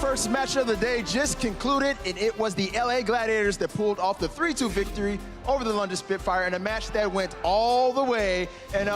first match of the day just concluded, and it was the LA Gladiators that pulled off the 3-2 victory over the London Spitfire in a match that went all the way. And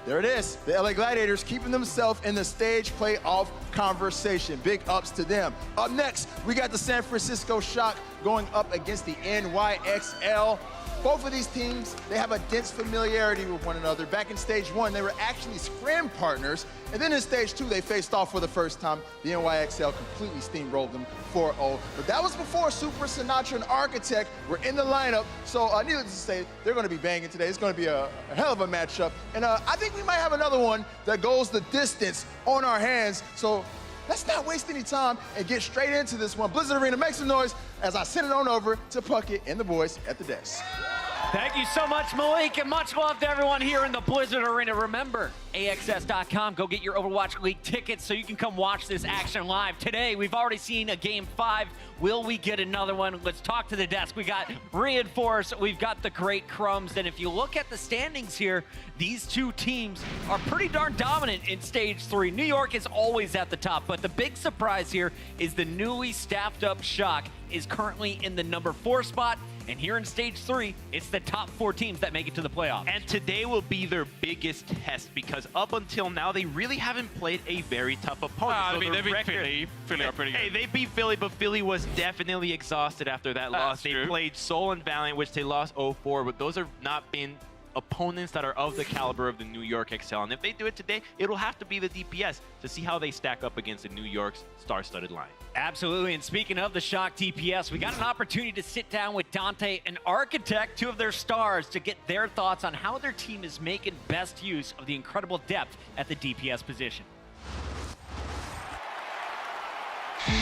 there it is, the LA Gladiators keeping themselves in the stage playoff conversation. Big ups to them. Up next, we got the San Francisco Shock going up against the NYXL. Both of these teams, they have a dense familiarity with one another. Back in stage 1, they were actually scrim partners. And then in stage 2, they faced off for the first time. The NYXL completely steamrolled them 4-0. But that was before Super Sinatra and Architect were in the lineup. So needless to say, they're going to be banging today. It's going to be a hell of a matchup. And I think we might have another one that goes the distance on our hands. So let's not waste any time and get straight into this one. Blizzard Arena, make some noise as I send it on over to Puckett and the boys at the desk. Thank you so much, Malik, and much love to everyone here in the Blizzard Arena. Remember, AXS.com, go get your Overwatch League tickets so you can come watch this action live. Today, we've already seen a Game 5. Will we get another one? Let's talk to the desk. We got Reinforce, we've got the Great Crumbs, and if you look at the standings here, these two teams are pretty darn dominant in Stage 3. New York is always at the top, but the big surprise here is the newly staffed up Shock is currently in the number 4 spot. And here in Stage 3, it's the top 4 teams that make it to the playoffs. And today will be their biggest test because up until now, they really haven't played a very tough opponent. I mean, they beat Philly. Philly are pretty good. Hey, they beat Philly, but Philly was definitely exhausted after that loss. True. They played Seoul and Valiant, which they lost 0-4, but those have not been opponents that are of the caliber of the New York XL. And if they do it today, it'll have to be the DPS to see how they stack up against the New York's star-studded line. Absolutely, and speaking of the Shock DPS, we got an opportunity to sit down with Dante and Architect, 2 of their stars, to get their thoughts on how their team is making best use of the incredible depth at the DPS position.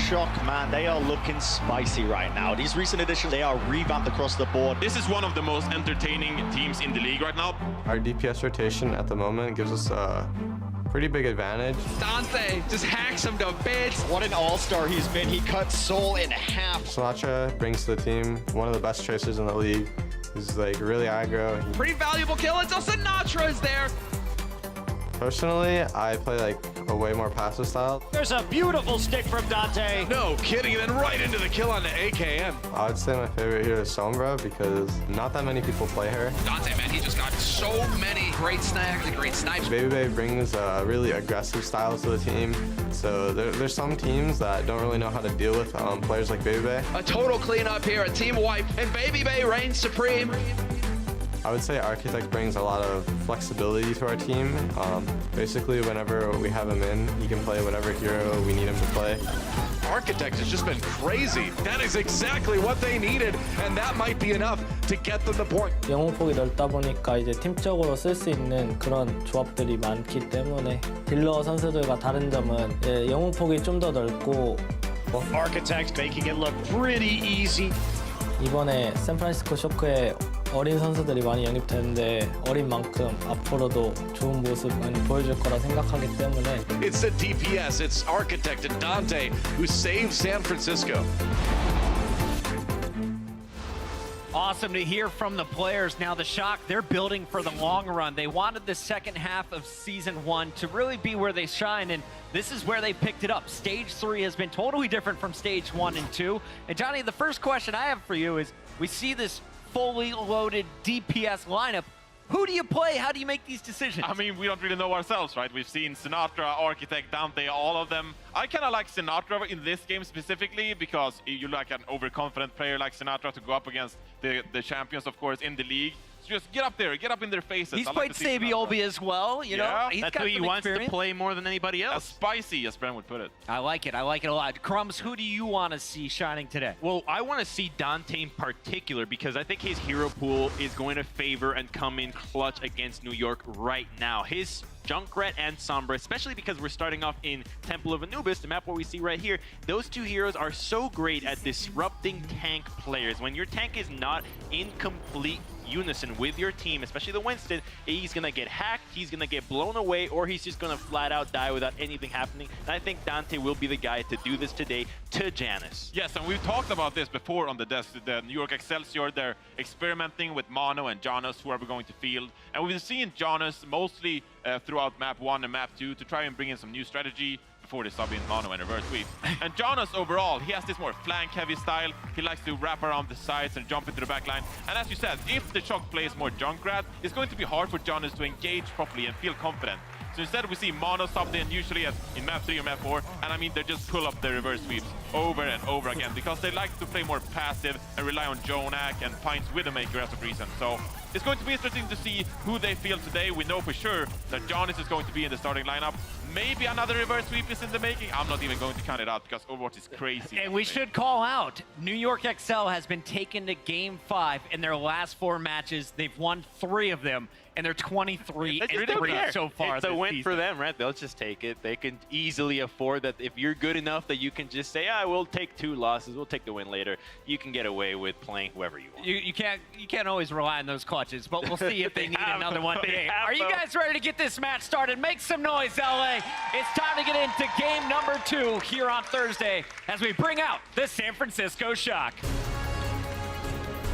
Shock, man, they are looking spicy right now. These recent additions, they are revamped across the board. This is one of the most entertaining teams in the league right now. Our DPS rotation at the moment gives us a pretty big advantage. Dante just hacks him to bits. What an all-star he's been. He cut Seoul in half. Sinatra brings to the team one of the best tracers in the league. He's like really aggro. Pretty valuable kill until Sinatra is there. Personally, I play like a way more passive style. There's a beautiful stick from Dante. No kidding, and then right into the kill on the AKM. I would say my favorite here is Sombra because not that many people play her. Dante, man, he just got so many great snags and great snipes. Baby brings a really aggressive style to the team. So there's some teams that don't really know how to deal with players like Baby. A total cleanup here, a team wipe, and Baby reigns supreme. I would say Architect brings a lot of flexibility to our team. Basically, whenever we have him in, he can play whatever hero we need him to play. Architect has just been crazy. That is exactly what they needed, and that might be enough to get them the point. 영웅폭이 넓다 보니까 이제 팀적으로 쓸 수 있는 그런 조합들이 많기 때문에 딜러 선수들과 다른 점은 영웅폭이 좀 더 넓고 Architect making it look pretty easy. 이번에 샌프란시스코 쇼크에 어린 선수들이 많이 영입되는데 어린 만큼 앞으로도 좋은 모습 많이 보여줄 거라 생각하기 때문에 It's the DPS, it's Architect and Dante who saved San Francisco. Awesome to hear from the players. Now the Shock, they're building for the long run. They wanted the second half of Season 1 to really be where they shine, and this is where they picked it up. Stage 3 has been totally different from Stage 1 and 2. And Johnny, the first question I have for you is, we see this fully loaded DPS lineup. Who do you play? How do you make these decisions? I mean, we don't really know ourselves, right? We've seen Sinatra, Architect, Dante, all of them. I kind of like Sinatra in this game specifically because you like an overconfident player like Sinatra to go up against the champions, of course, in the league. So just get up there, get up in their faces. He's played Sabiobi as well, you know? He's That's got who he some wants experience. to play more than anybody else. Spicy, as Brent would put it. I like it a lot. Crumbs, who do you want to see shining today? Well, I want to see Dante in particular because I think his hero pool is going to favor and come in clutch against New York right now. His Junkrat and Sombra, especially because we're starting off in Temple of Anubis, the map where we see right here, those two heroes are so great at disrupting tank players. When your tank is not in complete unison with your team, especially the Winston, he's gonna get hacked, he's gonna get blown away, or he's just gonna flat out die without anything happening. And I think Dante will be the guy to do this today to Janus. Yes, and we've talked about this before on the desk. The New York Excelsior, they're experimenting with Mono and Janus, who are going to field. And we've seen Janus mostly throughout map 1 and map 2 to try and bring in some new strategy. before they sub in mono and reverse sweep. And Jonas overall, he has this more flank-heavy style. He likes to wrap around the sides and jump into the back line. And as you said, if the Shock plays more Junkrat, it's going to be hard for Jonas to engage properly and feel confident. So instead we see mono subbed in usually in map 3 or map 4, and I mean they just pull up the reverse sweeps over and over again because they like to play more passive and rely on Jonak and Pines Widowmaker as of reason. So it's going to be interesting to see who they feel today. We know for sure that Jonas is going to be in the starting lineup. Maybe another reverse sweep is in the making. I'm not even going to count it out because Overwatch is crazy. And we should call out, New York XL has been taken to Game 5 in their last 4 matches. They've won 3 of them, and they're 23-3 so far. It's a win for them, right? They'll just take it. They can easily afford that. If you're good enough that you can just say, we'll take 2 losses, we'll take the win later, you can get away with playing whoever you want. You can't always rely on those clutches, but we'll see if they need another one today. Are you guys ready to get this match started? Make some noise, LA. It's time to get into game number 2 here on Thursday as we bring out the San Francisco Shock.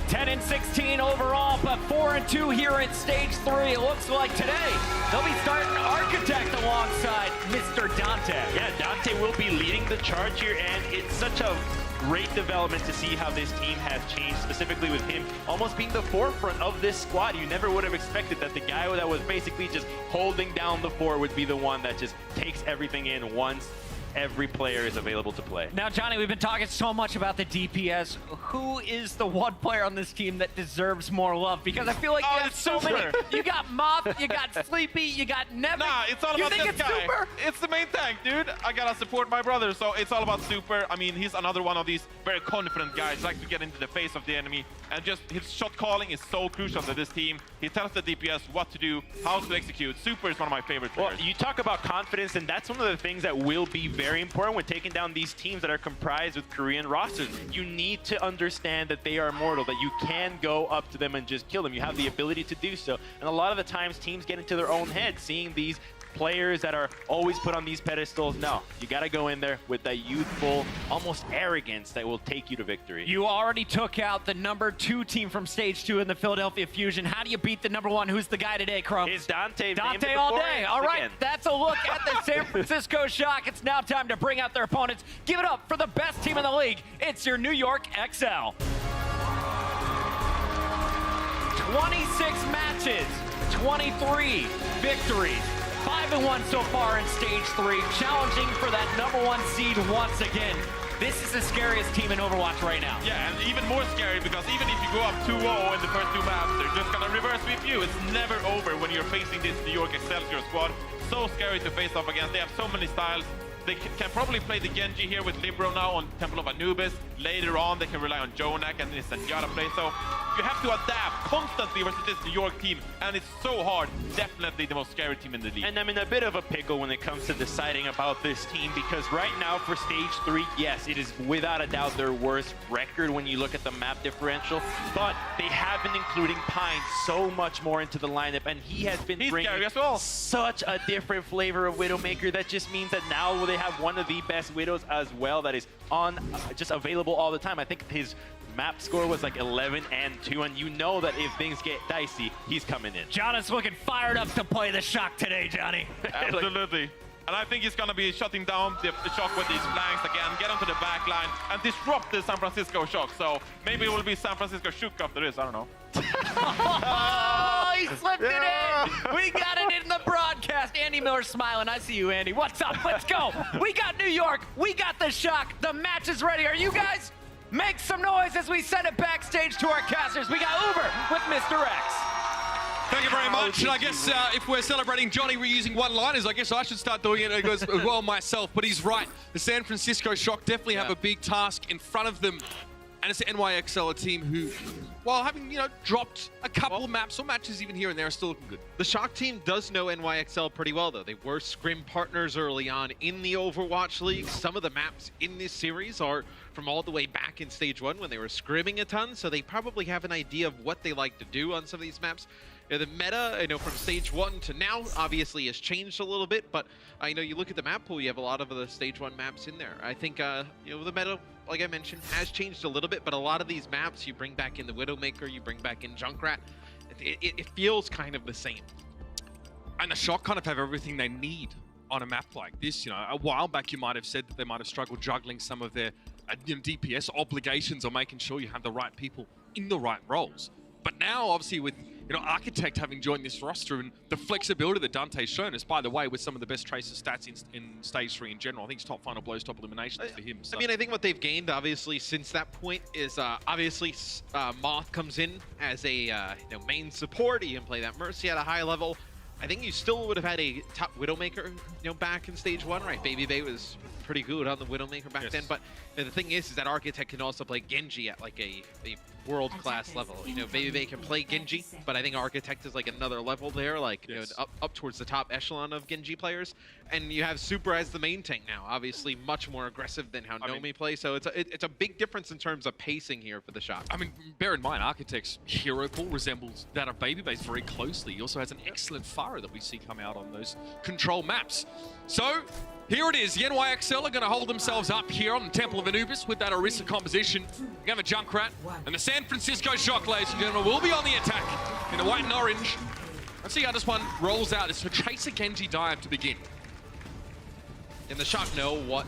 10-16 overall, but 4-2 here at stage 3. It looks like today they'll be starting Architect alongside Mr. Dante. Yeah, Dante will be leading the charge here, and it's such a great development to see how this team has changed, specifically with him almost being the forefront of this squad. You never would have expected that the guy that was basically just holding down the fort would be the one that just takes everything in once every player is available to play. Now, Johnny, we've been talking so much about the DPS. Who is the one player on this team that deserves more love? Because I feel like you have so many. You got Moth, you got Sleepy, you got Nevin. Nah, it's all about this guy. Super? It's the main tank, dude. I gotta support my brother, so it's all about Super. I mean, he's another one of these very confident guys, like to get into the face of the enemy, and just his shot calling is so crucial to this team. He tells the DPS what to do, how to execute. Super is one of my favorite players. Well, you talk about confidence, and that's one of the things that will be very important when taking down these teams that are comprised with Korean rosters. You need to understand that they are immortal, that you can go up to them and just kill them. You have the ability to do so. And a lot of the times teams get into their own head seeing these players that are always put on these pedestals. No, you got to go in there with that youthful, almost arrogance that will take you to victory. You already took out the number 2 team from stage 2 in the Philadelphia Fusion. How do you beat the number 1? Who's the guy today, Crumbs? It's Dante. Dante all day. All right, again. that's a look at the San Francisco Shock. It's now time to bring out their opponents. Give it up for the best team in the league. It's your New York XL. 26 matches, 23 victories. 5-1 so far in stage 3, challenging for that number 1 seed once again. This is the scariest team in Overwatch right now. Yeah, and even more scary because even if you go up 2-0 in the first 2 maps, they're just gonna reverse sweep you. It's never over when you're facing this New York Excelsior squad. So scary to face off against. They have so many styles. They can probably play the Genji here with Libero now on Temple of Anubis. Later on, they can rely on Jonak and this Zenyatta play. So you have to adapt constantly versus this New York team, and it's so hard. Definitely the most scary team in the league. And I'm in a bit of a pickle when it comes to deciding about this team, because right now for stage 3, yes, it is without a doubt their worst record when you look at the map differential, but they have been including Pine so much more into the lineup, and he has been bringing scary as well. Such a different flavor of Widowmaker that just means that now they have one of the best Widows as well that is on just available all the time. I think his map score was like 11-2, and you know that if things get dicey, he's coming in. John's looking fired up to play the Shock today, Johnny. Absolutely. And I think he's going to be shutting down the Shock with these flanks again, get onto the back line, and disrupt the San Francisco Shock. So maybe it will be San Francisco Shook after this, I don't know. Oh, he slipped it in. We got it in the broadcast. Andy Miller's smiling. I see you, Andy. What's up? Let's go. We got New York. We got the Shock. The match is ready. Are you guys? Make some noise as we send it backstage to our casters. We got Uber with Mr. X. Thank you very much. And I guess if we're celebrating Johnny reusing one-liners, I guess I should start doing it as well myself. But he's right. The San Francisco Shock definitely have a big task in front of them. And it's the NYXL, a team who, while having, dropped a couple of maps or matches even here and there, are still looking good. The Shock team does know NYXL pretty well, though. They were scrim partners early on in the Overwatch League. Some of the maps in this series are from all the way back in Stage 1 when they were scrimming a ton, so they probably have an idea of what they like to do on some of these maps. The meta, from Stage 1 to now, obviously has changed a little bit, but you look at the map pool, you have a lot of the Stage 1 maps in there. I think, the meta, like I mentioned, has changed a little bit, but a lot of these maps, you bring back in the Widowmaker, you bring back in Junkrat, it feels kind of the same. And the Shock kind of have everything they need on a map like this. You know, a while back you might have said that they might have struggled juggling some of their DPS obligations or making sure you have the right people in the right roles. But now, obviously, with Architect having joined this roster and the flexibility that Dante's shown us, by the way, with some of the best Tracer stats in Stage 3 in general, I think it's top final blows, top eliminations for him. So. I mean, I think what they've gained, obviously, since that point is obviously Moth comes in as a main support. He can play that Mercy at a high level. I think you still would have had a top Widowmaker, back in Stage 1, right? Baby Bay was pretty good on the Widowmaker back then, but the thing is that Architect can also play Genji at like a world-class level. Baby Bay can play Genji, but I think Architect is like another level there, like up towards the top echelon of Genji players. And you have Super as the main tank now, obviously much more aggressive than how Nomi plays. So it's a big difference in terms of pacing here for the Shock. I mean, bear in mind, Architect's hero pool resembles that of Baby Bay's very closely. He also has an excellent Pharah that we see come out on those control maps. So here it is. The NYXL are going to hold themselves up here on the Temple of Anubis with that Orisa composition. We have a Junkrat, and the San Francisco Shock, ladies and gentlemen, will be on the attack in the white and orange. Let's see how this one rolls out. It's for Tracer Genji dive to begin. And the Shock know what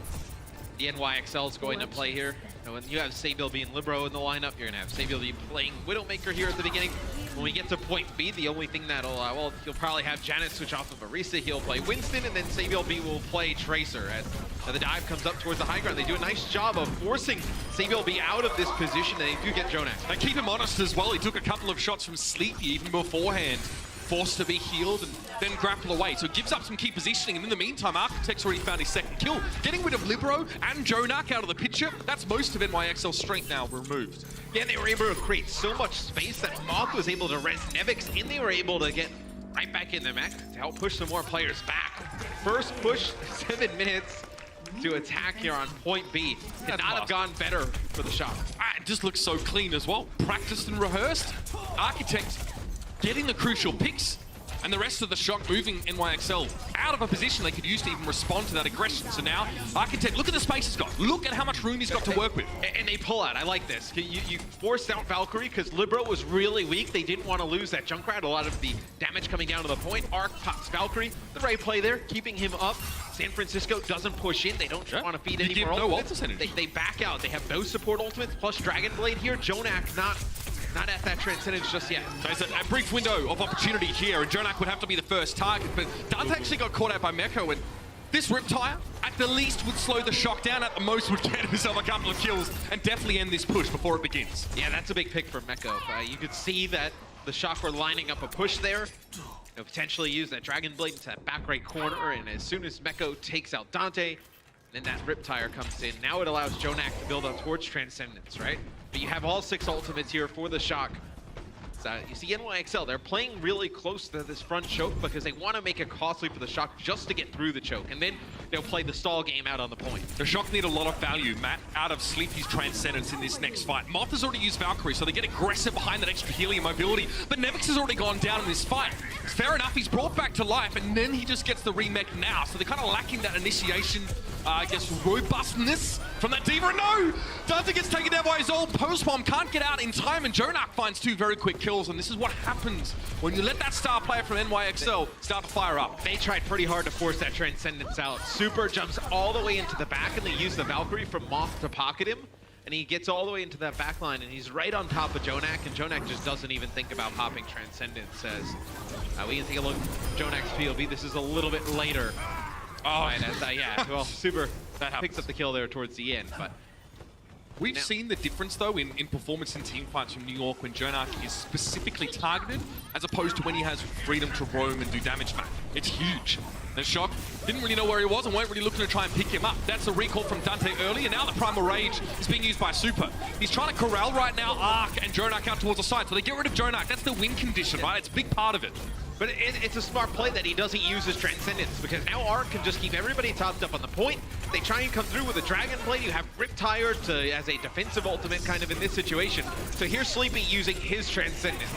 the NYXL is going to play here. And when you have Sabiel being Libero in the lineup, you're going to have Sabiel be playing Widowmaker here at the beginning. When we get to point B, the only thing that'll, well, he'll probably have Janet switch off of Orisa. He'll play Winston, and then Sabiel B will play Tracer. As the dive comes up towards the high ground, they do a nice job of forcing Sabiel B out of this position, and they do get Jonak. They keep him honest as well. He took a couple of shots from Sleepy even beforehand. Forced to be healed and then grapple away. So it gives up some key positioning, and in the meantime, Architect's already found his second kill. Getting rid of Libero and Jonak out of the picture, that's most of NYXL's strength now removed. Yeah, they were able to create so much space that Moth was able to res Nevix, and they were able to get right back in the mech to help push some more players back. First push, 7 minutes to attack here on point B. Could not have gone better for the Shock. It just looks so clean as well. Practiced and rehearsed. Architect getting the crucial picks, and the rest of the Shock moving NYXL out of a position they could use to even respond to that aggression. So now, Architect, look at the space he's got. Look at how much room he's got to work with. And they pull out. I like this. You forced out Valkyrie because Libero was really weak. They didn't want to lose that Junkrat. A lot of the damage coming down to the point. Arc pops Valkyrie. The right play there, keeping him up. San Francisco doesn't push in. They don't want to feed any more ultimates. They back out. They have both support ultimates plus Dragon Blade here. Jonak not at that Transcendence just yet. So it's a brief window of opportunity here, and Jonak would have to be the first target, but Dante actually got caught out by Meko, and this Riptire, at the least, would slow the Shock down, at the most would get himself a couple of kills, and definitely end this push before it begins. Yeah, that's a big pick for Meko. You could see that the Shock were lining up a push there. They'll potentially use that Dragon Blade into that back right corner, and as soon as Meko takes out Dante, then that Riptire comes in. Now it allows Jonak to build up towards Transcendence, right? But you have all 6 ultimates here for the Shock. So you see NYXL, they're playing really close to this front choke because they want to make it costly for the Shock just to get through the choke, and then they'll play the stall game out on the point. The Shock need a lot of value, Matt, out of Sleepy's Transcendence in this next fight. Moth has already used Valkyrie, so they get aggressive behind that extra healing mobility, but Nevix has already gone down in this fight. It's fair enough, he's brought back to life, and then he just gets the remake now, so they're kind of lacking that initiation, I guess, robustness from that D.Va. No! Dante gets taken down by his old post-bomb, can't get out in time, and Jonak finds 2 very quick kills, and this is what happens when you let that star player from NYXL start to fire up. They tried pretty hard to force that Transcendence out. Super jumps all the way into the back, and they use the Valkyrie from Moth to pocket him, and he gets all the way into that back line, and he's right on top of Jonak, and Jonak just doesn't even think about popping Transcendence. As we can take a look at Jonak's POV. This is a little bit later. Oh, right, yeah, well, Super picks up the kill there towards the end, but we've seen the difference, though, in performance in team fights from New York when Jonak is specifically targeted, as opposed to when he has freedom to roam and do damage back. It's huge. The Shock didn't really know where he was and weren't really looking to try and pick him up. That's a recall from Dante early, and now the Primal Rage is being used by Super. He's trying to corral right now Arc and Jonak out towards the side, so they get rid of Jonak. That's the win condition, right? It's a big part of it. But it's a smart play that he doesn't use his Transcendence, because now Arc can just keep everybody topped up on the point. They try and come through with a Dragon Blade. You have Riptire as a defensive ultimate kind of in this situation. So here's Sleepy using his Transcendence.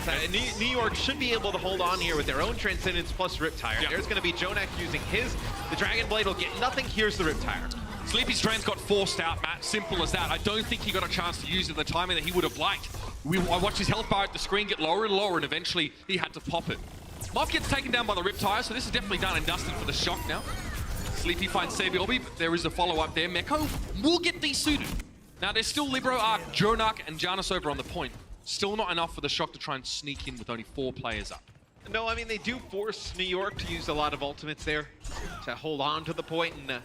New York should be able to hold on here with their own Transcendence plus Riptire. There's going to be Jonak using his. The Dragon Blade will get nothing. Here's the Riptire. Sleepy's Trans got forced out, Matt. Simple as that. I don't think he got a chance to use it the timing that he would have liked. I watched his health bar at the screen get lower and lower, and eventually he had to pop it. Moth gets taken down by the Riptire, so this is definitely done and dusted for the Shock now. Sleepy finds Sabiobi, but there is a follow-up there. Meko will get desuited. Now, there's still Libero, Arc, Jonak, and Janus over on the point. Still not enough for the Shock to try and sneak in with only 4 players up. No, I mean, they do force New York to use a lot of ultimates there to hold on to the point, and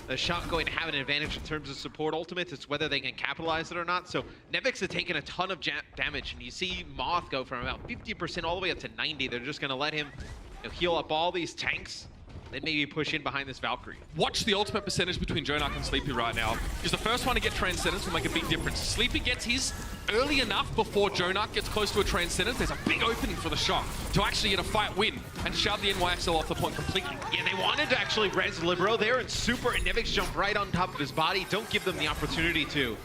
the Shock going to have an advantage in terms of support ultimates. It's whether they can capitalize it or not. So Nevix has taken a ton of damage, and you see Moth go from about 50% all the way up to 90. They're just going to let him heal up all these tanks, then maybe push in behind this Valkyrie. Watch the ultimate percentage between Jonak and Sleepy right now, because the first one to get Transcendence will make a big difference. Sleepy gets his early enough before Jonak gets close to a Transcendence. There's a big opening for the Shock to actually get a fight win and shove the NYXL off the point completely. Yeah, they wanted to actually res Libero there, and Super and Nevix jump right on top of his body. Don't give them the opportunity to.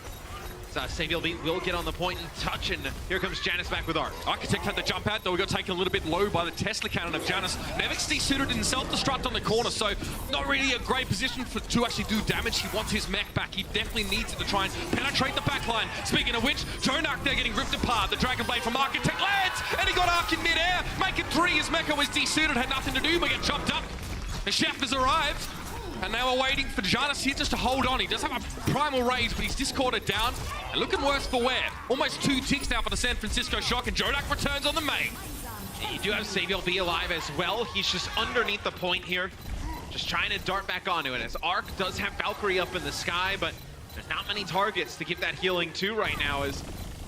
So Saviel will get on the point and touch, and here comes Janus back with Arc. Architect had the jump out, though we got taken a little bit low by the Tesla cannon of Janus. Nevix desuited and self-destruct on the corner, so not really a great position to actually do damage. He wants his mech back. He definitely needs it to try and penetrate the backline. Speaking of which, Jonak there getting ripped apart. The Dragon Blade from Architect lands, and he got Arc in midair. Make it 3. His mecha was desuited, had nothing to do but get chopped up. The chef has arrived. And now we're waiting for Janus here just to hold on. He does have a primal rage, but he's discorded down. And looking worse for wear. Almost 2 ticks now for the San Francisco Shock, and Jonak returns on the main. You do have Saviel be alive as well. He's just underneath the point here, just trying to dart back onto it. As Arc does have Valkyrie up in the sky, but there's not many targets to give that healing to right now, as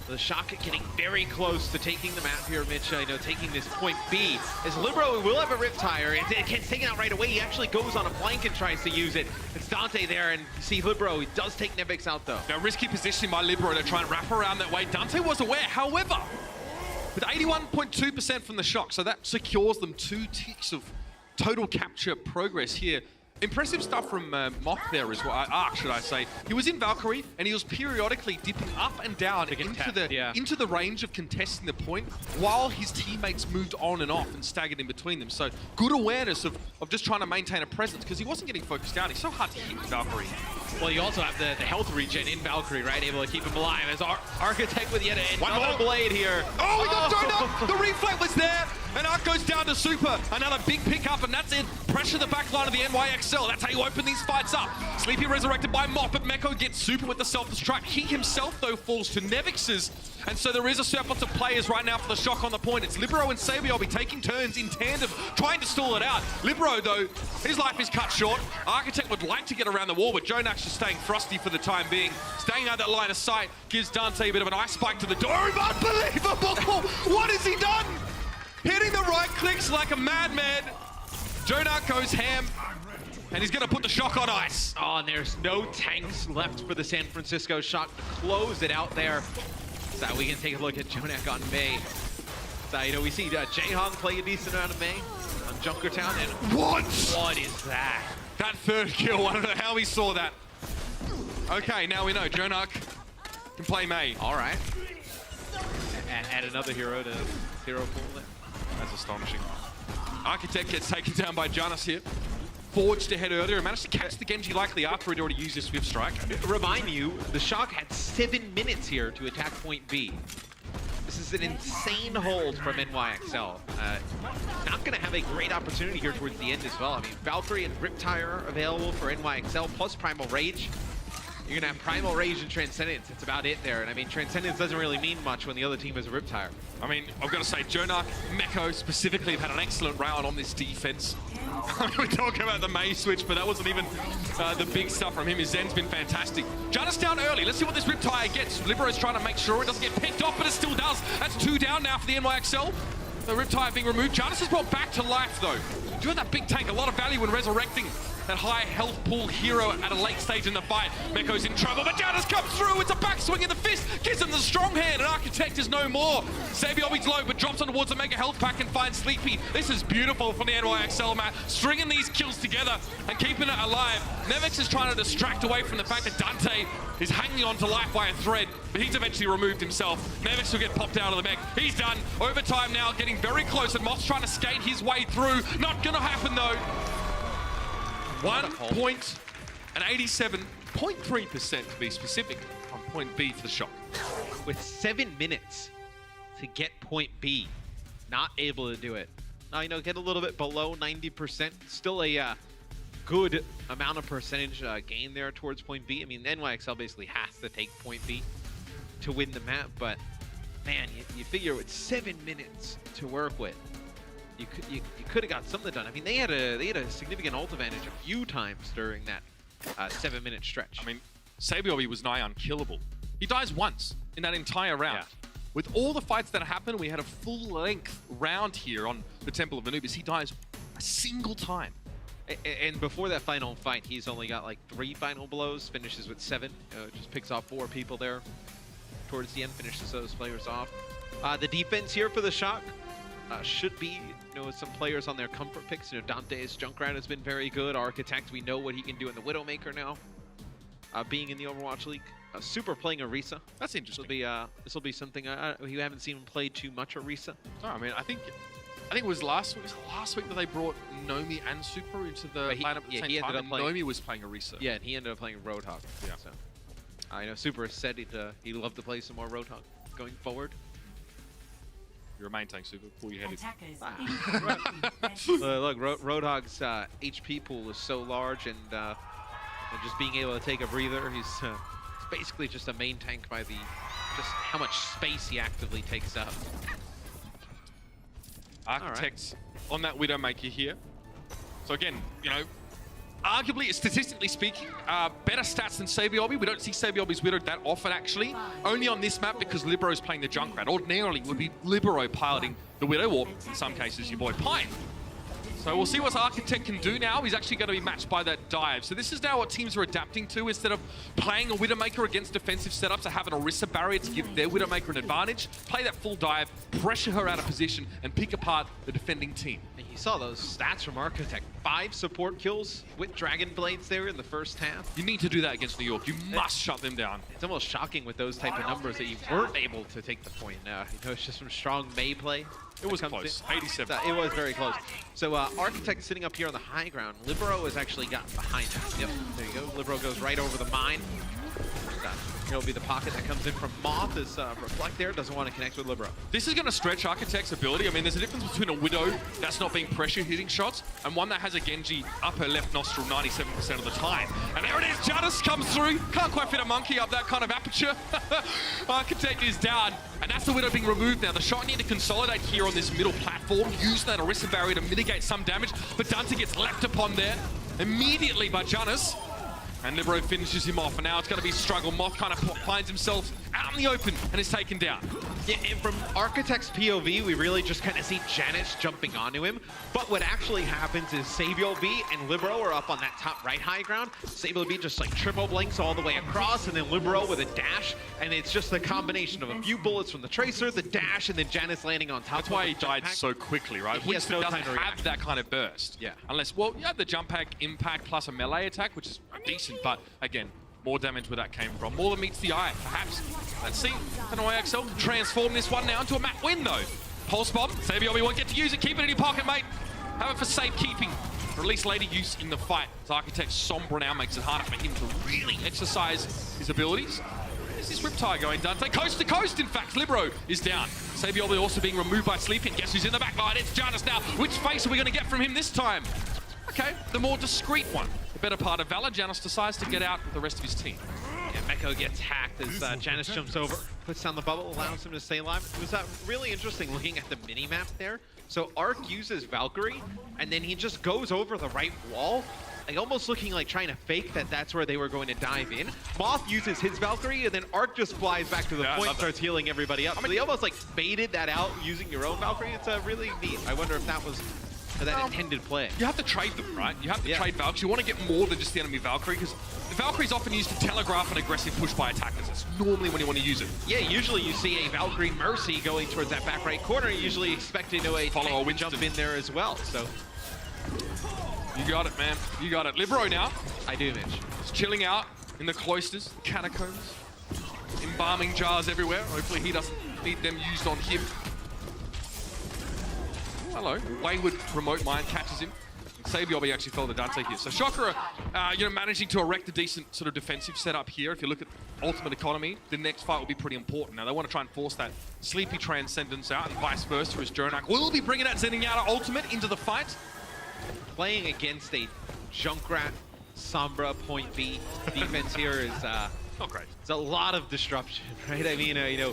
the Shock getting very close to taking the map here, Mitch. Taking this point B. As Libero will have a Riptire. It's taken out right away. He actually goes on a flank and tries to use it. It's Dante there, and you see Libero. He does take Nevix out, though. Now, risky positioning by Libero to try and wrap around that way. Dante was aware, however, with 81.2% from the Shock, so that secures them 2 ticks of total capture progress here. Impressive stuff from Mock there as well, Arc, should I say. He was in Valkyrie, and he was periodically dipping up and down into the range of contesting the point, while his teammates moved on and off and staggered in between them. So good awareness of just trying to maintain a presence, because he wasn't getting focused down. He's so hard to hit with Valkyrie. Well, you also have the health regen in Valkyrie, right? Able to keep him alive as Architect with yet another blade here. Oh, he got Donut! The reflect was there, and Arc goes down to Super. Another big pickup, and that's it. Pressure the back line of the NYXL. That's how you open these fights up. Sleepy resurrected by Mop, but Meko gets Super with the self-destruct. He himself, though, falls to Nevix's, and so there is a surplus of players right now for the Shock on the point. It's Libero and Sabio be taking turns in tandem, trying to stall it out. Libero, though, his life is cut short. Architect would like to get around the wall, but Jonak's just staying frosty for the time being. Staying out that line of sight gives Dante a bit of an ice spike to the door. Unbelievable! What has he done? Hitting the right clicks like a madman. Jonak goes ham, and he's going to put the Shock on ice. Oh, and there's no tanks left for the San Francisco Shock to close it out there. So we can take a look at Jonak on May. So, we see Jaehong play a decent amount of May on Junkertown, and what is that? That third kill, I don't know how we saw that. Okay, now we know Jonak can play May. All right. Add another hero to hero pool. That's astonishing. Architect gets taken down by Janus here. Forged ahead earlier and managed to catch the Genji likely after he'd already used his Swift Strike. Remind you, the Shock had 7 minutes here to attack point B. This is an insane hold from NYXL. Not going to have a great opportunity here towards the end as well. I mean, Valkyrie and Riptire available for NYXL, plus Primal Rage. You're going to have Primal Rage and Transcendence. That's about it there. And I mean, Transcendence doesn't really mean much when the other team has a Riptire. I mean, I've got to say, Jonak, Meko specifically have had an excellent round on this defense. We're talking about the May switch, but that wasn't even the big stuff from him. His Zen's been fantastic. Janus down early. Let's see what this Riptire gets. Libero's trying to make sure it doesn't get picked off, but it still does. That's 2 down now for the NYXL. The Riptire being removed. Janus is brought back to life, though. Doing that big tank, a lot of value when resurrecting that high health pool hero at a late stage in the fight. Meko's in trouble, but Janus comes through. It's a backswing in the fist. Gives him the strong hand, and Architect is no more. Sabiobi's low, but drops on towards the mega health pack and finds Sleepy. This is beautiful from the NYXL, Matt. Stringing these kills together and keeping it alive. Nevix is trying to distract away from the fact that Dante is hanging on to life by a thread, but he's eventually removed himself. Nevix will get popped out of the mech. He's done. Overtime now, getting very close, and Moth's trying to skate his way through. Not gonna happen, though. 87.3% to be specific on point B for the Shock. With 7 minutes to get point B, not able to do it. Now, get a little bit below 90%. Still a good amount of percentage gain there towards point B. I mean, NYXL basically has to take point B to win the map, but man, you figure with 7 minutes to work with, you could have got something done. I mean, they had a significant ult advantage a few times during that 7-minute stretch. I mean, Sabiobi was nigh unkillable. He dies once in that entire round. Yeah. With all the fights that happened, we had a full-length round here on the Temple of Anubis. He dies a single time. And before that final fight, he's only got like 3 final blows, finishes with 7. Just picks off 4 people there towards the end, finishes those players off. The defense here for the Shock should be, some players on their comfort picks. Dante's Junkrat has been very good. Architect, we know what he can do in the Widowmaker now. Being in the Overwatch League. Super playing Orisa. That's interesting. This will be something you haven't seen him play too much Orisa. No, I mean, I think it was last week that they brought Nomi and Super into the lineup at the same time, and Nomi was playing Orisa. Yeah, and he ended up playing Roadhog. Yeah. So I know Super said he'd love to play some more Roadhog going forward. You're a main tank, Super. Pull your head Look, Roadhog's HP pool is so large, and just being able to take a breather, he's basically just a main tank by just how much space he actively takes up. Architects on that Widowmaker here. So again, arguably, statistically speaking, better stats than Sabiobi. We don't see Sabiobi's Widow that often, actually. Only on this map because Libero is playing the Junkrat. Ordinarily, it would be Libero piloting the Widow, or in some cases, your boy Pine. So we'll see what Architect can do now. He's actually going to be matched by that dive. So this is now what teams are adapting to. Instead of playing a Widowmaker against defensive setups, to have an Orisa barrier to give their Widowmaker an advantage, play that full dive, pressure her out of position, and pick apart the defending team. And you saw those stats from Architect. 5 support kills with Dragon Blades there in the first half. You need to do that against New York. You must shut them down. It's almost shocking with those type of numbers that you weren't able to take the point. It's just some strong May play. It was close. 87. It was very close. So Architect sitting up here on the high ground. Libero has actually gotten behind him. Yep, there you go. Libero goes right over the mine. Here'll be the pocket that comes in from Moth as Reflect there doesn't want to connect with Libero. This is going to stretch Architect's ability. I mean, there's a difference between a Widow that's not being pressure hitting shots and one that has a Genji up her left nostril 97% of the time. And there it is, Janus comes through. Can't quite fit a monkey up that kind of aperture. Architect is down, and that's the Widow being removed now. The Shock need to consolidate here on this middle platform, use that Orisa barrier to mitigate some damage, but Dante gets leapt upon there immediately by Janus. And Libero finishes him off, and now it's going to be a struggle. Moth kind of finds himself out in the open and is taken down. Yeah, and from Architect's POV, we really just kind of see Janus jumping onto him. But what actually happens is Sabiobi and Libero are up on that top right high ground. Sabiobi just like triple blinks all the way across, and then Libero with a dash. And it's just a combination of a few bullets from the Tracer, the dash, and then Janus landing on top. That's why he died so quickly, right? He has no time to doesn't have that kind of burst. Yeah. Unless, well, you have the jump pack impact plus a melee attack, which is decent, but again, more damage where that came from. More than meets the eye, perhaps. Let's see. Can IXL transform this one now into a map win, though? Pulse Bomb. Sabiobi won't get to use it. Keep it in your pocket, mate. Have it for safekeeping. Or at least later use in the fight. As Architect Sombra now makes it harder for him to really exercise his abilities. Where's this Riptide going, Dante? Coast to coast, in fact. Libero is down. Sabiobi also being removed by Sleepy. Guess who's in the back line? It's Janus now. Which face are we going to get from him this time? Okay, the more discreet one. The better part of Valor. Janus decides to get out with the rest of his team. Yeah, Meko gets hacked as Janus jumps over, puts down the bubble, allows him to stay alive. It was really interesting looking at the mini-map there. So Arc uses Valkyrie, and then he just goes over the right wall, like almost looking like trying to fake that that's where they were going to dive in. Moth uses his Valkyrie, and then Arc just flies back to the point and starts healing everybody up. I mean, they almost like baited that out using your own Valkyrie. It's really neat. I wonder if that was that intended play. You have to trade them, right? You have to trade Valkyries. You want to get more than just the enemy Valkyrie, because the Valkyrie is often used to telegraph an aggressive push by attackers. That's normally when you want to use it. Yeah, usually you see a Valkyrie Mercy going towards that back right corner. You usually expecting to follow a jump in there as well. So you got it, man. You got it. Libero now. I do, Mitch. He's chilling out in the cloisters, the catacombs, embalming jars everywhere. Hopefully he doesn't need them used on him. Hello. Wayward remote mine catches him. Sabiobi actually fell to Dante here. So Shocker, managing to erect a decent sort of defensive setup here. If you look at Ultimate Economy, the next fight will be pretty important. Now, they want to try and force that Sleepy Transcendence out, and vice versa, as Jonak will be bringing that Zenyatta Ultimate into the fight. Playing against a Junkrat, Sombra, point B. Defense here is Not great. it's a lot of disruption, right? I mean, you know,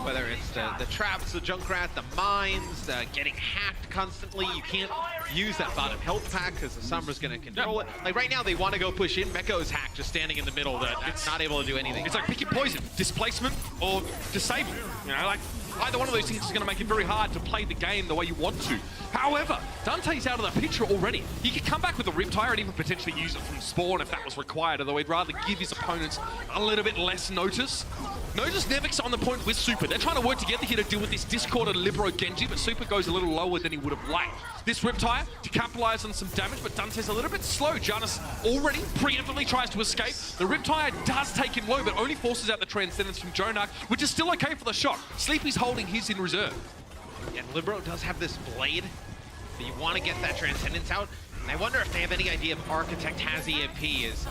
whether it's the traps, the Junkrat, the mines, getting hacked constantly. You can't use that bottom health pack because the Sombra's going to control it. Like right now, they want to go push in. Meko is hacked, just standing in the middle. It's not able to do anything. It's like pick your poison, displacement or disable. You know, like either one of those things is going to make it very hard to play the game the way you want to. However, Dante's out of the picture already. He could come back with a Riptire and even potentially use it from spawn if that was required, although he'd rather give his opponents a little bit less notice. Notice Nevix on the point with Super. They're trying to work together here to deal with this discorded Libero Genji, but Super goes a little lower than he would have liked. This Riptire to capitalize on some damage, but Dante's a little bit slow. Janus already preemptively tries to escape. The Riptire does take him low, but only forces out the Transcendence from Jonak, which is still okay for the shot. Sleepy's holding his in reserve. And Libero does have this blade, but you want to get that Transcendence out. And I wonder if they have any idea if Architect has EMP. Is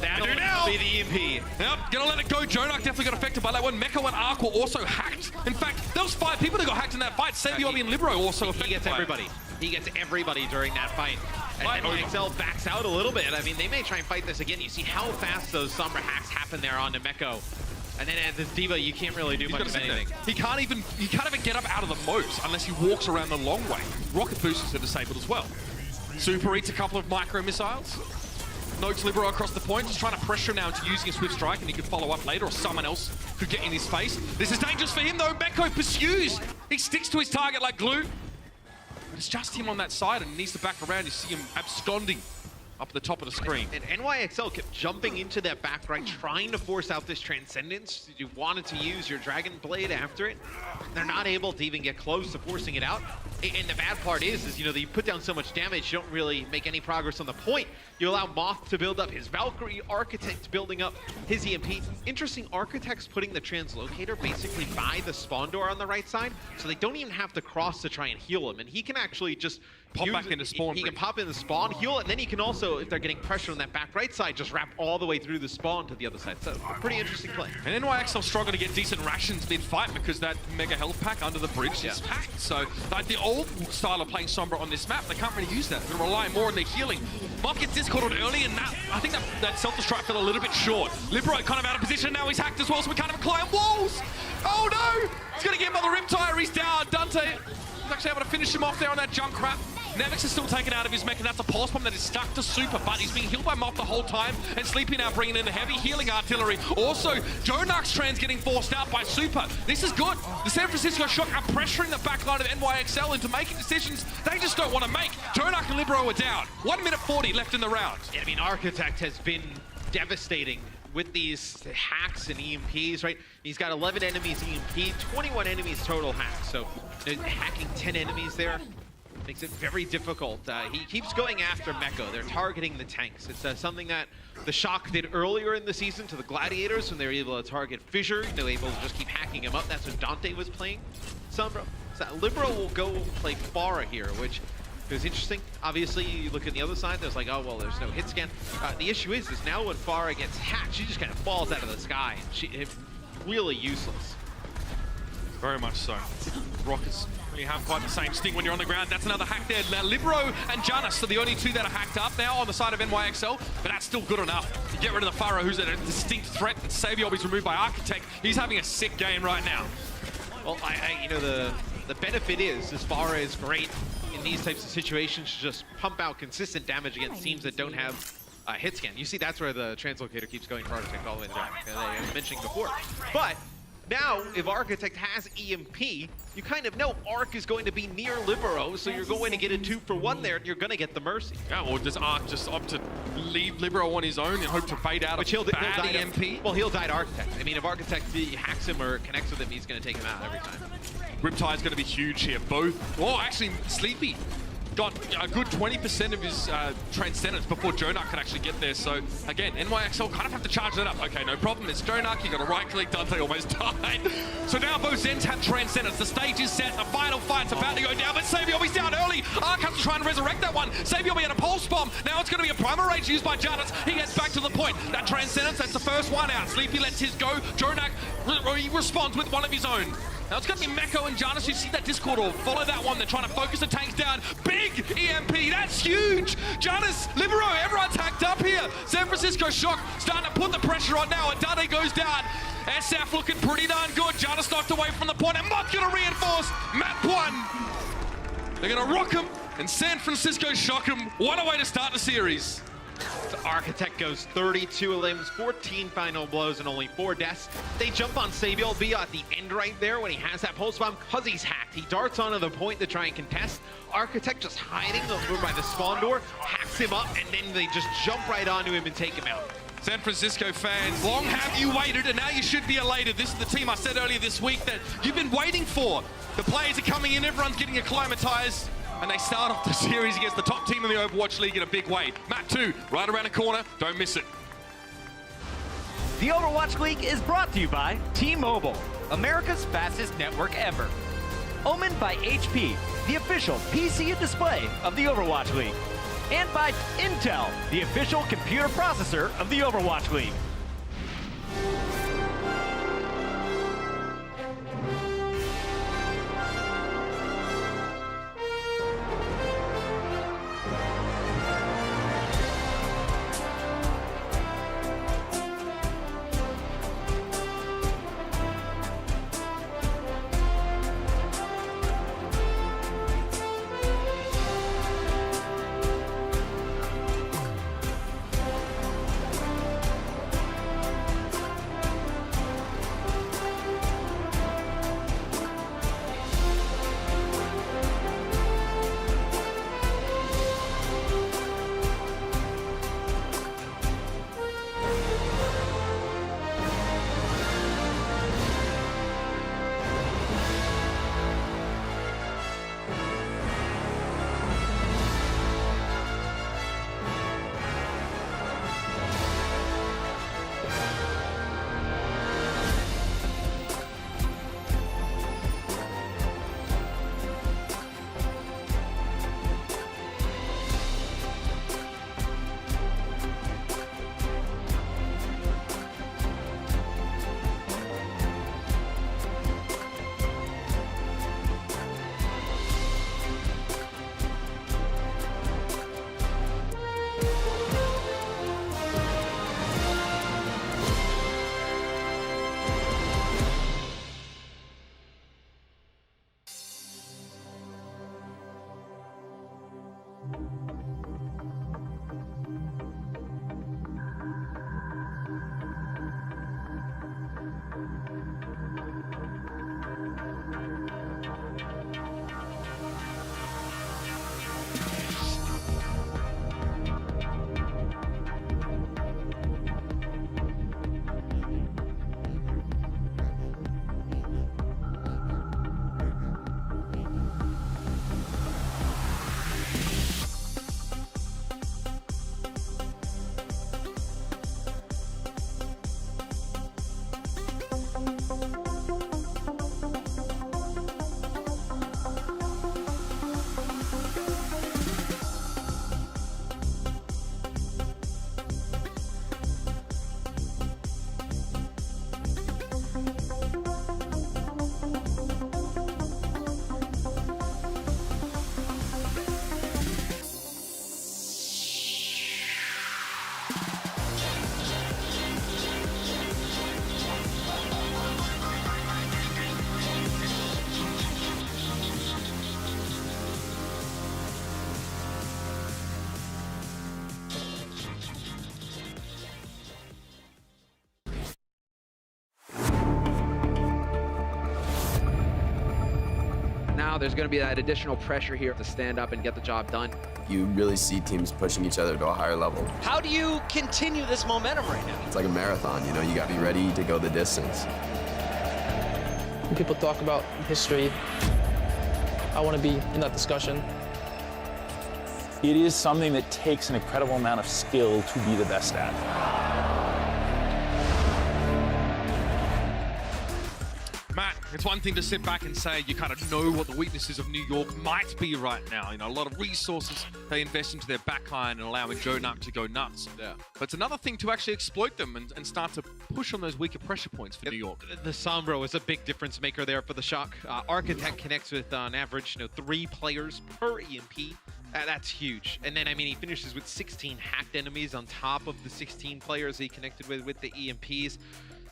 that'll be the EMP? Yep, gonna let it go. Jonak definitely got affected by that one. Meko and Ark were also hacked. In fact, there was 5 people that got hacked in that fight. Sabiobi and Libero also affected. He gets everybody. He gets everybody during that fight. And NYXL backs out a little bit. I mean, they may try and fight this again. You see how fast those Sombra hacks happen there onto Meko. And then at this Diva, you can't really do much of anything. He can't even get up out of the moat unless he walks around the long way. Rocket boosters are disabled as well. Super eats a couple of micro missiles. Notes Libero across the point, just trying to pressure him now into using a Swift Strike, and he could follow up later, or someone else could get in his face. This is dangerous for him though. Meko pursues. He sticks to his target like glue. But it's just him on that side, and he needs to back around. You see him absconding up at the top of the screen. And NYXL kept jumping into that back right, trying to force out this Transcendence. You wanted to use your Dragon Blade after it. They're not able to even get close to forcing it out. And the bad part is you know, you put down so much damage, you don't really make any progress on the point. You allow Moth to build up his Valkyrie, Architect building up his EMP. Interesting, Architect's putting the Translocator basically by the spawn door on the right side, so they don't even have to cross to try and heal him. And he can actually just pop back into spawn. He can pop in the spawn, heal it, and then he can also, if they're getting pressure on that back right side, just wrap all the way through the spawn to the other side. So, a pretty interesting play. And NYXL struggling to get decent rations mid-fight because that mega health pack under the bridge is packed. So, like the old style of playing Sombra on this map, they can't really use that. They're relying more on their healing. Moth gets discorded early, and I think that self-destruct fell a little bit short. Libero kind of out of position now. He's hacked as well, so we can't even climb walls. Oh no! He's going to get him on the Riptire. He's down. Dante is actually able to finish him off there on that Junkrat. Nevix is still taken out of his mech, and that's a pulse bomb that is stuck to Super, but he's being healed by Moth the whole time, and Sleepy now bringing in the heavy healing artillery. Also, Jonak's Trans getting forced out by Super. This is good. The San Francisco Shock are pressuring the back line of NYXL into making decisions they just don't want to make. Jonak and Libero are down. 1 minute 40 left in the round. Yeah, I mean, Architect has been devastating with these hacks and EMPs, right? He's got 11 enemies EMP, 21 enemies total hacks. So hacking 10 enemies there makes it very difficult. He keeps going after Meko. They're targeting the tanks. It's something that the Shock did earlier in the season to the Gladiators when they were able to target Fissure. They were able to just keep hacking him up. That's when Dante was playing Sombra. So Libero will go play Pharah here, which is interesting. Obviously, you look at the other side, there's like, oh, well, there's no hit scan. The issue is now when Pharah gets hacked, she just kind of falls out of the sky. It's really useless. Very much so. Rockets really have quite the same sting when you're on the ground. That's another hack there. Now, Libero and Janus are the only two that are hacked up now on the side of NYXL, but that's still good enough to get rid of the Pharah, who's a distinct threat. And Saviobi's removed by Architect. He's having a sick game right now. Well, you know, the benefit is, as far as great in these types of situations, to just pump out consistent damage against teams that don't have hit scan. You see, that's where the Translocator keeps going for Architect all the way down, like I was mentioning before. But now, if Architect has EMP, you kind of know Arc is going to be near Libero, so you're going to get a 2-for-1 there, and you're going to get the Mercy. Yeah, or does Arc just opt to leave Libero on his own and hope to fade out a bad EMP? Well, he'll die to Architect. I mean, if Architect hacks him or connects with him, he's going to take him out every time. Riptire's going to be huge here. Both. Oh, actually, Sleepy got a good 20% of his Transcendence before Jonak could actually get there. So, again, NYXL kind of have to charge that up. Okay, no problem. It's Jonak. You got a right-click. Dante almost died. So now both Zens have Transcendence. The stage is set. The final fight's about to go down, but Saviobi's down early. Arc has to try and resurrect that one. Saviobi had a pulse bomb. Now it's going to be a primal rage used by Janus. He gets back to the point. That Transcendence, that's the first one out. Sleepy lets his go. Jonak he responds with one of his own. Now it's going to be Meko and Janus. You see that Discord or follow that one. They're trying to focus the tanks down. Big EMP. That's huge. Janus, Libero, everyone's hacked up here. San Francisco Shock starting to put the pressure on now. Adade goes down. SF looking pretty darn good. Janus knocked away from the point. And Mott going to reinforce map 1. They're going to rock him. And San Francisco Shock him. What a way to start the series. The Architect goes 32 limbs, 14 final blows, and only 4 deaths. They jump on Sabiel via at the end right there when he has that pulse bomb. Because he's hacked, he darts onto the point to try and contest. Architect just hiding over by the spawn door, hacks him up, and then they just jump right onto him and take him out. San Francisco fans, long have you waited, and now you should be elated. This is the team I said earlier this week that you've been waiting for. The players are coming in, everyone's getting acclimatized. And they start off the series against the top team in the Overwatch League in a big way. Map 2, right around the corner. Don't miss it. The Overwatch League is brought to you by T-Mobile, America's fastest network ever. Omen by HP, the official PC and display of the Overwatch League. And by Intel, the official computer processor of the Overwatch League. Now there's going to be that additional pressure here to stand up and get the job done. You really see teams pushing each other to a higher level. How do you continue this momentum right now? It's like a marathon, you know, you got to be ready to go the distance. When people talk about history, I want to be in that discussion. It is something that takes an incredible amount of skill to be the best at. Matt, it's one thing to sit back and say you kind of know what the weaknesses of New York might be right now. You know, a lot of resources they invest into their backline and allowing JJoNak to go nuts. Yeah. But it's another thing to actually exploit them and start to push on those weaker pressure points for New York. The Sombra is a big difference maker there for the Shock. Architect connects with, on average, 3 players per EMP. That's huge. And then, I mean, he finishes with 16 hacked enemies on top of the 16 players he connected with the EMPs.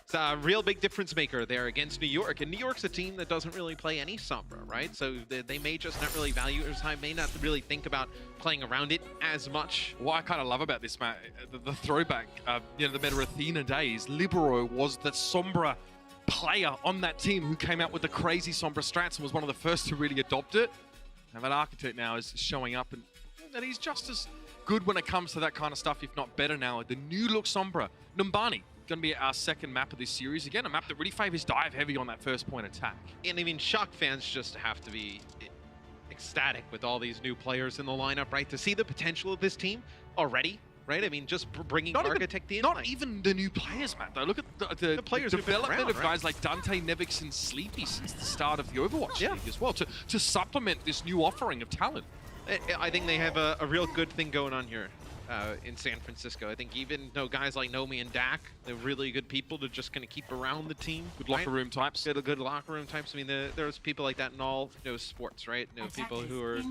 It's a real big difference maker there against New York. And New York's a team that doesn't really play any Sombra, right? So they may just not really value it as high, may not really think about playing around it as much. What I kind of love about this, Matt, the throwback, the Meta Athena days, Libero was the Sombra player on that team who came out with the crazy Sombra strats and was one of the first to really adopt it. And that Architect now is showing up, and he's just as good when it comes to that kind of stuff, if not better now. The new look Sombra, Numbani, going to be our second map of this series. Again, a map that really favors dive heavy on that first point attack. And I mean, Shock fans just have to be ecstatic with all these new players in the lineup, right? To see the potential of this team already, right? I mean, just bringing Architect in. Not even the new players, Matt, though. Look at the players development of guys like Dante, Nevix, and Sleepy since the start of the Overwatch League as well, to supplement this new offering of talent. I think they have a real good thing going on here in San Francisco. I think even though guys like Nomi and Dak, they're really good people to just kind of keep around the team. Good locker room types. Good locker room types. I mean, there's people like that in all sports, right? People who are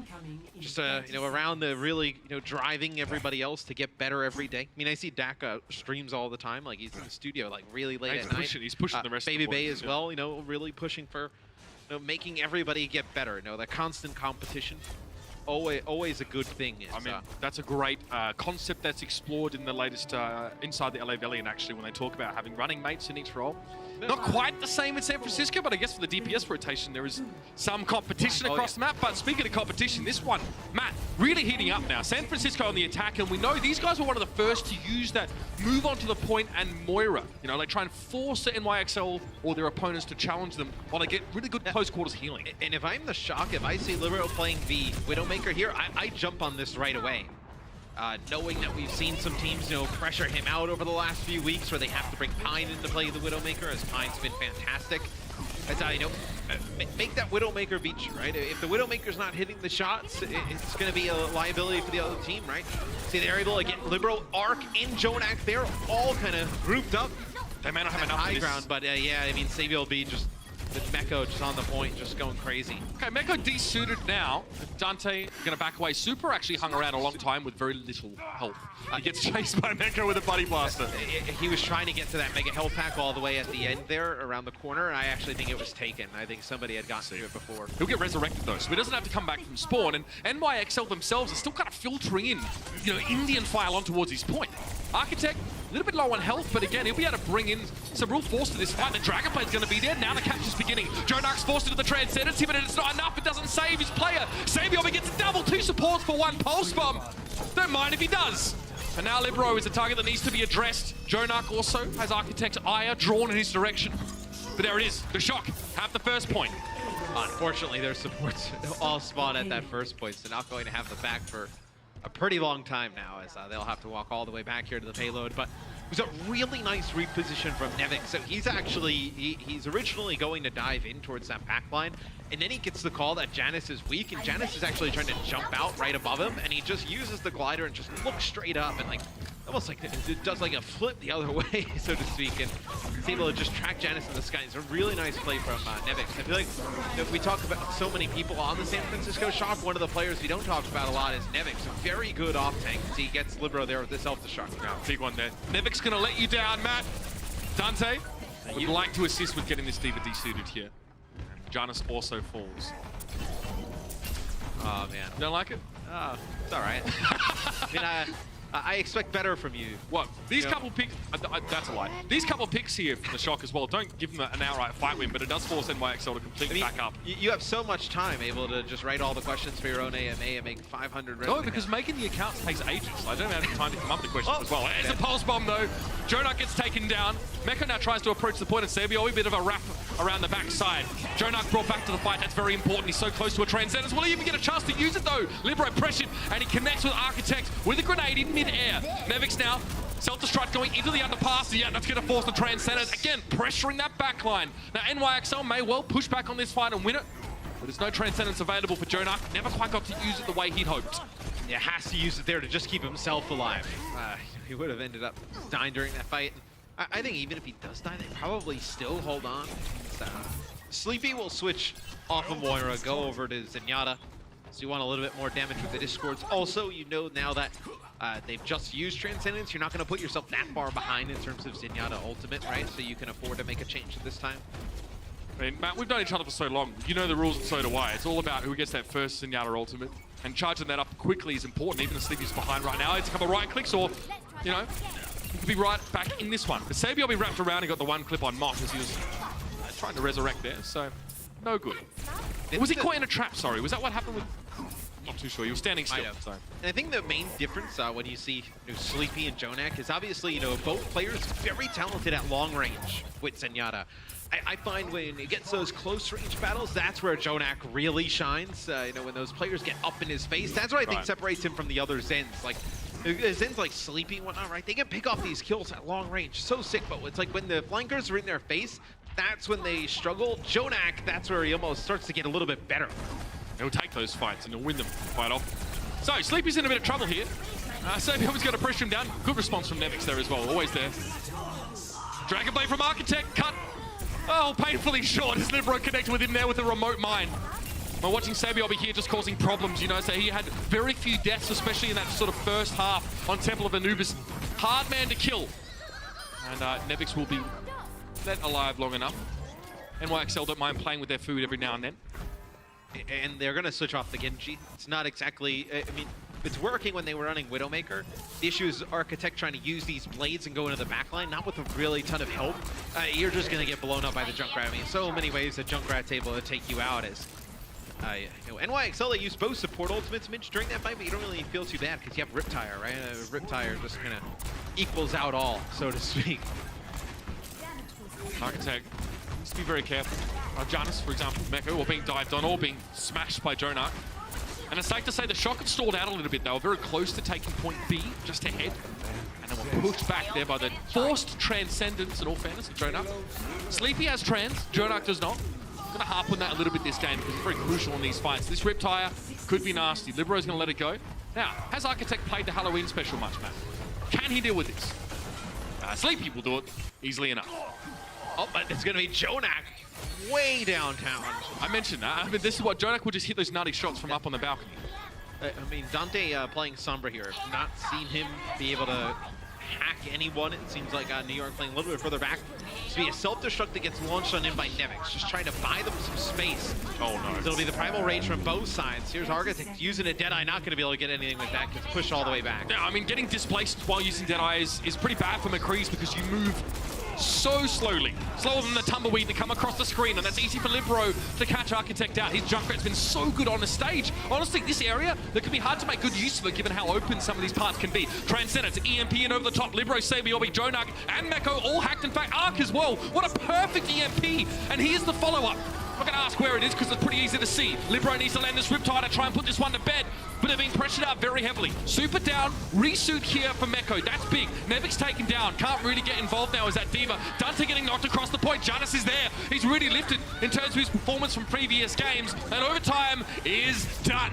just around the really driving everybody else to get better every day. I mean, I see Dak streams all the time. Like he's in the studio like really late at night. He's pushing the rest. Baby of the Bay as well. Really pushing for making everybody get better. The constant competition. Always a good thing. I mean, that's a great concept that's explored in the latest Inside the LA Valley, and actually when they talk about having running mates in each role. Not quite the same in San Francisco, but I guess for the DPS rotation, there is some competition across the map. But speaking of competition, this one, Matt, really heating up now. San Francisco on the attack, and we know these guys were one of the first to use that move onto the point and Moira. They try and force the NYXL or their opponents to challenge them while they get really good close quarters healing. And if I'm the Shock, if I see Libero playing the Widowmaker here, I jump on this right away. Knowing that we've seen some teams, pressure him out over the last few weeks where they have to bring Pine in to play the Widowmaker, as Pine's been fantastic. That's how make that Widowmaker beat you, right? If the Widowmaker's not hitting the shots, it's going to be a liability for the other team, right? See, they're able to get Libero, Arc, and JJoNak. They're all kind of grouped up. They may not have enough high ground, but yeah, I mean, Savio will be just with Meko just on the point, just going crazy. Okay, Meko desuited now. Dante gonna back away. Super actually hung around a long time with very little health. He gets chased by Meko with a Buddy Blaster. He was trying to get to that Mega Health Pack all the way at the end there, around the corner, and I actually think it was taken. I think somebody had gotten to it before. He'll get resurrected though, so he doesn't have to come back from spawn, and NYXL themselves are still kind of filtering in, Indian file on towards his point. Architect, a little bit low on health, but again, he'll be able to bring in some real force to this fight. The Dragonblade's going to be there. Now the capture's beginning. JJonak's forced into the Transcendency, but it's not enough. It doesn't save his player. Savio gets a double, 2 supports for 1 Pulse Bomb. Don't mind if he does. And now Libero is a target that needs to be addressed. JJoNak also has Architect's ire drawn in his direction. But there it is. The Shock have the first point. Unfortunately, their supports all spawn at that first point, so not going to have the back for a pretty long time now, as they'll have to walk all the way back here to the payload. But it was a really nice reposition from Nevik. So he's actually, he's originally going to dive in towards that back line, and then he gets the call that Janus is weak, and Janus is actually trying to jump out right above him, and he just uses the glider and just looks straight up, and almost like it does like a flip the other way, so to speak, and is able to just track Janus in the sky. It's a really nice play from Nevik. I feel like if we talk about so many people on the San Francisco Shock, one of the players we don't talk about a lot is Nevik. So very good off tank. He gets Libero there with this self-destruct. Yeah, big one there. Nevik's gonna let you down, Matt. Dante would like to assist with getting this D.Va desuited here. And Janus also falls. Oh man. You don't like it? It's all right. I mean, I expect better from you. What? These couple picks, that's a lie. These couple picks here from the Shock as well, don't give them an outright fight win, but it does force NYXL to completely back up. You have so much time able to just write all the questions for your own AMA and make 500 No, because making the account takes ages. I don't have time to come up with questions as well. It's a Pulse Bomb though. JJoNak gets taken down. Meko now tries to approach the point and Savio, a bit of a wrap around the backside. JJoNak brought back to the fight, that's very important. He's so close to a Transcendence. Will he even get a chance to use it though? Libero pressured, and he connects with Architect with a grenade in mid-air. Nevik's now Self-destruct going into the underpass. Yeah, that's going to force the Transcendence. Again, pressuring that backline. Now, NYXL may well push back on this fight and win it. But there's no Transcendence available for Jonak. Never quite got to use it the way he'd hoped. Yeah, has to use it there to just keep himself alive. He would have ended up dying during that fight. I think even if he does die, they probably still hold on. Sleepy will switch off of Moira, go over to Zenyatta. So you want a little bit more damage with the Discords. Also, you know now that they've just used Transcendence, you're not going to put yourself that far behind in terms of Zenyatta Ultimate, right? So you can afford to make a change at this time. I mean, Matt, we've known each other for so long. You know the rules, and so do I. It's all about who gets that first Zenyatta Ultimate. And charging that up quickly is important, even if Sleepy's behind right now. It's a couple of right clicks, or, you know, he could be right back in this one. But Sabi will be wrapped around and got the one clip on Moth as he was trying to resurrect there, so no good. Was he caught in a trap, sorry? Was that what happened with... Not too sure, he was standing still. So. And I think the main difference when you see Sleepy and Jonak is obviously, both players very talented at long range with Zenyatta. I find when it gets those close range battles, that's where Jonak really shines. When those players get up in his face, that's what I think separates him from the other Zens. Like, Zens like Sleepy and whatnot, right? They can pick off these kills at long range. So sick, but it's like when the flankers are in their face, that's when they struggle. Jonak, that's where he almost starts to get a little bit better. He'll take those fights and he'll win them quite often. So, Sleepy's in a bit of trouble here. Sabi always got to pressure him down. Good response from Nevix there as well, always there. Dragon Blade from Architect, cut. Oh, painfully short as Libero connected with him there with a remote mine. We're watching Sabi over here just causing problems, so he had very few deaths, especially in that sort of first half on Temple of Anubis. Hard man to kill. And Nevix will be let alive long enough. NYXL don't mind playing with their food every now and then. And they're going to switch off the Genji. It's not exactly... I mean, it's working when they were running Widowmaker. The issue is Architect trying to use these blades and go into the backline, not with a really ton of help. You're just going to get blown up by the Junkrat. I mean, so many ways that Junkrat's able to take you out as... NYXL, they use both support ultimates, Mitch, during that fight, but you don't really feel too bad because you have Riptire, right? Riptire just kind of equals out all, so to speak. Architect needs to be very careful. Janus, for example, Meko, or being dived on, or being smashed by Jonak. And it's safe to say the shock had stalled out a little bit. They were very close to taking point B, just ahead. And then were pushed back there by the forced Transcendence, in all fairness, of Jonak. Sleepy has Trans, Jonak does not. I'm going to harp on that a little bit this game because it's very crucial in these fights. This Riptire could be nasty. Libero's going to let it go. Now, has Architect played the Halloween special much, Matt? Can he deal with this? Sleepy will do it easily enough. Oh, but it's going to be Jonak way downtown. I mentioned that. I mean, this is what Jonak will just hit those nutty shots from up on the balcony. I mean, Dante playing Sombra here. I've not seen him be able to hack anyone. It seems like New York playing a little bit further back. To be a self-destruct that gets launched on him by Nevix, just trying to buy them some space. Oh no. It'll be the Primal Rage from both sides. Here's Architect using a Deadeye, not going to be able to get anything with that because pushed all the way back. Yeah, I mean, getting displaced while using Deadeye is pretty bad for McCree's because you move so slowly, slower than the tumbleweed to come across the screen, and that's easy for Libero to catch Architect out. His Junkrat's been so good on the stage. Honestly, this area, that can be hard to make good use of it given how open some of these parts can be. Transcendence, EMP in over the top, Libero, Sabiobi, Jonak, and Meko all hacked. In fact, Arc as well. What a perfect EMP, and here's the follow-up. I'm not going to ask where it is because it's pretty easy to see. Libero needs to land this Riptide to try and put this one to bed, but they're being pressured out very heavily. Super down, resuit here for Meko. That's big. Nevix taken down. Can't really get involved now as that Diva. Dante getting knocked across the point. Janus is there. He's really lifted in terms of his performance from previous games, and overtime is done.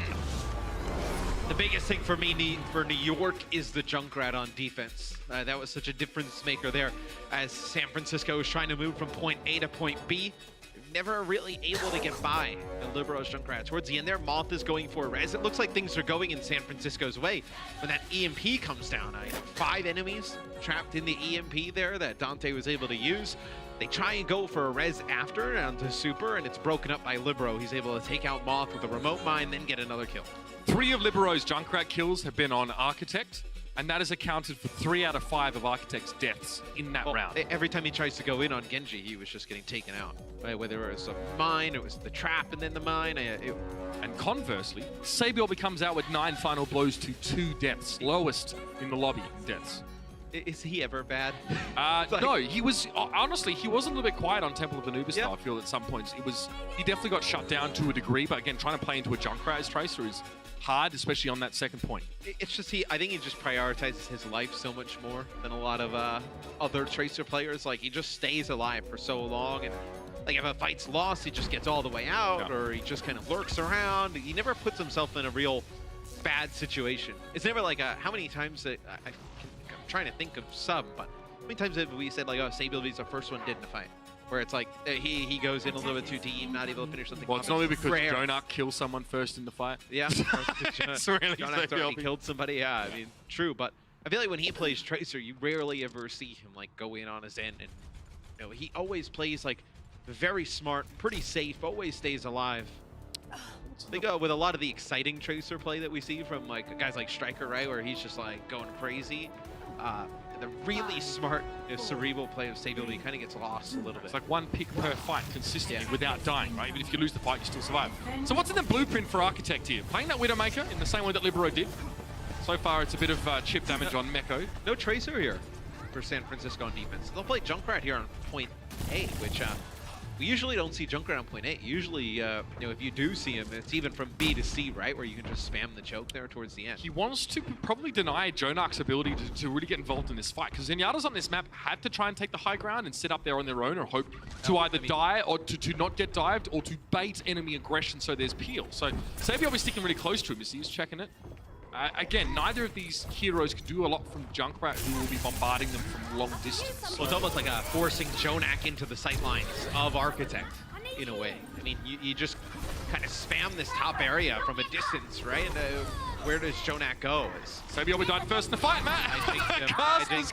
The biggest thing for me for New York is the Junkrat on defense. That was such a difference maker there as San Francisco was trying to move from point A to point B. Never really able to get by the Libero's Junkrat. Towards the end there, Moth is going for a res. It looks like things are going in San Francisco's way. When that EMP comes down, 5 enemies trapped in the EMP there that Dante was able to use. They try and go for a res after onto Super, and it's broken up by Libero. He's able to take out Moth with a remote mine, then get another kill. 3 of Libero's Junkrat kills have been on Architect, and that has accounted for 3 out of 5 of Architect's deaths in that round. Every time he tries to go in on Genji, he was just getting taken out. Right? Whether it was a mine, it was the trap and then the mine. And conversely, Sabiorbi comes out with 9 final blows to 2 deaths, lowest in the lobby in deaths. Is he ever bad? No, he was, honestly, he was a little bit quiet on Temple of Anubis, I feel, at some points. He definitely got shut down to a degree, but again, trying to play into a Junkrat as Tracer is hard, especially on that second point. It's just I think he just prioritizes his life so much more than a lot of other Tracer players. Like, he just stays alive for so long, and like if a fight's lost, he just gets all the way out, or he just kind of lurks around. He never puts himself in a real bad situation. It's never like how many times that I'm trying to think of some, but how many times have we said like, oh, Sabielby's the first one dead in a fight? Where it's like he goes in a little bit too deep, not able to finish something. Well, it's not because Jonak kills someone first in the fight. Yeah, it's really Jonak's already killed somebody. Yeah, I mean, true, but I feel like when he plays Tracer, you rarely ever see him like go in on his end, and you know, he always plays like very smart, pretty safe, always stays alive. I think with a lot of the exciting Tracer play that we see from like guys like Striker, right, where he's just like going crazy. The really smart, cerebral play of Sabielby kind of gets lost a little bit. It's like one pick per fight consistently without dying, right? Even if you lose the fight, you still survive. So what's in the blueprint for Architect here? Playing that Widowmaker in the same way that Libero did. So far, it's a bit of chip damage on Meko. No Tracer here for San Francisco on defense. They'll play Junkrat here on point A, which we usually don't see Junkrat on point A. Usually, you know, if you do see him, it's even from B to C, right? Where you can just spam the choke there towards the end. He wants to probably deny Jonak's ability to really get involved in this fight, because Zenyatta's on this map had to try and take the high ground and sit up there on their own, or hope to either die or to not get dived, or to bait enemy aggression so there's peel. So Sabielby is sticking really close to him as he's checking it. Again, neither of these heroes can do a lot from Junkrat, who will be bombarding them from long distance. Well, it's almost like forcing Jonak into the sightlines of Architect, in a way. I mean, you just kind of spam this top area from a distance, right? And where does Jonak go? Sabielby died first in the fight, Matt. I think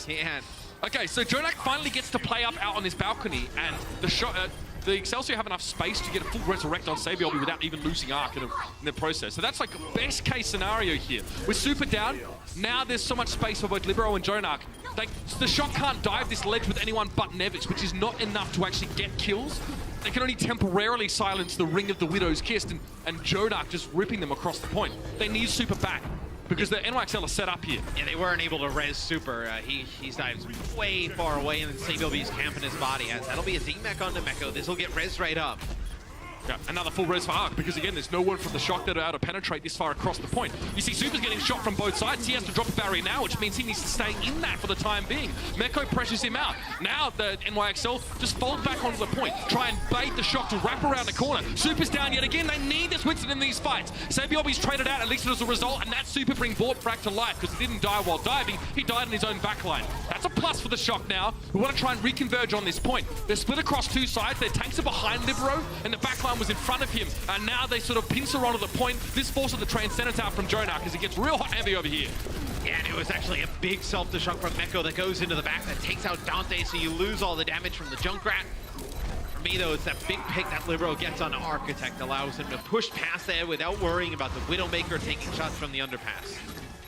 he can. Okay, so Jonak finally gets to play up out on his balcony, and the shot. The Excelsior have enough space to get a full resurrect on Sabielby without even losing Arc in the process. So that's like a best case scenario here. With Super down, now there's so much space for both Libero and Jonak. Like, the shot can't dive this ledge with anyone but Nevix, which is not enough to actually get kills. They can only temporarily silence the Ring of the Widow's Kiss, and Jonak just ripping them across the point. They need Super back, because the NYXL are set up here. Yeah, they weren't able to res Super. He's dives way far away, and then Sabielby's camping his body. That'll be a Z-Mech onto Meko. This will get res right up. Yeah, another full res for Arc, because again, there's no one from the shock that are able to penetrate this far across the point. You see Super's getting shot from both sides. He has to drop a barrier now, which means he needs to stay in that for the time being. Meko pressures him out. Now the NYXL just fold back onto the point, try and bait the shock to wrap around the corner. Super's down yet again. They need this Winston in these fights. Sabielby's traded out, at least as a result, and that Super bring Vort back to life, because he didn't die while diving. He died in his own backline. That's a plus for the shock now. We want to try and reconverge on this point. They're split across two sides. Their tanks are behind Libero, and the backline was in front of him. And now they sort of pincer onto the point. This forces the Transcendence out from Jonak as it gets real hot and heavy over here. Yeah, and it was actually a big self-destruct from Meko that goes into the back that takes out Dante, so you lose all the damage from the Junkrat. For me, though, it's that big pick that Libero gets on Architect, allows him to push past that without worrying about the Widowmaker taking shots from the underpass.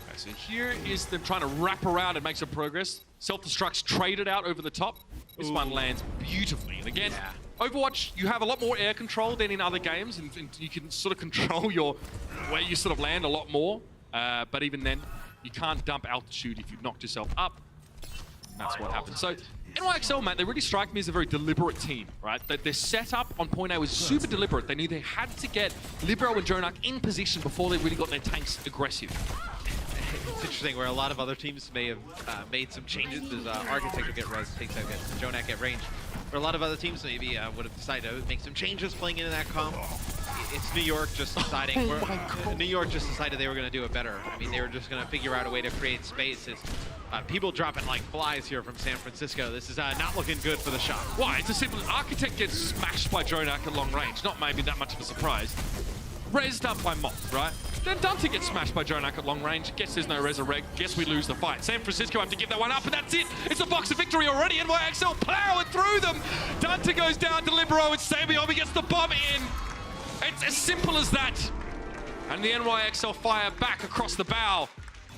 Okay, so here is them trying to wrap around and make some progress. Self-destruct's traded out over the top. This one lands beautifully. And again, Overwatch, you have a lot more air control than in other games, and you can sort of control where you sort of land a lot more. But even then, you can't dump altitude if you've knocked yourself up. And that's what happens. So NYXL, man, they really strike me as a very deliberate team, right? Their setup on point A was super deliberate. They knew they had to get Libero and Jonak in position before they really got their tanks aggressive. It's interesting where a lot of other teams may have made some changes as Architect will get res, takes out Jonak at range. Where a lot of other teams maybe would have decided to make some changes playing into that comp. It's New York just deciding. New York just decided they were going to do it better. I mean, they were just going to figure out a way to create space. People dropping like flies here from San Francisco. This is not looking good for the shot. Why? It's as simple as Architect gets smashed by Jonak at long range. Not maybe that much of a surprise. Rezzed up by Moth, right? Then Dante gets smashed by Jonak at long range. Guess there's no resurrect. Guess we lose the fight. San Francisco have to give that one up, and that's it. It's a box of victory already. NYXL plowing through them. Dante goes down to Libero, and Sabielby gets the bomb in. It's as simple as that. And the NYXL fire back across the bow.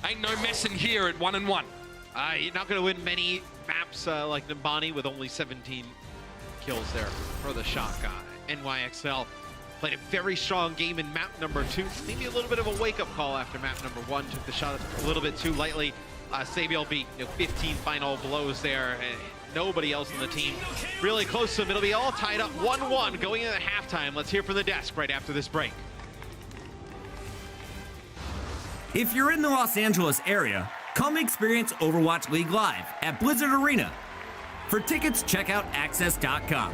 Ain't no messing here at 1-1. You're not going to win many maps like Nimbani with only 17 kills there for the shot guy. NYXL played a very strong game in map number 2. Maybe a little bit of a wake-up call after map number 1. Took the shot a little bit too lightly. Sabielby, 15 final blows there. And nobody else on the team really close to him. It'll be all tied up 1-1 going into halftime. Let's hear from the desk right after this break. If you're in the Los Angeles area, come experience Overwatch League live at Blizzard Arena. For tickets, check out access.com.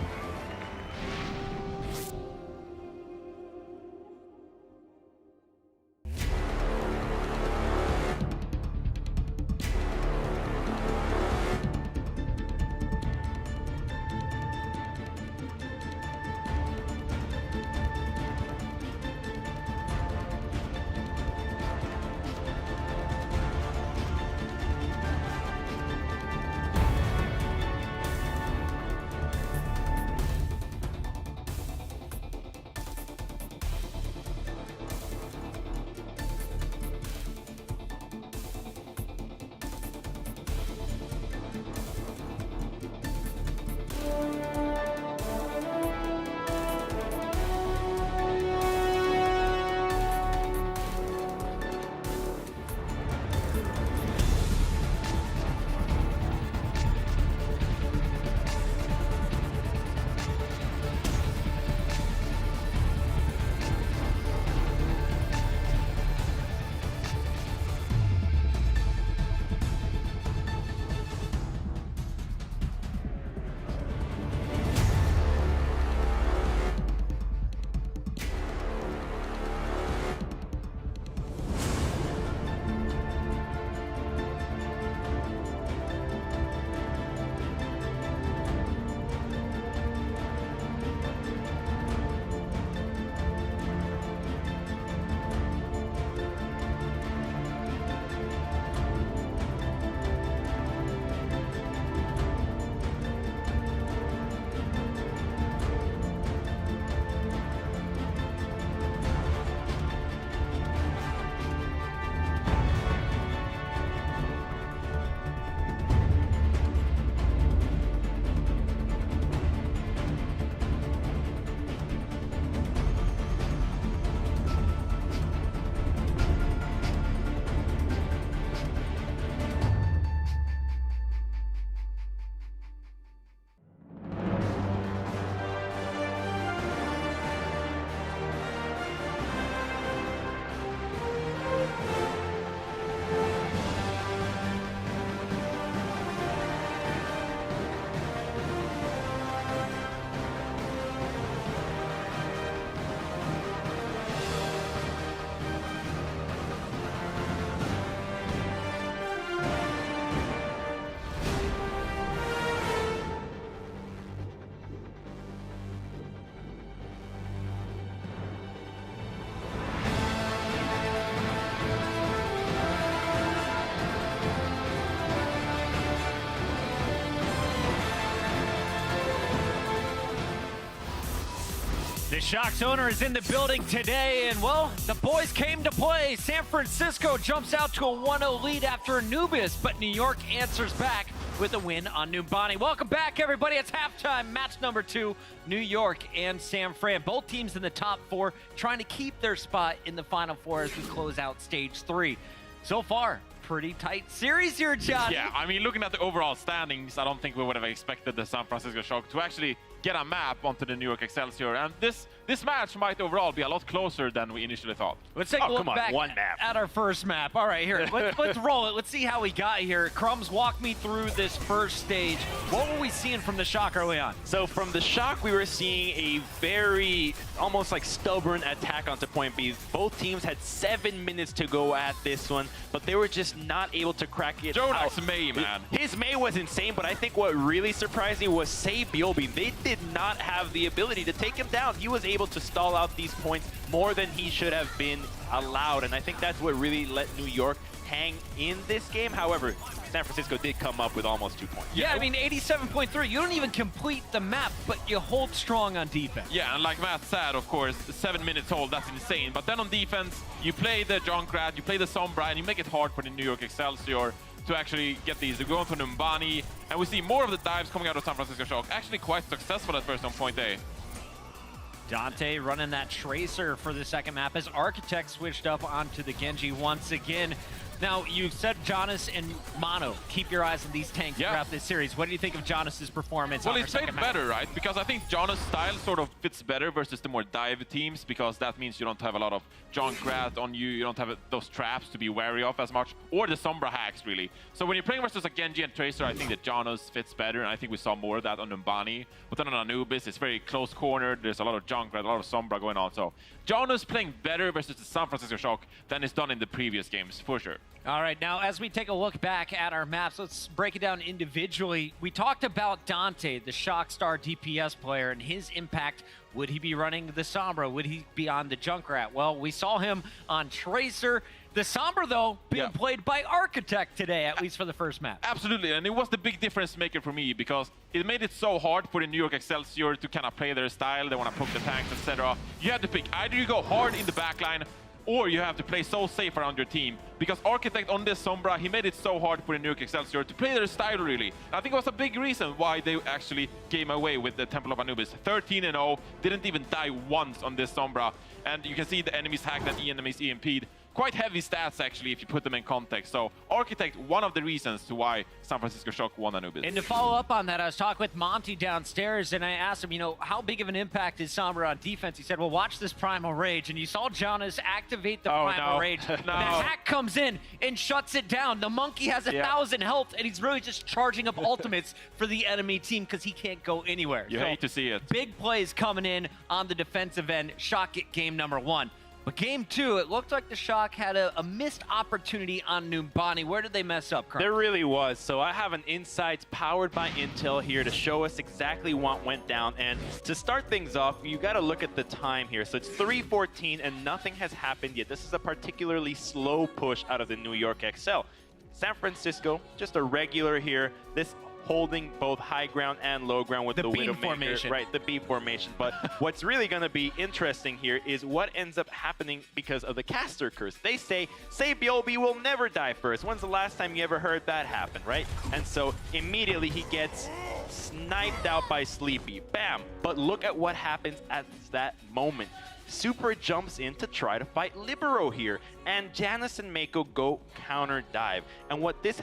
The Shock's owner is in the building today, and well, the boys came to play. San Francisco jumps out to a 1-0 lead after Anubis, but New York answers back with a win on Numbani. Welcome back, everybody. It's halftime, match number 2, New York and San Fran. Both teams in the top 4, trying to keep their spot in the Final Four as we close out Stage 3. So far, pretty tight series here, John. Yeah, I mean, looking at the overall standings, I don't think we would have expected the San Francisco Shock to actually get a map onto the New York Excelsior, and this match might overall be a lot closer than we initially thought. Let's take a look back at our first map. All right, here, let's roll it. Let's see how we got here. Crumbs, walk me through this first stage. What were we seeing from the Shock early on? So from the Shock, we were seeing a very almost like stubborn attack onto point B. Both teams had 7 minutes to go at this one, but they were just not able to crack it Jonak's out. May, man. His May was insane, but I think what really surprised me was Say Biobi. They did not have the ability to take him down. He was able to stall out these points more than he should have been allowed, and I think that's what really let New York hang in this game. However, San Francisco did come up with almost 2 points. Yeah, I mean, 87.3. You don't even complete the map, but you hold strong on defense. Yeah, and like Matt said, of course, 7 minutes hold, that's insane. But then on defense, you play the Junkrat, you play the Sombra, and you make it hard for the New York Excelsior to actually get these. They're going for Numbani, and we see more of the dives coming out of San Francisco Shock. Actually quite successful at first on point A. Dante running that Tracer for the second map as Architect switched up onto the Genji once again. Now, you said Jonas and Mono. Keep your eyes on these tanks throughout this series. What do you think of Jonas's performance? Well, on he played better, right? Because I think Jonas' style sort of fits better versus the more dive teams, because that means you don't have a lot of Junkrat on you. You don't have those traps to be wary of as much, or the Sombra hacks, really. So when you're playing versus a Genji and Tracer, I think that Jonas fits better, and I think we saw more of that on Numbani. But then on Anubis, it's very close cornered. There's a lot of Junkrat, a lot of Sombra going on. So Jonas playing better versus the San Francisco Shock than is done in the previous games, for sure. All right, now as we take a look back at our maps, let's break it down individually. We talked about Dante, the Shockstar DPS player, and his impact. Would he be running the Sombra? Would he be on the Junkrat? Well, we saw him on Tracer. The Sombra, though, being played by Architect today, at least for the first map. Absolutely, and it was the big difference maker for me, because it made it so hard for the New York Excelsior to kind of play their style. They want to poke the tanks, etc. You had to pick. Either you go hard in the backline, or you have to play so safe around your team. Because Architect on this Sombra, he made it so hard for the New York Excelsior to play their style, really. And I think it was a big reason why they actually came away with the Temple of Anubis. 13-0, didn't even die once on this Sombra. And you can see the enemies hacked and enemies EMP'd. Quite heavy stats, actually, if you put them in context. So Architect, one of the reasons to why San Francisco Shock won Anubis. And to follow up on that, I was talking with Monty downstairs, and I asked him, you know, how big of an impact is Sombra on defense? He said, well, watch this Primal Rage. And you saw Jonas activate the Primal Rage. The hack comes in and shuts it down. The monkey has 1,000 health, and he's really just charging up ultimates for the enemy team because he can't go anywhere. You hate to see it. Big plays coming in on the defensive end. Shock get game number 1. But game 2, it looked like the Shock had a missed opportunity on Numbani. Where did they mess up, Crunch? There really was. So I have an insights powered by Intel here to show us exactly what went down. And to start things off, you got to look at the time here. So it's 3:14 and nothing has happened yet. This is a particularly slow push out of the New York XL. San Francisco, just a regular here. This holding both high ground and low ground with the Widowmaker, formation. right? The B formation. But what's really going to be interesting here is what ends up happening because of the caster curse. They say Sabiobi will never die first. When's the last time you ever heard that happen, right? And so immediately he gets sniped out by Sleepy. Bam! But look at what happens at that moment. Super jumps in to try to fight Libero here, and Janice and Mako go counter dive. And what this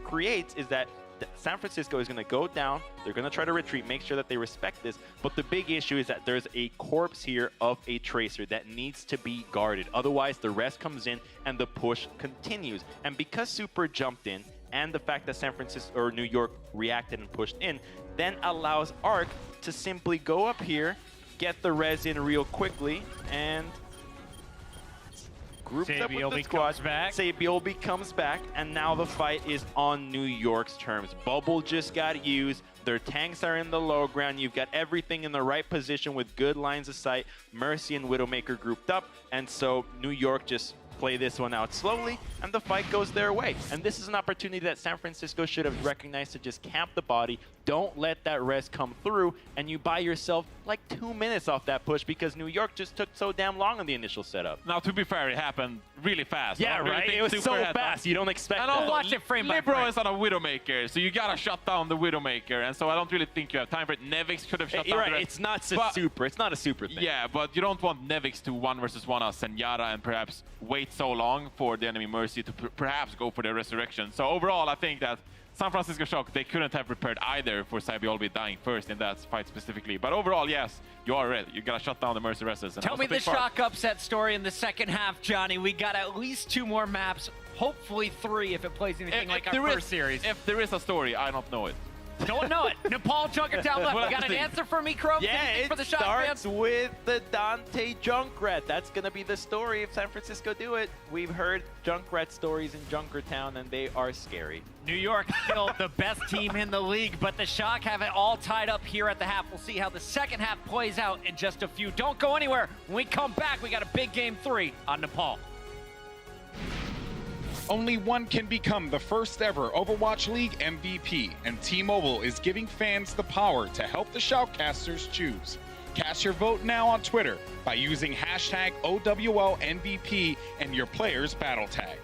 creates is that San Francisco is going to go down. They're going to try to retreat, make sure that they respect this. But the big issue is that there's a corpse here of a Tracer that needs to be guarded. Otherwise, the rest comes in and the push continues. And because Super jumped in, and the fact that San Francisco or New York reacted and pushed in, then allows Arc to simply go up here, get the res in real quickly, and groups up with the squad. Sabiobi comes back, and now the fight is on New York's terms. Bubble just got used. Their tanks are in the low ground. You've got everything in the right position with good lines of sight. Mercy and Widowmaker grouped up, and so New York just play this one out slowly, and the fight goes their way. And this is an opportunity that San Francisco should have recognized to just camp the body. Don't let that res come through, and you buy yourself like 2 minutes off that push because New York just took so damn long on the initial setup. Now, to be fair, it happened really fast. Yeah, right? It was so fast. You don't expect and that. Also, watch it frame by Libero frame. is on a Widowmaker, so you gotta shut down the Widowmaker, and so I don't really think you have time for it. Nevix could have shut down the rest. It's not super. It's not a super thing. Yeah, but you don't want Nevix to 1v1 a Senyara and perhaps wait so long for the enemy Mercy to perhaps go for the resurrection. So overall, I think that San Francisco Shock, they couldn't have prepared either for Sabiobi dying first in that fight specifically. But overall, yes, you are ready. You gotta shut down the Mercy Resses. Tell me the Shock upset story in the second half, Johnny. We got at least 2 more maps, hopefully 3 if it plays anything like our first series. If there is a story, I don't know it. Don't know it. Nepal Junkertown left. You got an answer for me, Chrome? Yeah, for the it Shock starts fans? with the Dante Junkrat. That's going to be the story if San Francisco do it. We've heard Junkrat stories in Junkertown, and they are scary. New York still the best team in the league, but the Shock have it all tied up here at the half. We'll see how the second half plays out in just a few. Don't go anywhere. When we come back, we got a big game 3 on Nepal. Only one can become the first ever Overwatch League MVP, and T-Mobile is giving fans the power to help the Shoutcasters choose. Cast your vote now on Twitter by using hashtag OWLMVP and your player's battle tag.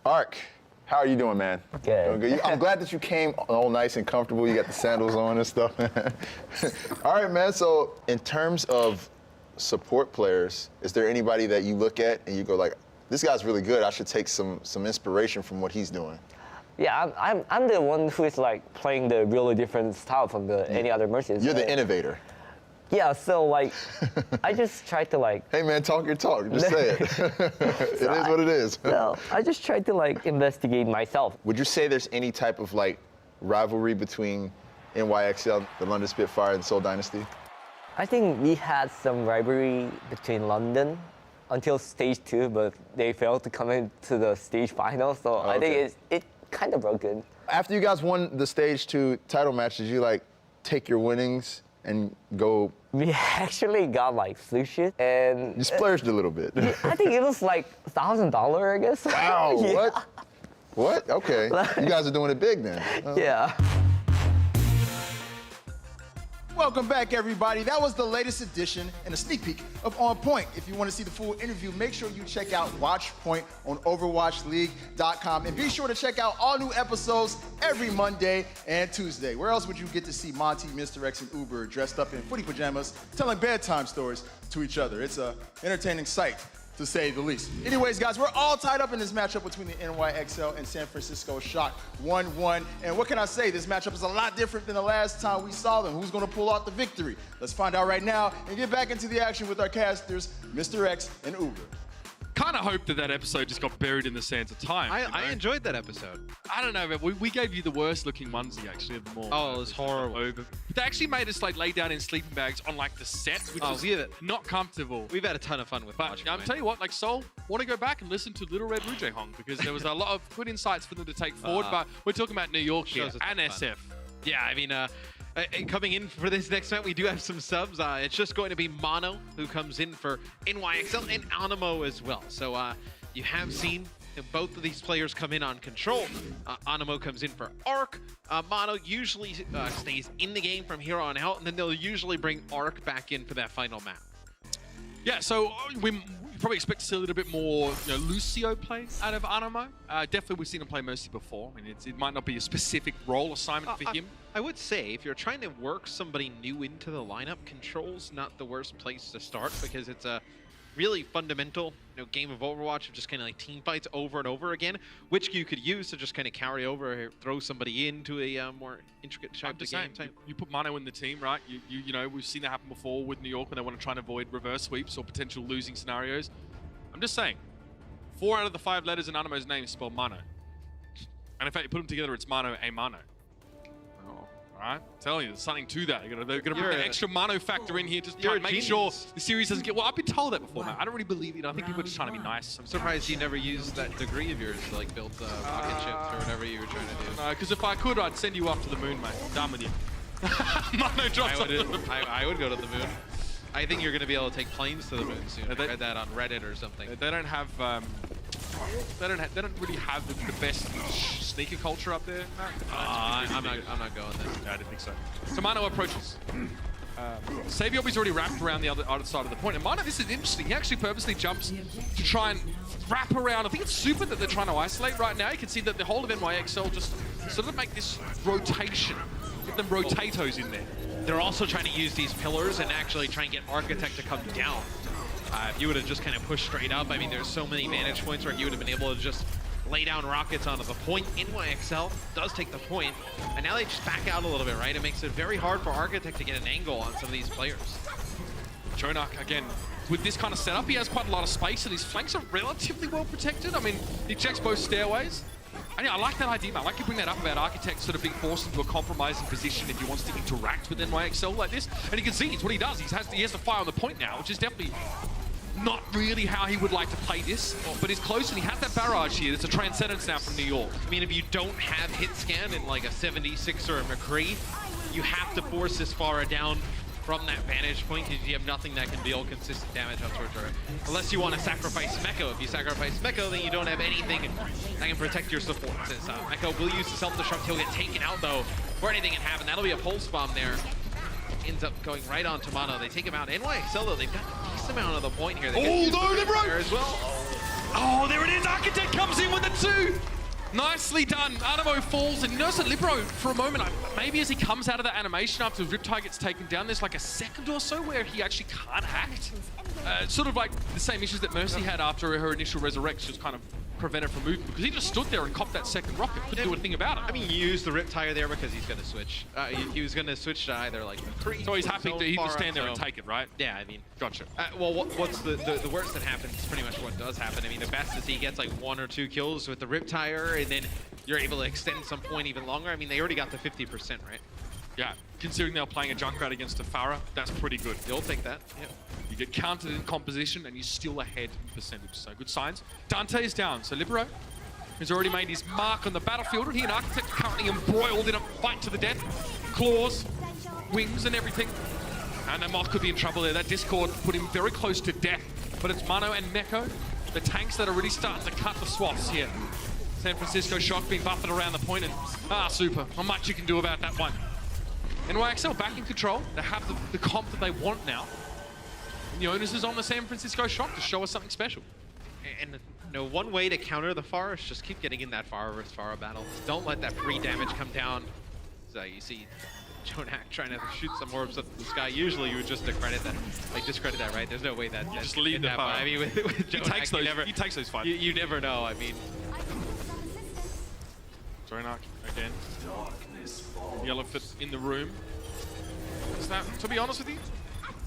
Ark, how are you doing, man? Good. Doing good. I'm glad that you came all nice and comfortable. You got the sandals on and stuff. All right, man. So in terms of support players, is there anybody that you look at and you go like, this guy's really good. I should take some inspiration from what he's doing? Yeah, I'm the one who is like playing the really different style from any other merchants. You're the innovator. Yeah, so like, I just try to like. Hey man, talk your talk. Just say it. It is what it is. No, I just try to like investigate myself. Would you say there's any type of like rivalry between NYXL, the London Spitfire, and Seoul Dynasty? I think we had some rivalry between London until stage 2, but they failed to come into the stage final. So I think it kind of broken. After you guys won the stage 2 title match, did you like take your winnings and go? We actually got like sushi and you splurged a little bit. I think it was like $1,000, I guess. Wow, Yeah. what? What? Okay. You guys are doing it big then. Yeah. Welcome back, everybody. That was the latest edition and a sneak peek of On Point. If you want to see the full interview, make sure you check out Watch Point on OverwatchLeague.com. And be sure to check out all new episodes every Monday and Tuesday. Where else would you get to see Monty, Mr. X, and Uber dressed up in footy pajamas telling bedtime stories to each other? It's an entertaining sight, to say the least. Anyways, guys, we're all tied up in this matchup between the NYXL and San Francisco Shock 1-1. And what can I say? This matchup is a lot different than the last time we saw them. Who's going to pull out the victory? Let's find out right now and get back into the action with our casters, Mr. X and Uber. Kind of hoped that episode just got buried in the sands of time. I enjoyed that episode. I don't know, but we gave you the worst looking onesie actually of them all. Oh, it was horrible. They actually made us like lay down in sleeping bags on like the set, which was not comfortable. We've had a ton of fun with watching. I'm tell you what, like Seoul, want to go back and listen to Little Red Rouge Hong because there was a lot of good insights for them to take forward. But we're talking about New York here and SF. Yeah, I mean, coming in for this next event, we do have some subs. It's just going to be Mono who comes in for NYXL and Animo as well. So you have seen both of these players come in on control. Animo comes in for Arc. Mono usually stays in the game from here on out, and then they'll usually bring Arc back in for that final map. Yeah, so we probably expect to see a little bit more Lucio play out of Animo. Definitely we've seen him play Mercy before. I mean, it might not be a specific role assignment for him. I would say if you're trying to work somebody new into the lineup, Control's not the worst place to start because it's a really fundamental game of Overwatch of just kind of like team fights over and over again, which you could use to just kind of carry over, throw somebody into a more intricate type of game. You put Mono in the team, right? You know, we've seen that happen before with New York when they want to try and avoid reverse sweeps or potential losing scenarios. I'm just saying, 4 out of the 5 letters in Animo's name is spelled Mono. And in fact, you put them together, it's Mono, a Mono. All right, I'm telling you, there's something to that. They're going to bring an extra Mono factor in here to try and make sure the series doesn't get... Well, I've been told that before, man. I don't really believe it. I think people are just trying to be nice. I'm surprised you never used that degree of yours to like build rocket ships or whatever you were trying to do. No, because if I could, I'd send you off to the moon, mate. I'm done with you. Mono drops I would go to the moon. I think you're going to be able to take planes to the moon soon. I read that on Reddit or something. They don't have... They don't really have the best sneaker culture up there. I'm not going there. No, I didn't think so. So Mono approaches. Saviobi's already wrapped around the other side of the point. And Mono, this is interesting. He actually purposely jumps to try and wrap around. I think it's super that they're trying to isolate right now. You can see that the whole of NYXL just sort of make this rotation. Get them rotatos in there. They're also trying to use these pillars and actually try and get Architect to come down. If you would have just kind of pushed straight up, I mean, there's so many vantage points where you would have been able to just lay down rockets onto the point. NYXL does take the point, and now they just back out a little bit, right? It makes it very hard for Architect to get an angle on some of these players. Jonak, again, with this kind of setup, he has quite a lot of space, and his flanks are relatively well protected. I mean, he checks both stairways. And yeah, I like that idea, man. I like you bring that up about Architect sort of being forced into a compromising position if he wants to interact with NYXL like this. And you can see it's what he does. He has to fire on the point now, which is definitely not really how he would like to play this, but he's close and he has that barrage here. It's a transcendence now from New York. I mean, if you don't have hit scan in like a 76 or a McCree, you have to force this far down from that vantage point because you have nothing that can deal consistent damage on Torture. Unless you want to sacrifice Meko. If you sacrifice Meko, then you don't have anything that can protect your support. Since Meko will use the self-destruct, he'll get taken out though before anything can happen. That'll be a pulse bomb there. Ends up going right on to Mono. They take him out. NYXL though, they've got a decent amount of the point here. They no, they're right there as well. Oh, there it is. Architect comes in with the 2. Nicely done. Animo falls, and you notice that Libero, for a moment, maybe as he comes out of that animation after Riptide gets taken down, there's like a second or so where he actually can't act. Sort of like the same issues that Mercy had after her initial resurrect, just kind of prevented from moving, because he just stood there and copped that second rocket. Couldn't do a thing about it. I mean, he used the Riptire there because he's going to switch. He was going to switch to either like McCree. So he's happy to just stand there and take it, right? Yeah, I mean. Gotcha. Well, what's the worst that happens is pretty much what does happen. I mean, the best is he gets like 1 or 2 kills with the Riptire, and then you're able to extend some point even longer. I mean, they already got to 50%, right? Yeah, considering they were playing a Junkrat against a Farah, that's pretty good. You'll take that, yeah. You get counted in composition, and you're still ahead in percentage, so good signs. Dante is down, so Libero has already made his mark on the battlefield, and he and Architect are currently embroiled in a fight to the death. Claws, wings, and everything. And the Moth could be in trouble there. That Discord put him very close to death. But it's Mano and Meko, the tanks that are really starting to cut the swaths here. San Francisco Shock being buffeted around the point, and super. Not much you can do about that one. NYXL back in control. They have the comp that they want now. And the onus is on the San Francisco Shock to show us something special. And you know, one way to counter the Farah is just keep getting in that Farah versus Farah battle. Don't let that free damage come down. So you see Jonak trying to shoot some orbs up the sky. Usually you would just discredit that, right? There's no way that just leave the Farah. I mean, with Jonak, he takes those fights. You never know. I mean, Jonak again. Yellowfoot in the room. Now, to be honest with you,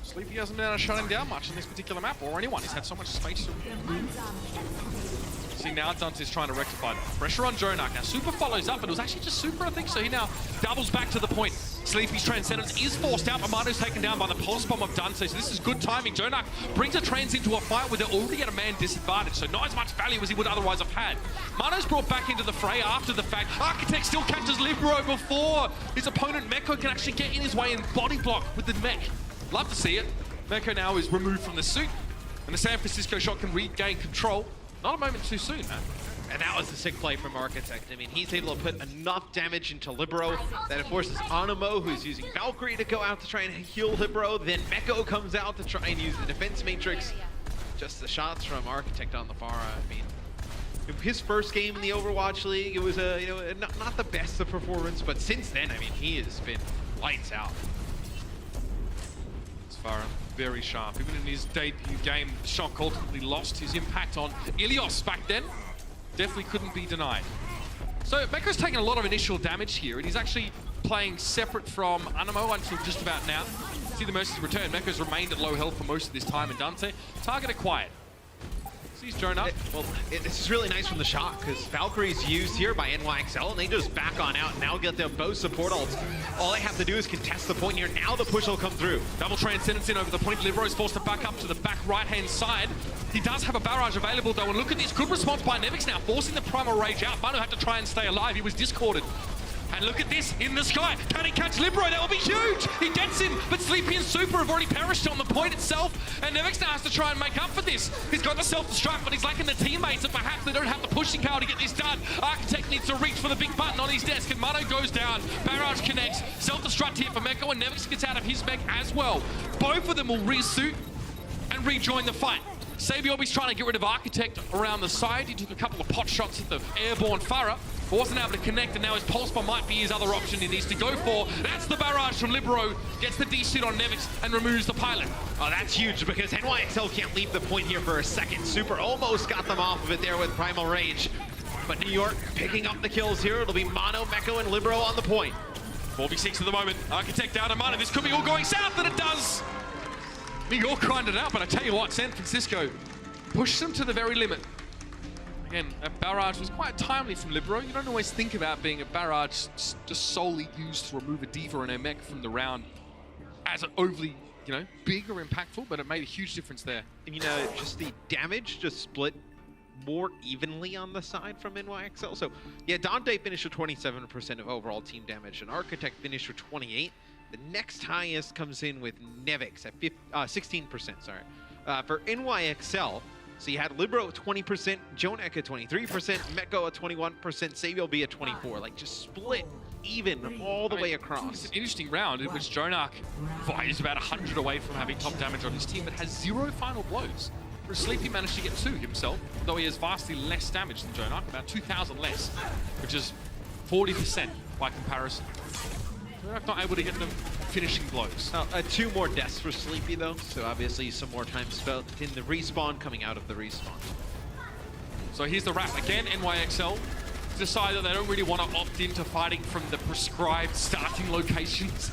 Sleepy hasn't been able to shut him down much in this particular map, or anyone. He's had so much space to move. See, now Dante's trying to rectify that. Pressure on Jonak. Now, Super follows up, and it was actually just Super, I think, so he now doubles back to the point. Sleepy's Transcendence is forced out, but Mano's taken down by the pulse bomb of Dante, so this is good timing. Jonak brings a Trans into a fight where they're already at a man disadvantage, so not as much value as he would otherwise have had. Mano's brought back into the fray after the fact. Architect still catches Libero before his opponent Meko can actually get in his way and body block with the mech. Love to see it. Meko now is removed from the suit, and the San Francisco Shock can regain control. Not a moment too soon, man. And that was a sick play from Architect. I mean, he's able to put enough damage into Libero that it forces Animo, who's using Valkyrie, to go out to try and heal Libero. Then Meko comes out to try and use the defense matrix. Just the shots from Architect on the Farah. I mean, his first game in the Overwatch League, it was not the best of performance, but since then, I mean, he has been lights out. It's Farah. Very sharp. Even in his debut game, Shock ultimately lost his impact on Ilios back then. Definitely couldn't be denied. So Meko's taken a lot of initial damage here, and he's actually playing separate from Animo until just about now. See the Mercy's return. Meko's remained at low health for most of this time in Dante. Target acquired. Sees Jonak. Well, this is really nice from the Shock, because Valkyrie's used here by NYXL, and they just back on out and now get their both support ults. All they have to do is contest the point here. Now the push will come through. Double Transcendence in over the point. Libero is forced to back up to the back right-hand side. He does have a barrage available, though, and look at this. Good response by Nevix now, forcing the Primal Rage out. Manu had to try and stay alive. He was discorded. And look at this, in the sky. Can he catch Libero? That will be huge! He gets him, but Sleepy and Super have already perished on the point itself, and Nevix now has to try and make up for this. He's got the self-destruct, but he's lacking the teammates, and perhaps they don't have the pushing power to get this done. Architect needs to reach for the big button on his desk, and Mano goes down. Barrage connects. Self-destruct here for Meko, and Nevix gets out of his mech as well. Both of them will resuit and rejoin the fight. Sabiob's trying to get rid of Architect around the side. He took a couple of pot shots at the airborne Farah. Wasn't able to connect, and now his pulse bomb might be his other option he needs to go for. That's the barrage from Libero. Gets the D-suit on Nevix and removes the pilot. Oh, that's huge, because NYXL can't leave the point here for a second. Super almost got them off of it there with Primal Rage. But New York picking up the kills here. It'll be Mono, Meko, and Libero on the point. 4v6 at the moment. Architect down to Mono. This could be all going south, and it does. New York grinded out, but I tell you what, San Francisco pushed them to the very limit. Again, that barrage was quite timely from Libero. You don't always think about being a barrage just solely used to remove a D.Va and a mech from the round as an overly, big or impactful, but it made a huge difference there. And just the damage just split more evenly on the side from NYXL. So, yeah, Dante finished with 27% of overall team damage, and Architect finished with 28%. The next highest comes in with Nevix at 16%, sorry. For NYXL, so you had Libero at 20%, Jonak at 23%, Meko at 21%, Sabio at 24%. Like, just split even all the way across. It's an interesting round in which Jonak is about 100 away from having top damage on his team, but has 0 final blows. Sleepy managed to get 2 himself, though he has vastly less damage than Jonak, about 2,000 less, which is 40% by comparison. Jonak not able to get them finishing blows. 2 more deaths for Sleepy though, so obviously some more time spent in the respawn, coming out of the respawn. So here's the wrap. Again, NYXL decide that they don't really want to opt into fighting from the prescribed starting locations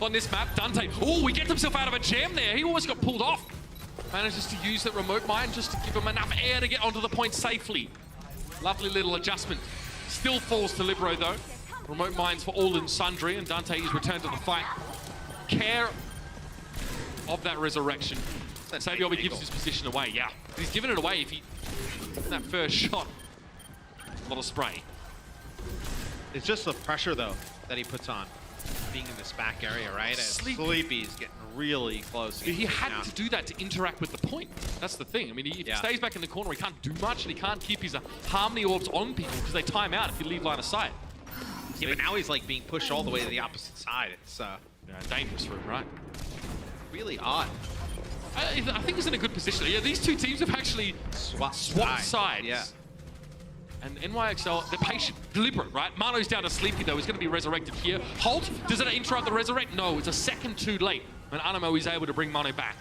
on this map. Dante, oh, he gets himself out of a jam there. He almost got pulled off. Manages to use that remote mine just to give him enough air to get onto the point safely. Lovely little adjustment. Still falls to Libero though. Remote mines for all and sundry, and Dante is returned to the fight. Care of that resurrection. Sabiobi gives his position away, yeah. He's given it away if he, in that first shot. A lot of spray. It's just the pressure though that he puts on, being in this back area, right? Sleepy's getting really close. He had to do that to interact with the point. That's the thing. I mean, if he stays back in the corner, he can't do much, and he can't keep his harmony orbs on people because they time out if you leave line of sight. Yeah, but now he's like being pushed all the way to the opposite side. It's dangerous for him, right? Really odd. I think he's in a good position. Yeah, these two teams have actually swapped sides. Yeah. And NYXL, they're patient, deliberate, right? Mano's down to Sleepy though, he's going to be resurrected here. Halt, does it interrupt the resurrect? No, it's a second too late. And Animo is able to bring Mano back.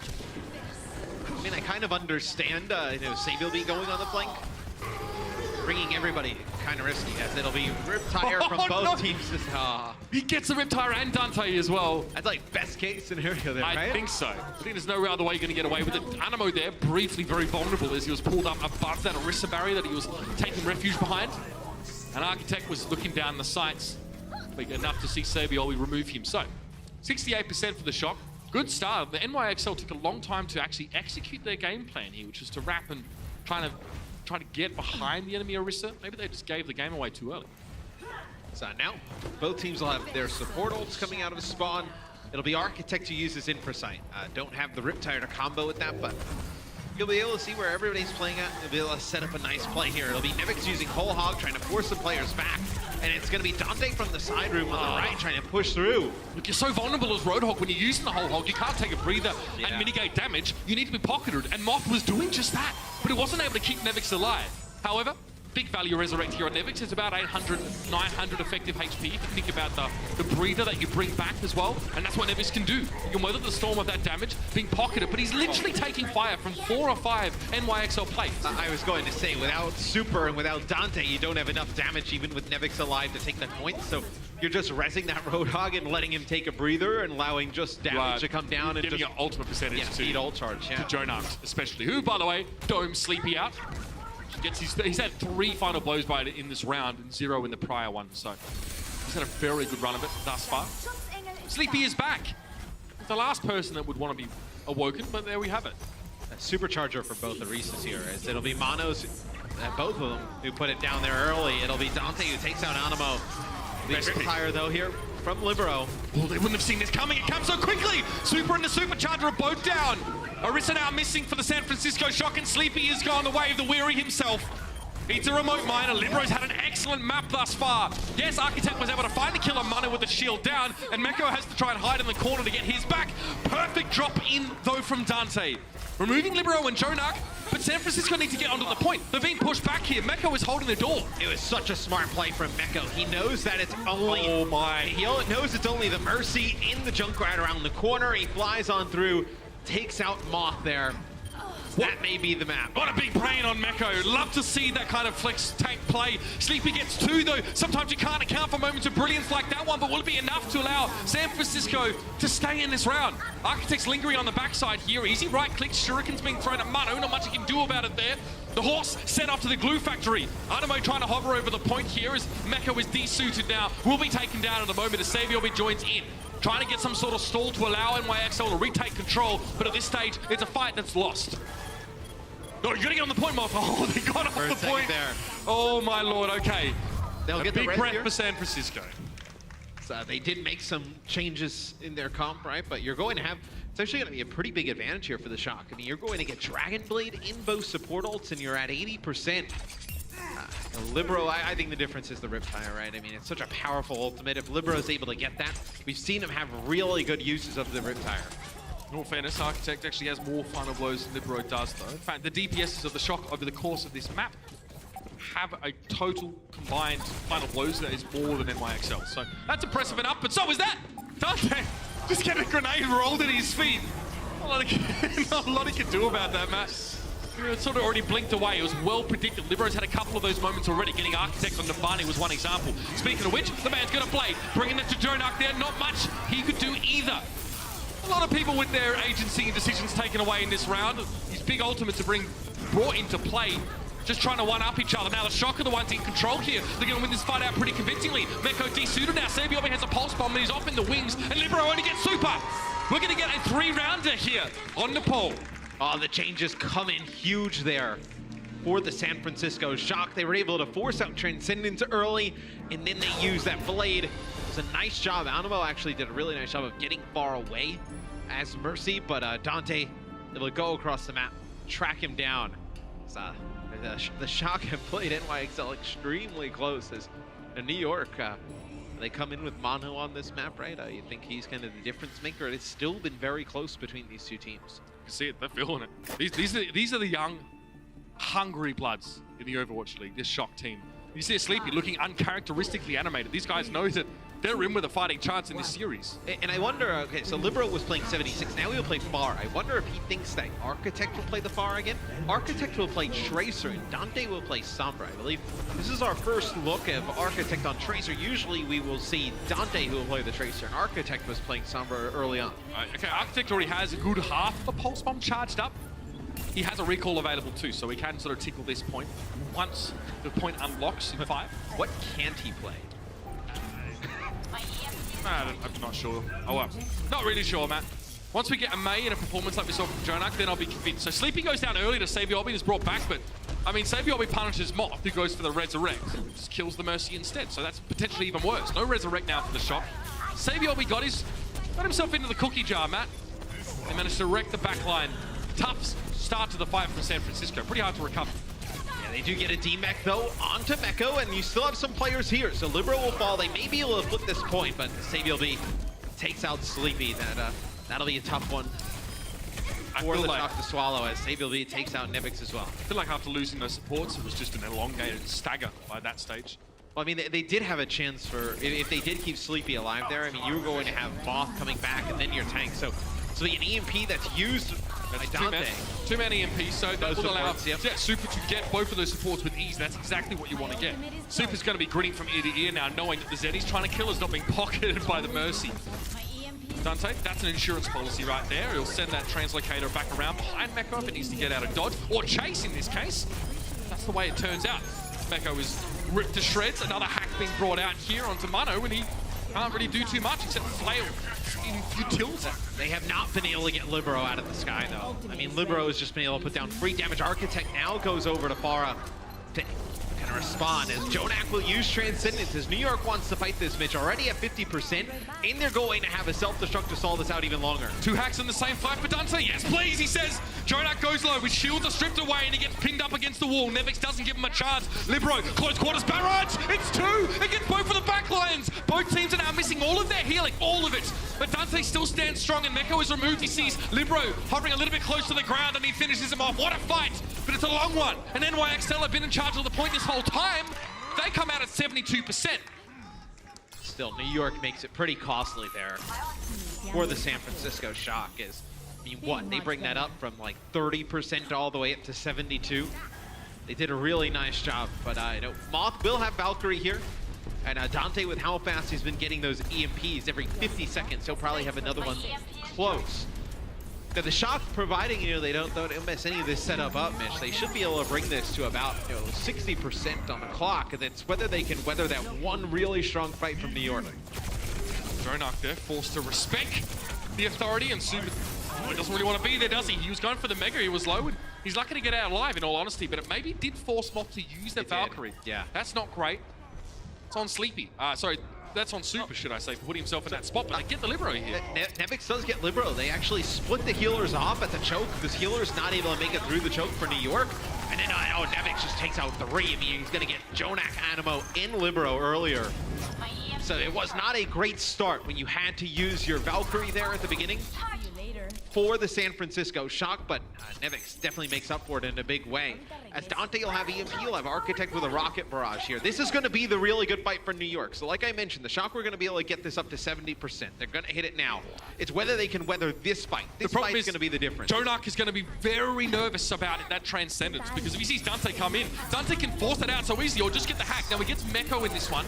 I mean, I kind of understand, Sabil be going on the flank. Bringing everybody kind of risky, as it'll be Riptire from both teams. He gets the Riptire and Dante as well. That's like best case scenario there, right? I think so. I think there's no other way you're going to get away with it. Animo there, briefly very vulnerable as he was pulled up above that Orisa barrier that he was taking refuge behind. And Architect was looking down the sights, but enough to see Sabioli remove him. So, 68% for the shock. Good start. The NYXL took a long time to actually execute their game plan here, which is to wrap and try to get behind the enemy Orisa. Maybe they just gave the game away too early. So now, both teams will have their support ults coming out of spawn. It'll be Architect who uses Infrasight. Don't have the Riptire to combo with that, but you'll be able to see where everybody's playing at. You'll be able to set up a nice play here. It'll be Nevix using Whole Hog, trying to force the players back. And it's going to be Dante from the side room on the right, trying to push through. Look, you're so vulnerable as Roadhog when you're using the Whole Hog. You can't take a breather and mitigate damage. You need to be pocketed, and Moth was doing just that. But he wasn't able to keep Nevix alive. However, big value resurrect here on Nevix. It's about 800, 900 effective HP. If you think about the breather that you bring back as well, and that's what Nevix can do. You can weather the storm of that damage, being pocketed, but he's literally taking fire from 4 or 5 NYXL plays. I was going to say, without Super and without Dante, you don't have enough damage even with Nevix alive to take that point. So you're just rezzing that Roadhog and letting him take a breather and allowing just damage to come down and giving just an ultimate percentage to speed ult charge. To Jonak, especially, who, by the way, Dome Sleepy out. He's had 3 final blows by it in this round and 0 in the prior one, so he's had a very good run of it thus far. Sleepy is back. The last person that would want to be awoken, but there we have it. A supercharger for both the Orisas here, as it'll be Manos, both of them, who put it down there early. It'll be Dante who takes out Animo. The Riptire though here from Libero. Oh, they wouldn't have seen this coming. It comes so quickly. Super and the supercharger are both down. Orisa now missing for the San Francisco Shock, and Sleepy is gone the way of the Weary himself. It's a remote miner. Libero's had an excellent map thus far. Yes, Architect was able to find the killer Mana with the shield down, and Meko has to try and hide in the corner to get his back. Perfect drop in, though, from Dante. Removing Libero and Jonak, but San Francisco need to get onto the point. They're being pushed back here. Meko is holding the door. It was such a smart play from Meko. He knows that it's only... Oh, my. He knows it's only the Mercy in the Junkrat around the corner. He flies on through, takes out Moth there. That may be the map. What a big brain on Meko. Love to see that kind of flex tank play. Sleepy gets 2 though. Sometimes you can't account for moments of brilliance like that one, but will it be enough to allow San Francisco to stay in this round? Architect's lingering on the backside here. Easy right click. Shuriken's being thrown at Mano. Not much he can do about it there. The horse sent off to the glue factory. Animo trying to hover over the point here as Meko is desuited now. Will be taken down at the moment as Saviobi joins in. Trying to get some sort of stall to allow NYXL to retake control, but at this stage, it's a fight that's lost. No, you're gonna get on the point, Moth. Oh, they got off the point. There. Oh, my lord, okay. They'll get big the breath here for San Francisco. So they did make some changes in their comp, right? But you're going to have, it's actually going to be a pretty big advantage here for the Shock. I mean, you're going to get Dragon Blade in both support ults, and you're at 80%. Libero, I think the difference is the Riptire, right? I mean, it's such a powerful ultimate. If Libero's able to get that, we've seen him have really good uses of the Riptire. In all fairness, Architect actually has more final blows than Libero does, though. In fact, the DPSs of the Shock over the course of this map have a total combined final blows that is more than NYXL. So that's impressive enough, but so is that! Dante just getting a grenade rolled at his feet. Not a lot he can do about that, Matt. It sort of already blinked away. It was well predicted. Libero's had a couple of those moments already. Getting Architect on Nambani was one example. Speaking of which, the man's got a blade. Bringing it to Jonak there. Not much he could do either. A lot of people with their agency and decisions taken away in this round. These big ultimates are brought into play. Just trying to one-up each other. Now the Shock are the ones in control here. They're going to win this fight out pretty convincingly. Meko desuited now. Sabiobi has a pulse bomb and he's off in the wings. And Libero only gets super. We're going to get a 3-rounder here on Nepal. Oh, the changes come in huge there for the San Francisco Shock. They were able to force out Transcendence early, and then they used that blade. It was a nice job. Animo actually did a really nice job of getting far away as Mercy, but Dante able to go across the map, track him down. The Shock have played NYXL extremely close as New York. They come in with Mono on this map, right? You think he's kind of the difference maker. It's still been very close between these two teams. You see it, they're feeling it. These are the young, hungry bloods in the Overwatch League, this Shock team. You see Sleepy looking uncharacteristically animated. These guys know that they're in with a fighting chance in this series. And I wonder, okay, so Libero was playing 76, now he will play Far. I wonder if he thinks that Architect will play the Far again. Architect will play Tracer, and Dante will play Sombra. I believe this is our first look of Architect on Tracer. Usually we will see Dante who will play the Tracer, and Architect was playing Sombra early on. Okay, Architect already has a good half of the Pulse Bomb charged up. He has a recall available too, so he can sort of tickle this point once the point unlocks in 5. What can't he play? I'm not sure. Oh, well, not really sure, Matt. Once we get a May in a performance like we saw from Jonak, then I'll be convinced. So Sleepy goes down early to Sabiobi and is brought back, but I mean, Sabiobi punishes Moth, who goes for the Resurrect, just kills the Mercy instead. So that's potentially even worse. No Resurrect now for the Shock. Sabiobi got himself into the cookie jar, Matt. They managed to wreck the backline. Tough start to the fight from San Francisco. Pretty hard to recover. Yeah, they do get a D-Mech though onto Meko, and you still have some players here. So Libero will fall. They may be able to flip this point, but Sabiobi takes out Sleepy. That'll be a tough one for the Shock to swallow as Sabiobi takes out Nevix as well. I feel like after losing those supports, it was just an elongated stagger by that stage. Well, I mean, they did have a chance for, if they did keep Sleepy alive there, I mean, you were going to have Moth coming back and then your tank. So an EMP that's used by Dante. Two-man EMP, so that will allow yep. Super to get both of those supports with ease. That's exactly what you want to get. Super's going to be grinning from ear to ear now, knowing that the Zed he's trying to kill is not being pocketed by the Mercy. Dante, that's an insurance policy right there. He'll send that translocator back around behind Meko if it needs to get out of dodge, or chase in this case. That's the way it turns out. Meko is ripped to shreds. Another hack being brought out here onto Mano, and he can't really do too much except flail in futility. They have not been able to get Libero out of the sky, though. I mean, Libero has just been able to put down free damage. Architect now goes over to Farah to kind of respond as Jonak will use Transcendence as New York wants to fight this Mitch already at 50%, and they're going to have a self-destruct to stall this out even longer. 2 hacks in the same fight for Dante. Yes, please, he says. Jonak goes low. His shields are stripped away, and he gets pinned up against the wall. Nevix doesn't give him a chance. Libero, close quarters barrage. It's 2 against both of the backlines. Both teams are now missing all of their healing, all of it. But Dante still stands strong, and Meko is removed. He sees Libero hovering a little bit close to the ground, and he finishes him off. What a fight, but it's a long one. And NYXL have been in charge of the point this whole time. They come out at 72%. Still, New York makes it pretty costly there for the San Francisco Shock. I mean, what? They bring that up from like 30% all the way up to 72. They did a really nice job, but you know, Moth will have Valkyrie here. And Dante, with how fast he's been getting those EMPs every 50 seconds, he'll probably have another one close. Now, the Shock, providing, you know, they don't mess any of this setup up, Mitch, they should be able to bring this to about, you know, 60% on the clock, and it's whether they can weather that one really strong fight from New York. Jonak there, forced to respect the authority, and Super doesn't really want to be there, does he? He was going for the Mega, he was low, and he's lucky to get out alive, in all honesty, but it maybe did force Moth to use the Valkyrie. Yeah. That's not great. It's on Sleepy. Sorry, that's on Super, should I say, for putting himself in that spot, but they get the Libero here. Nevix does get Libero. They actually split the healers off at the choke because healer's not able to make it through the choke for New York. And then, oh, Nevix just takes out 3. I mean, he's going to get Jonak, Animo, and Libero earlier. So it was not a great start when you had to use your Valkyrie there at the beginning. for the San Francisco Shock, but Nevix definitely makes up for it in a big way. As Dante will have EMP, he'll have Architect with a rocket barrage here. This is going to be the really good fight for New York. So like I mentioned, the Shock were going to be able to get this up to 70%. They're going to hit it now. It's whether they can weather this fight. This fight is going to be the difference. Jonak is going to be very nervous about it, that Transcendence, because if he sees Dante come in, Dante can force it out so easy or just get the hack. Now he gets Meko in this one.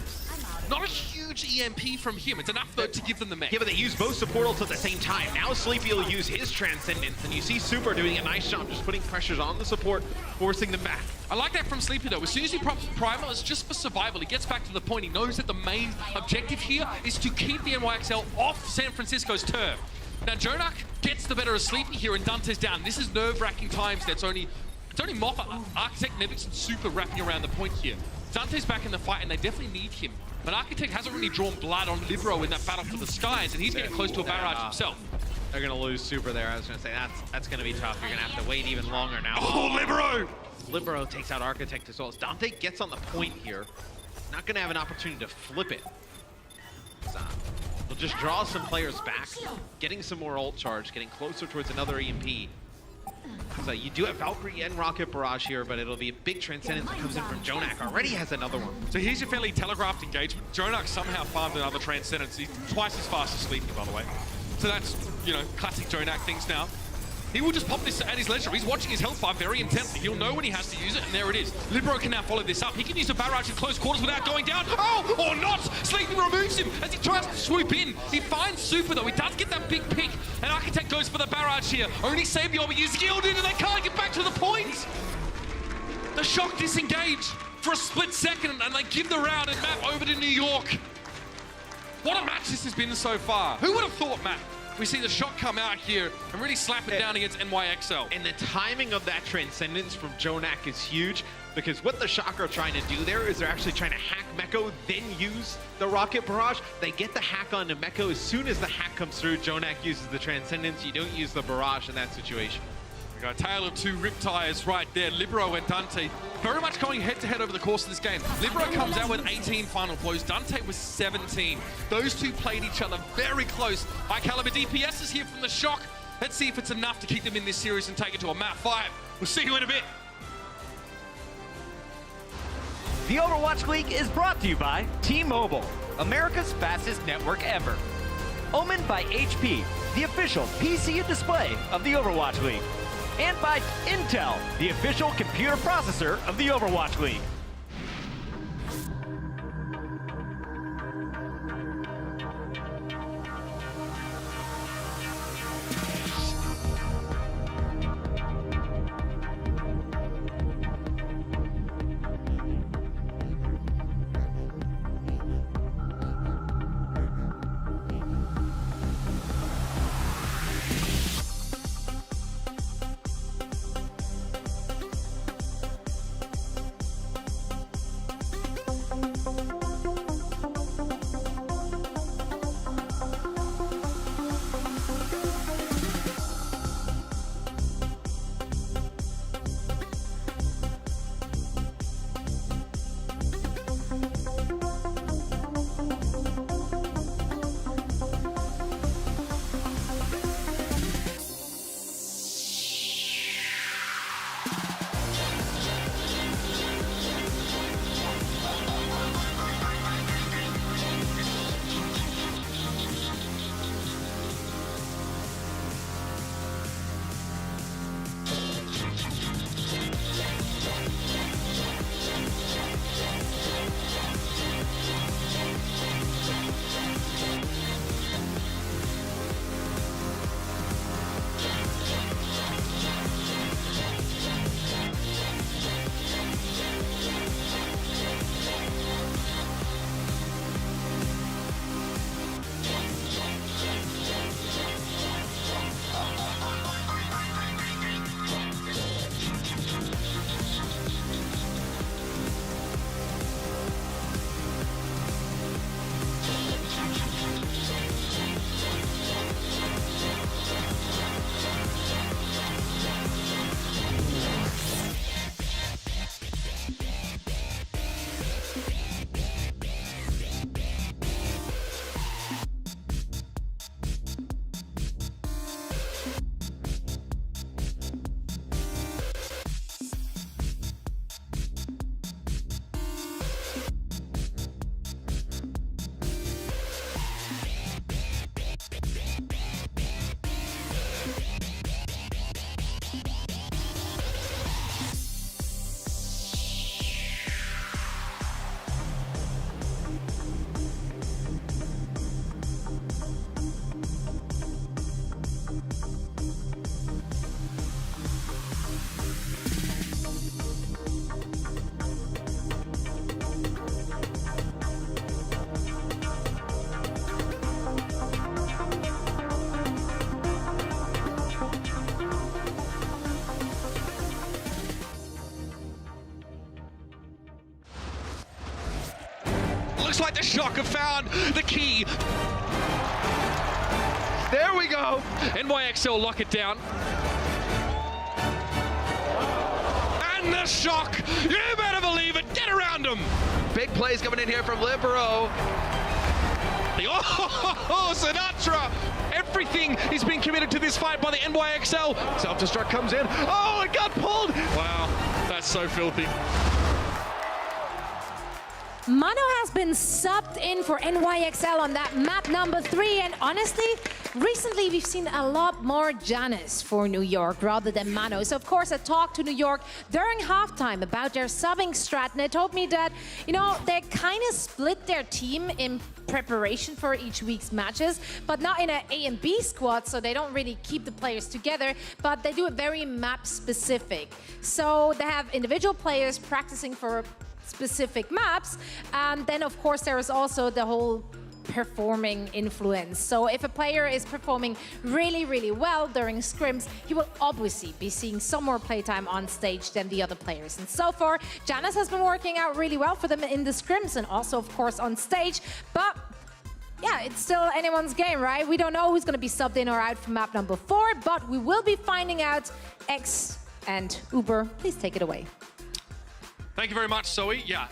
Not a huge EMP from him. It's enough, though, to give them the mech. Yeah, but they use both supportals at the same time. Now Sleepy will use his Transcendence, and you see Super doing a nice job just putting pressures on the support, forcing them back. I like that from Sleepy, though. As soon as he props Primal, it's just for survival. He gets back to the point. He knows that the main objective here is to keep the NYXL off San Francisco's turf. Now, Jonak gets the better of Sleepy here, and Dante's down. This is nerve-wracking times. It's only Moffa, Architect, Nevix, and Super wrapping around the point here. Dante's back in the fight, and they definitely need him. But Architect hasn't really drawn blood on Libero in that battle for the skies, and he's getting close to a barrage himself. They're going to lose Super there. I was going to say, that's going to be tough. You're going to have to wait even longer now. Oh, Libero! Libero takes out Architect as well. As Dante gets on the point here, not going to have an opportunity to flip it. They'll just draw some players back, getting some more ult charge, getting closer towards another EMP. So you do have Valkyrie and Rocket Barrage here, but it'll be a big Transcendence that comes in from Jonak. Already has another one. So here's your fairly telegraphed engagement. Jonak somehow farmed another Transcendence. He's twice as fast as Sleepy, by the way. So that's, you know, classic Jonak things now. He will just pop this at his leisure. He's watching his health bar very intently. He'll know when he has to use it, and there it is. Libero can now follow this up. He can use a barrage in close quarters without going down. Oh, or not! Sleepy removes him as he tries to swoop in. He finds Super, though. He does get that big pick, and Architect goes for the barrage here. Only Sabiobby is yielded, and they can't get back to the point. The Shock disengage for a split second, and they give the round and map over to New York. What a match this has been so far. Who would have thought, Matt? We see the Shock come out here and really slap it down against NYXL. And the timing of that Transcendence from Jonak is huge, because what the Shock are trying to do there is they're actually trying to hack Meko, then use the Rocket Barrage. They get the hack onto Meko. As soon as the hack comes through, Jonak uses the Transcendence. You don't use the Barrage in that situation. We got a tale of two riptires right there. Libero and Dante very much going head-to-head over the course of this game. Libero comes out with 18 final blows. Dante was 17. Those two played each other very close. High caliber DPS is here from the Shock. Let's see if it's enough to keep them in this series and take it to a map 5. We'll see you in a bit. The Overwatch League is brought to you by T-Mobile, America's fastest network ever. Omen by HP, the official PC and display of the Overwatch League. And by Intel, the official computer processor of the Overwatch League. looks like the Shock have found the key. There we go. NYXL lock it down. And the Shock, you better believe it, get around them. Big plays coming in here from Libero. Oh, Sinatra! Everything is being committed to this fight by the NYXL. Self-destruct comes in. Oh, it got pulled! Wow, that's so filthy. Mano has been subbed in for NYXL on that map number 3, and honestly, recently we've seen a lot more Janus for New York rather than Mano. So of course I talked to New York during halftime about their subbing strat, and they told me that, you know, they kind of split their team in preparation for each week's matches, but not in an A and B squad, so they don't really keep the players together, but they do it very map specific. So they have individual players practicing for specific maps, and then of course there is also the whole performing influence. So if a player is performing really well during scrims, he will obviously be seeing some more playtime on stage than the other players. And so far, Janus has been working out really well for them in the scrims and also of course on stage, but yeah, it's still anyone's game, right? We don't know who's going to be subbed in or out for map number 4, but we will be finding out. X and Uber, please take it away. Thank you very much, Zoe. Yeah,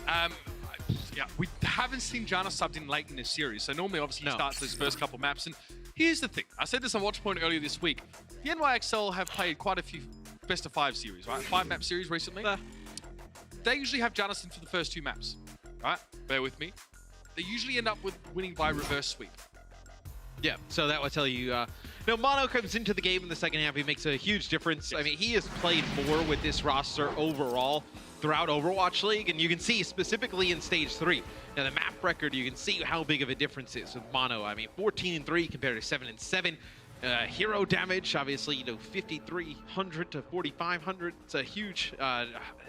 we haven't seen Janus subbed in late in this series, so normally obviously he starts those first couple maps. And here's the thing, I said this on Watchpoint earlier this week, the NYXL have played quite a few best of 5 series, right? 5-map series recently. They usually have Janus in for the first 2 maps, right? Bear with me. They usually end up with winning by reverse sweep. Yeah, so that will tell you, Mano comes into the game in the second half, he makes a huge difference. Yes. I mean, he has played more with this roster overall throughout Overwatch League, and you can see specifically in Stage 3. Now, the map record, you can see how big of a difference it is with Mano. I mean, 14-3 compared to 7-7. Hero damage, obviously, 5,300 to 4,500. It's a huge, I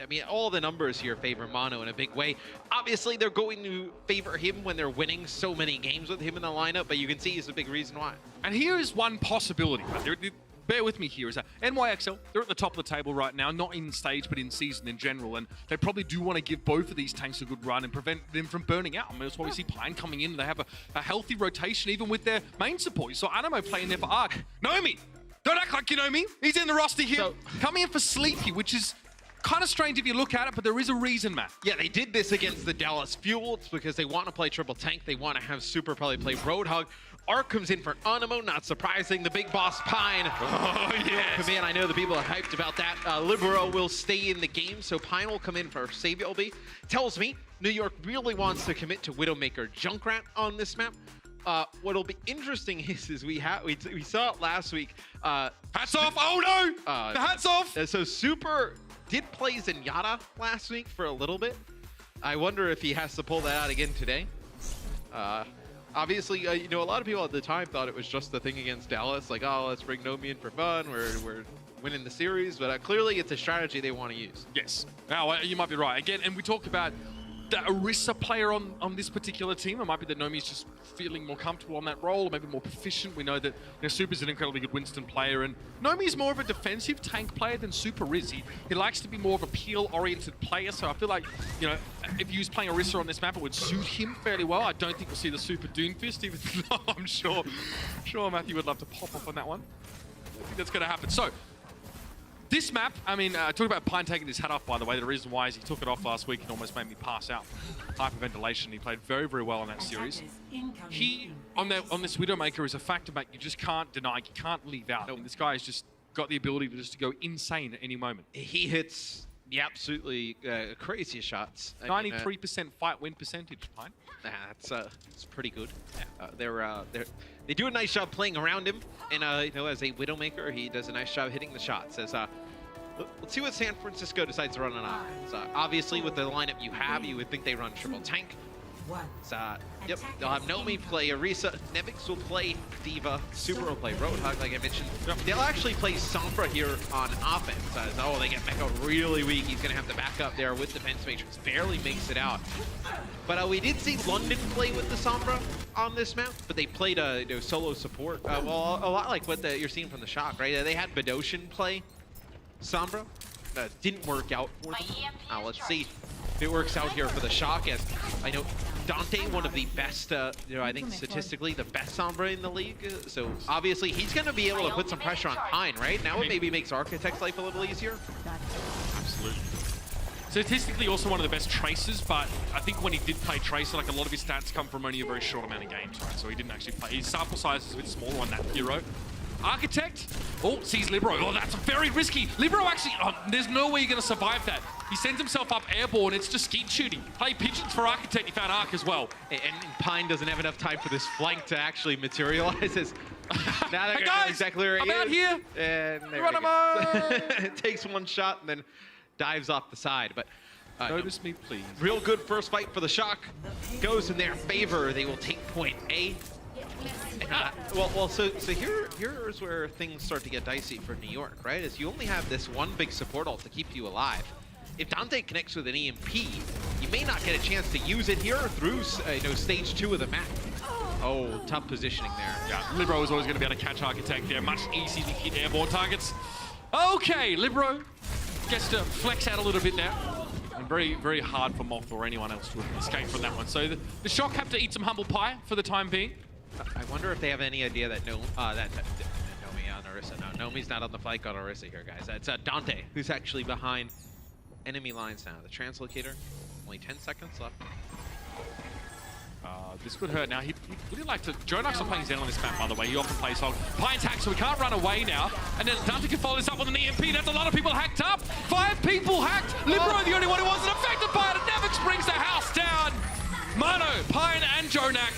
mean, all the numbers here favor Mano in a big way. Obviously, they're going to favor him when they're winning so many games with him in the lineup, but you can see he's a big reason why. And here is one possibility, right? Bear with me here, is that NYXL, they're at the top of the table right now, not in stage, but in season in general, and they probably do want to give both of these tanks a good run and prevent them from burning out. I mean, that's why we see Pine coming in, and they have a healthy rotation even with their main support. You saw Animo playing there for Arc. Nomi! Don't act like you know me! He's in the roster here, coming in for Sleepy, which is kind of strange if you look at it, but there is a reason, Matt. Yeah, they did this against the Dallas Fuel. It's because they want to play triple tank. They want to have Super probably play Roadhog. Arc comes in for Animo, not surprising. The big boss Pine. Oh, yes. Come in. I know the people are hyped about that. Libero will stay in the game, so Pine will come in for Savior LB. Tells me New York really wants to commit to Widowmaker Junkrat on this map. What'll be interesting is we saw it last week. Hats off! Oh no! The hats off! So Super did play Zenyatta last week for a little bit. I wonder if he has to pull that out again today. Obviously, a lot of people at the time thought it was just the thing against Dallas, like, oh, let's bring Nomi in for fun. We're winning the series, but clearly it's a strategy they want to use. Yes. Now, you might be right. Again, and we talked about the Orisa player on this particular team. It might be that Nomi's just feeling more comfortable on that role, or maybe more proficient. We know that Super's an incredibly good Winston player, and Nomi's more of a defensive tank player than Super is. He likes to be more of a peel-oriented player, so I feel like, if he was playing Orisa on this map, it would suit him fairly well. I don't think we'll see the Super Doomfist, even though I'm sure Matthew would love to pop off on that one. I think that's going to happen. So, this map, I mean, talking about Pine taking his hat off, by the way, the reason why is he took it off last week and almost made me pass out. Hyperventilation, he played very, very well in that series. He, on this Widowmaker, is a factor, mate, you just can't deny, you can't leave out. Nope. This guy has just got the ability to go insane at any moment. He hits the absolutely craziest shots. 93% fight win percentage, Pine. That's pretty good. They do a nice job playing around him, and as a Widowmaker, he does a nice job hitting the shots. Let's see what San Francisco decides to run on offense. Obviously, with the lineup you have, you would think they run triple tank. Yep, they'll have Nomi play Orisa, Nevix will play Diva, Super will play Roadhog, like I mentioned. They'll actually play Sombra here on offense. They get Mecha really weak. He's going to have to back up there with Defense Matrix. Barely makes it out. But we did see London play with the Sombra on this map, but they played solo support. A lot like what you're seeing from the Shock, right? They had Bedosian play Sombra. Didn't work out for them. Let's see. it works out here for the Shock, as I know Dante, one of the best, I think statistically the best Sombra in the league. So obviously he's going to be able to put some pressure on Pine, right? Now it maybe makes Architect's life a little easier. Absolutely. Statistically also one of the best tracers, but I think when he did play tracer, like a lot of his stats come from only a very short amount of games, right? So he didn't actually play. His sample size is a bit smaller on that hero. Architect, sees Libero. Oh, that's very risky. Libero actually, there's no way you're going to survive that. He sends himself up airborne. It's just skeet shooting. Play pigeons for Architect. He found Arc as well. And Pine doesn't have enough time for this flank to actually materialize. Now they're hey guys, exactly where I'm out here. And there Run him on. It takes one shot and then dives off the side. But notice me, please. Real good first fight for the Shock. Goes in their favor. They will take point A. So here's where things start to get dicey for New York, right? Is you only have this one big support ult to keep you alive. If Dante connects with an EMP, you may not get a chance to use it here through stage 2 of the map. Oh, tough positioning there. Yeah, Libero is always going to be able to catch Architect there. Much easier to hit airborne targets. Okay, Libero gets to flex out a little bit now. And very, very hard for Moth or anyone else to escape from that one. So the Shock have to eat some humble pie for the time being. I wonder if they have any idea that Nomi on Orisa. No, Nomi's not on the flank on Orisa here, guys. It's Dante who's actually behind enemy lines now. The translocator, only 10 seconds left. This could hurt. Now, he'd really like to... Jonax are playing Zen on this map, by the way. He often plays Hog. Pine's hacked, so we can't run away now. And then Dante can follow this up with an EMP. That's a lot of people hacked up. 5 people hacked. Libero, the only one who wasn't affected by it. Nevix brings the house down. Mano, Pine, and Jonak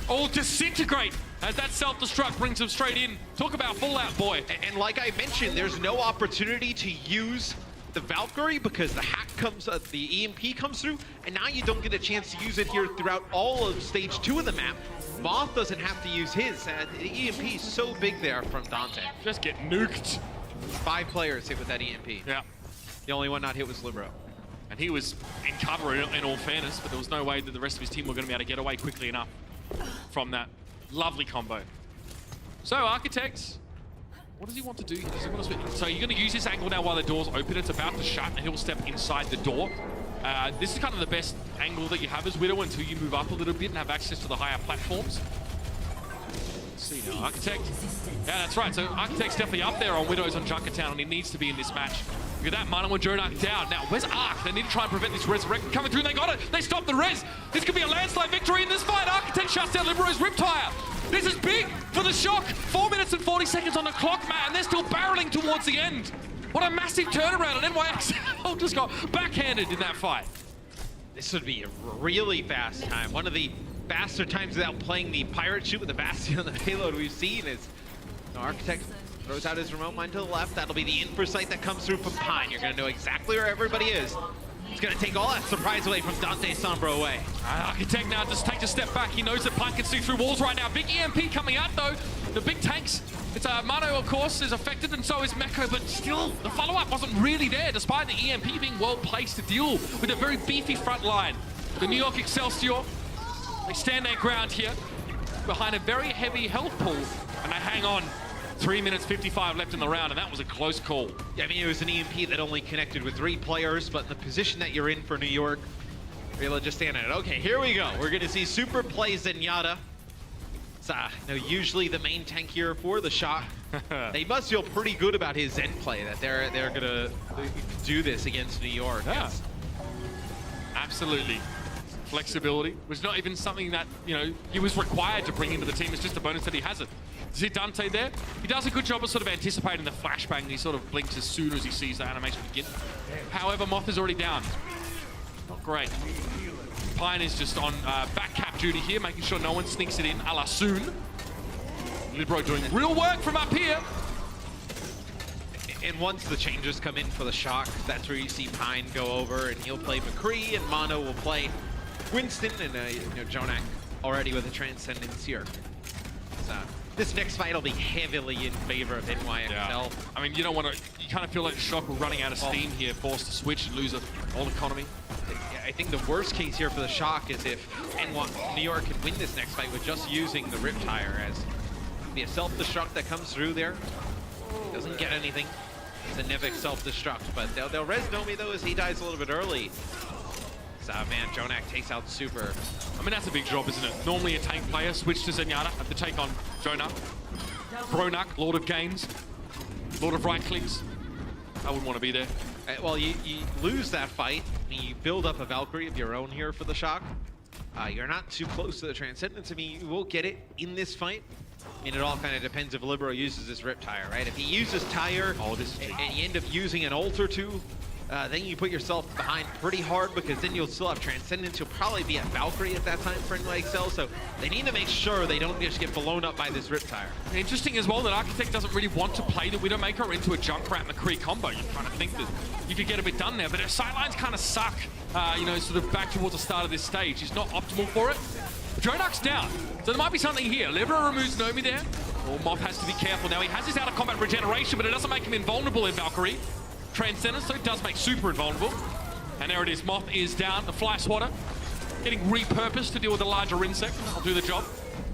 all disintegrate as that self-destruct brings them straight in. Talk about Fallout, boy. And like I mentioned, there's no opportunity to use the Valkyrie because the hack comes, the EMP comes through, and now you don't get a chance to use it here throughout all of stage 2 of the map. Moth doesn't have to use his. The EMP is so big there from Dante. Just get nuked. 5 players hit with that EMP. Yeah. The only one not hit was Libero. And he was in cover in all fairness, but there was no way that the rest of his team were going to be able to get away quickly enough from that lovely combo. So Architect, what does he want to do? Does he want to so you're going to use this angle now while the door's open. It's about to shut, and he'll step inside the door. This is kind of the best angle that you have as Widow until you move up a little bit and have access to the higher platforms. Let's see now, Architect. Yeah, that's right. So Architect's definitely up there on Widows on Junkertown, and he needs to be in this match. Look at that, Mano and Jonak down. Now, where's Arc? They need to try and prevent this resurrection coming through, and they got it. They stopped the res. This could be a landslide victory in this fight. Architect shuts down Libero's Riptire. This is big for the Shock. 4 minutes and 40 seconds on the clock, Matt, and they're still barreling towards the end. What a massive turnaround, and NYXL just got backhanded in that fight. This would be a really fast time. One of the faster times without playing the pirate shoot with the Bastion on the payload we've seen is Architect throws out his remote mine to the left. That'll be the insight that comes through from Pine. You're going to know exactly where everybody is. He's going to take all that surprise away from Dante Sombra away. Architect now just takes a step back. He knows that Pine can see through walls right now. Big EMP coming out, though. The big tanks. It's Mano, of course, is affected, and so is Meko, but still, the follow-up wasn't really there, despite the EMP being well-placed to deal with a very beefy front line. The New York Excelsior, they stand their ground here behind a very heavy health pool, and they hang on. 3 minutes 55 left in the round, and that was a close call. Yeah, I mean, it was an EMP that only connected with 3 players, but in the position that you're in for New York, Rayla just standing it. Okay, here we go. We're going to see super play Zenyatta. It's usually the main tank here for the Shock. They must feel pretty good about his Zen play, that they're going to do this against New York. Yeah. Absolutely. Flexibility was not even something that, he was required to bring into the team. It's just a bonus that he has it. See Dante there? He does a good job of sort of anticipating the flashbang. He sort of blinks as soon as he sees the animation begin. However, Moth is already down. Not great. Pine is just on back cap duty here, making sure no one sneaks it in, a la soon. Libero doing real work from up here. And once the changes come in for the Shock, that's where you see Pine go over, and he'll play McCree, and Mano will play Winston, and Jonak already with a Transcendence here. So this next fight will be heavily in favor of NYXL. Yeah. I mean, you don't want to, you kind of feel like Shock are running out of steam here, forced to switch and lose an all economy. I think the worst case here for the Shock is if New York can win this next fight with just using the Riptire, as be a self-destruct that comes through there. Doesn't get anything. It's a Nevix self-destruct, but they'll res Nomi though as he dies a little bit early. Man, Jonak takes out Super. I mean, that's a big job, isn't it? Normally a tank player switch to Zenyatta, have to take on Jonak. Bronak, Lord of Games, Lord of Right Clicks. I wouldn't want to be there. Well, you lose that fight, and you build up a Valkyrie of your own here for the Shock. You're not too close to the Transcendence. I mean, you will get it in this fight. I mean, it all kind of depends if Libero uses his Riptire, right? If he uses Tire, and you end up using an ult or two, then you put yourself behind pretty hard because then you'll still have Transcendence. You'll probably be at Valkyrie at that time for NYXL, so they need to make sure they don't just get blown up by this Riptire. Interesting as well that Architect doesn't really want to play the Widowmaker into a Junkrat McCree combo. You kind of think that you could get a bit done there, but their sightlines kind of suck, you know, sort of back towards the start of this stage. He's not optimal for it. Dronak's down, so there might be something here. Libero removes Nomi there. Well, Moth has to be careful now. He has his out-of-combat regeneration, but it doesn't make him invulnerable in Valkyrie. Transcendence, so it does make Super invulnerable. And there it is, Moth is down. The Fly Swatter getting repurposed to deal with a larger insect. I'll do the job.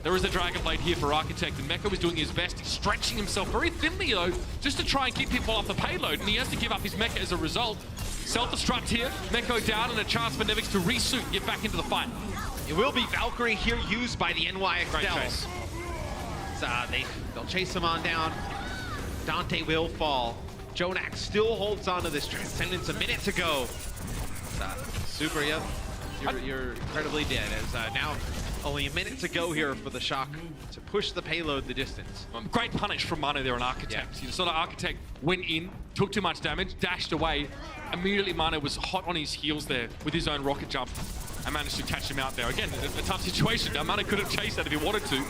There is a Dragon Blade here for Architect, and Mecha is doing his best. He's stretching himself very thinly, though, just to try and keep people off the payload, and he has to give up his Mecha as a result. Self-destruct here, Mecha down, and a chance for Nevix to resuit and get back into the fight. It will be Valkyrie here used by the NYXL. Great chase. They'll chase him on down. Dante will fall. Jonak still holds on to this Transcendence. A minute to go. Super, yeah. You're incredibly dead. As now only a minute to go here for the Shock to push the payload the distance. Great punish from Mano there on Architect. Yeah. You saw the Architect went in, took too much damage, dashed away. Immediately Mano was hot on his heels there with his own rocket jump and managed to catch him out there. Again, a tough situation. Now, Mano could have chased that if he wanted to.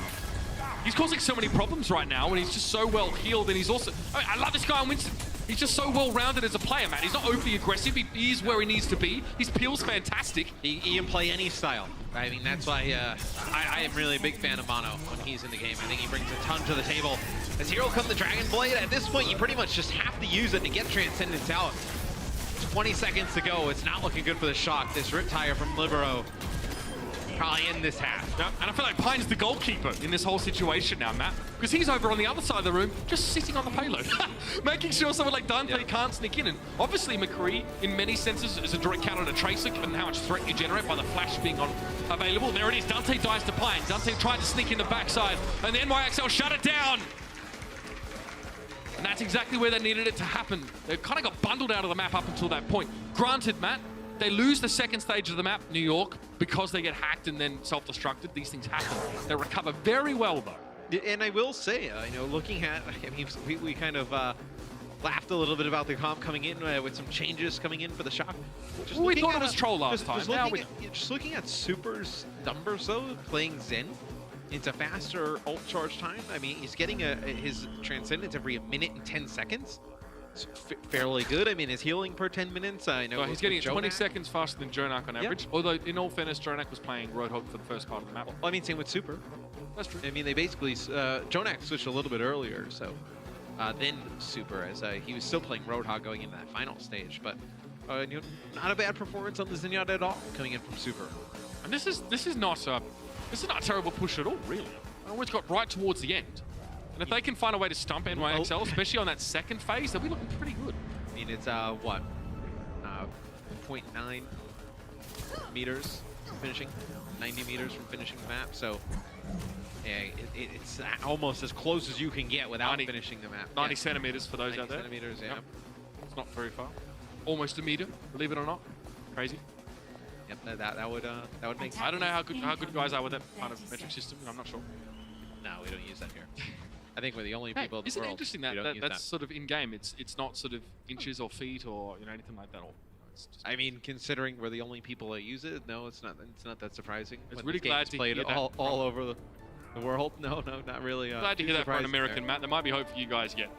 He's causing so many problems right now, and he's just so well healed, and he's also... I love this guy on Winston. He's just so well-rounded as a player, man. He's not overly aggressive. He is where he needs to be. His peel's fantastic. He can play any style. I mean, that's why I am really a big fan of Mono when he's in the game. I think he brings a ton to the table. As here will come the Dragon Blade. At this point, you pretty much just have to use it to get Transcendence out. 20 seconds to go. It's not looking good for the Shock. This Riptire from Libero probably in this half. Yeah, and I feel like Pine's the goalkeeper in this whole situation now, Matt, because he's over on the other side of the room, just sitting on the payload, making sure someone like Dante can't sneak in. And obviously McCree, in many senses, is a direct counter to Tracer, given how much threat you generate by the flash being available. There it is, Dante dies to Pine. Dante tried to sneak in the backside, and the NYXL shut it down. And that's exactly where they needed it to happen. They kind of got bundled out of the map up until that point. Granted, Matt, they lose the second stage of the map, New York, because they get hacked and then self-destructed. These things happen. They recover very well, though. And I will say, you know, looking at, I mean, we kind of laughed a little bit about the comp coming in with some changes coming in for the Shock. We thought it was Troll last time. Just looking at Super's numbers, though, playing Zen, it's a faster ult charge time. I mean, he's getting his Transcendence every 1 minute and 10 seconds. It's fairly good. I mean, his healing per 10 minutes. I know he's getting it 20 seconds faster than Jonak on average. Although, in all fairness, Jonak was playing Roadhog for the first part of the map. Well, I mean, same with Super. That's true. I mean, they basically Jonak switched a little bit earlier, so then Super, as he was still playing Roadhog going into that final stage. But you know, not a bad performance on the Zenyatta at all coming in from Super. And this is not a terrible push at all, really. It's got right towards the end. And if they can find a way to stump NYXL, especially on that second phase, they'll be looking pretty good. I mean, it's, what? 0.9 meters from finishing, 90 meters from finishing the map. So, yeah, it's almost as close as you can get without finishing the map. 90 centimeters for those out there. 90 centimeters, yeah. Yep. It's not very far. Almost a meter, believe it or not. Crazy. Yep, that would make sense. I don't know how good you guys are with that kind of metric system. I'm not sure. No, we don't use that here. I think we're the only people in the world. Isn't it interesting that's sort of in game? It's not sort of inches or feet or anything like that. I mean, considering we're the only people that use it, no, it's not that surprising. It's really glad to played hear that all over the world. No, not really. Glad to hear that for an American, Matt. There might be hope for you guys yet.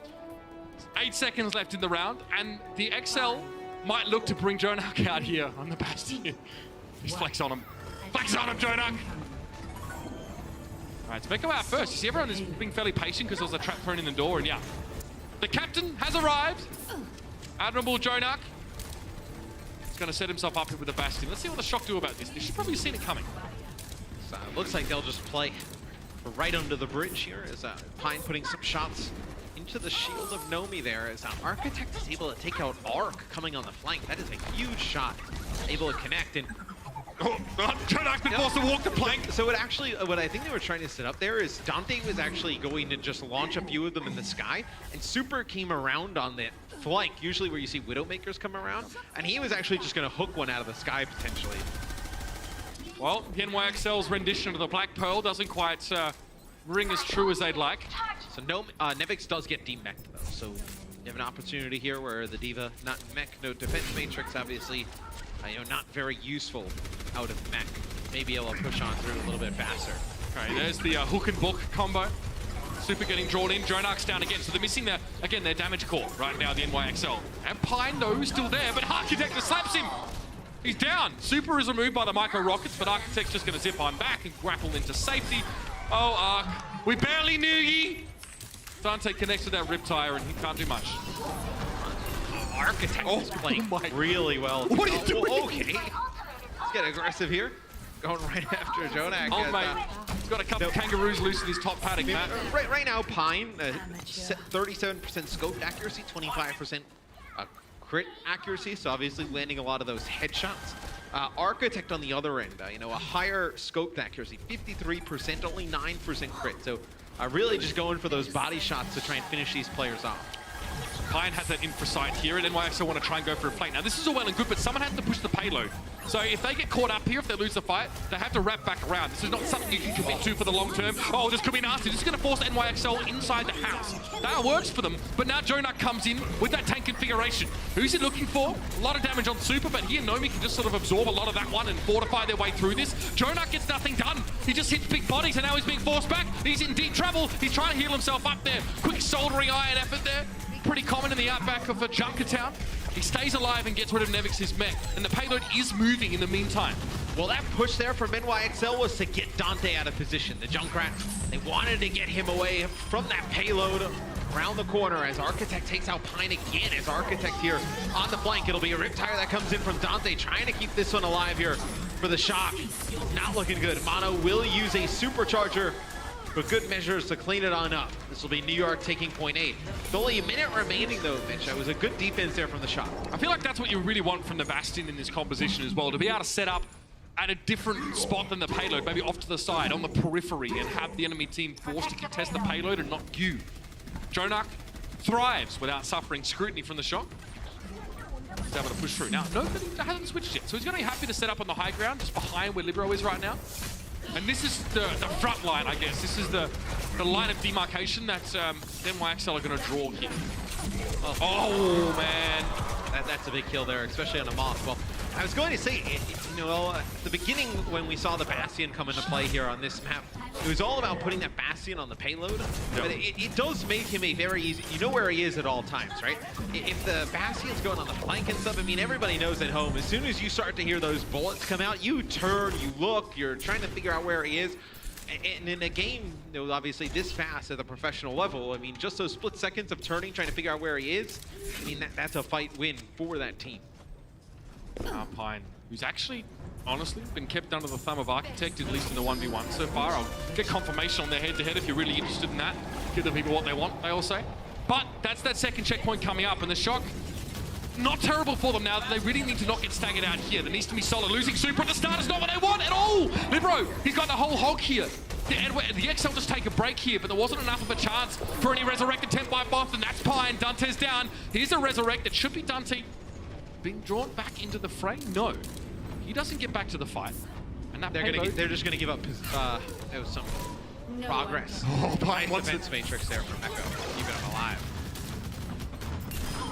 8 seconds left in the round, and the XL might look to bring Jonak out here on the Bastion. Just flex on him. Flex on him, Jonak! All right, it's Meko out first. You see, everyone is being fairly patient because there was a trap thrown in the door, and yeah. The captain has arrived. Admirable Jonak. He's going to set himself up here with the Bastion. Let's see what the Shock do about this. They should probably have seen it coming. So looks like they'll just play right under the bridge here as Pine putting some shots into the shield of Nomi there as Architect is able to take out Arc coming on the flank. That is a huge shot. Able to connect, and Jonak's been forced to walk the plank. So what I think they were trying to set up there is Dante was actually going to just launch a few of them in the sky, and Super came around on the flank, usually where you see Widowmakers come around, and he was actually just going to hook one out of the sky potentially. Well, the NYXL's rendition of the Black Pearl doesn't quite ring as true as they'd like. So no, Nevix does get demech'd though, so you have an opportunity here where the D.Va, not mech, no defense matrix, obviously, not very useful out of mech. Maybe able to push on through a little bit faster. Okay, there's the hook and book combo. Super getting drawn in, Jonak's down again, so they're missing their damage core right now, the NYXL. And Pine, though, is still there, but Architect slaps him! He's down! Super is removed by the micro rockets, but Architect's just gonna zip on back and grapple into safety. Oh, Arc, we barely knew ye! Dante connects with that riptire and he can't do much. Architect is playing really well. What are you doing? Okay. Let's get aggressive here. Going right after Jonak. Oh, mate. He's got a couple of kangaroos loose in his top padding, Matt. Right now, Pine, 37% scope accuracy, 25% crit accuracy, so obviously landing a lot of those headshots. Architect on the other end, a higher scoped accuracy, 53%, only 9% crit. So really just going for those body shots to try and finish these players off. Pine has that infra sight here, and NYXL want to try and go for a flank. Now, this is all well and good, but someone has to push the payload. So if they get caught up here, if they lose the fight, they have to wrap back around. This is not something you can commit to for the long term. Oh, this could be nasty. This is going to force NYXL inside the house. That works for them, but now Jonak comes in with that tank configuration. Who's he looking for? A lot of damage on Super, but he and Nomi can just sort of absorb a lot of that one and fortify their way through this. Jonak gets nothing done. He just hits big bodies, and now he's being forced back. He's in deep trouble. He's trying to heal himself up there. Quick soldering iron effort there. Pretty common in the outback of Junkertown. He stays alive and gets rid of Nevix's mech, and the payload is moving in the meantime. Well, that push there from NYXL was to get Dante out of position. The Junkrat, they wanted to get him away from that payload around the corner as Architect takes out Pine again. As Architect here on the flank, it'll be a riptire that comes in from Dante, trying to keep this one alive here for the shock. Not looking good. Mono will use a supercharger, but good measures to clean it on up. This will be New York taking point A. With only a minute remaining though, Mitch. That was a good defense there from the shot. I feel like that's what you really want from the Bastion in this composition as well, to be able to set up at a different spot than the payload, maybe off to the side, on the periphery, and have the enemy team forced to contest the payload and not you. Jonak thrives without suffering scrutiny from the shot. He's able to push through. Now, nobody hasn't switched yet, so he's going to be happy to set up on the high ground, just behind where Libero is right now. And this is the front line, I guess. This is the line of demarcation that NYXL are going to draw here. Oh, man. That's a big kill there, especially on a Moth. Well, I was going to say, at the beginning when we saw the Bastion come into play here on this map, it was all about putting that Bastion on the payload. But it does make him a very easy, you know where he is at all times, right? If the Bastion's going on the flank and stuff, I mean, everybody knows at home, as soon as you start to hear those bullets come out, you turn, you look, you're trying to figure out where he is. And in a game, obviously this fast at the professional level, I mean, just those split seconds of turning, trying to figure out where he is, I mean, that's a fight win for that team. Pine, who's actually, honestly, been kept under the thumb of Architect, at least in the 1v1 so far. I'll get confirmation on their head-to-head if you're really interested in that. Give the people what they want, they all say. But that's that second checkpoint coming up, and the shock, not terrible for them now. That they really need to not get staggered out here. There needs to be solid. Losing Super at the start is not what they want at all. Libero, he's got the whole hog here. The XL just take a break here, but there wasn't enough of a chance for any resurrected temp by Both, and that's Pine. Dante's down. Here's a resurrect. It should be Dante being drawn back into the fray. No, he doesn't get back to the fight. And that they're just gonna give up some progress. Oh, Pine wants defense matrix there from Echo, keeping him alive.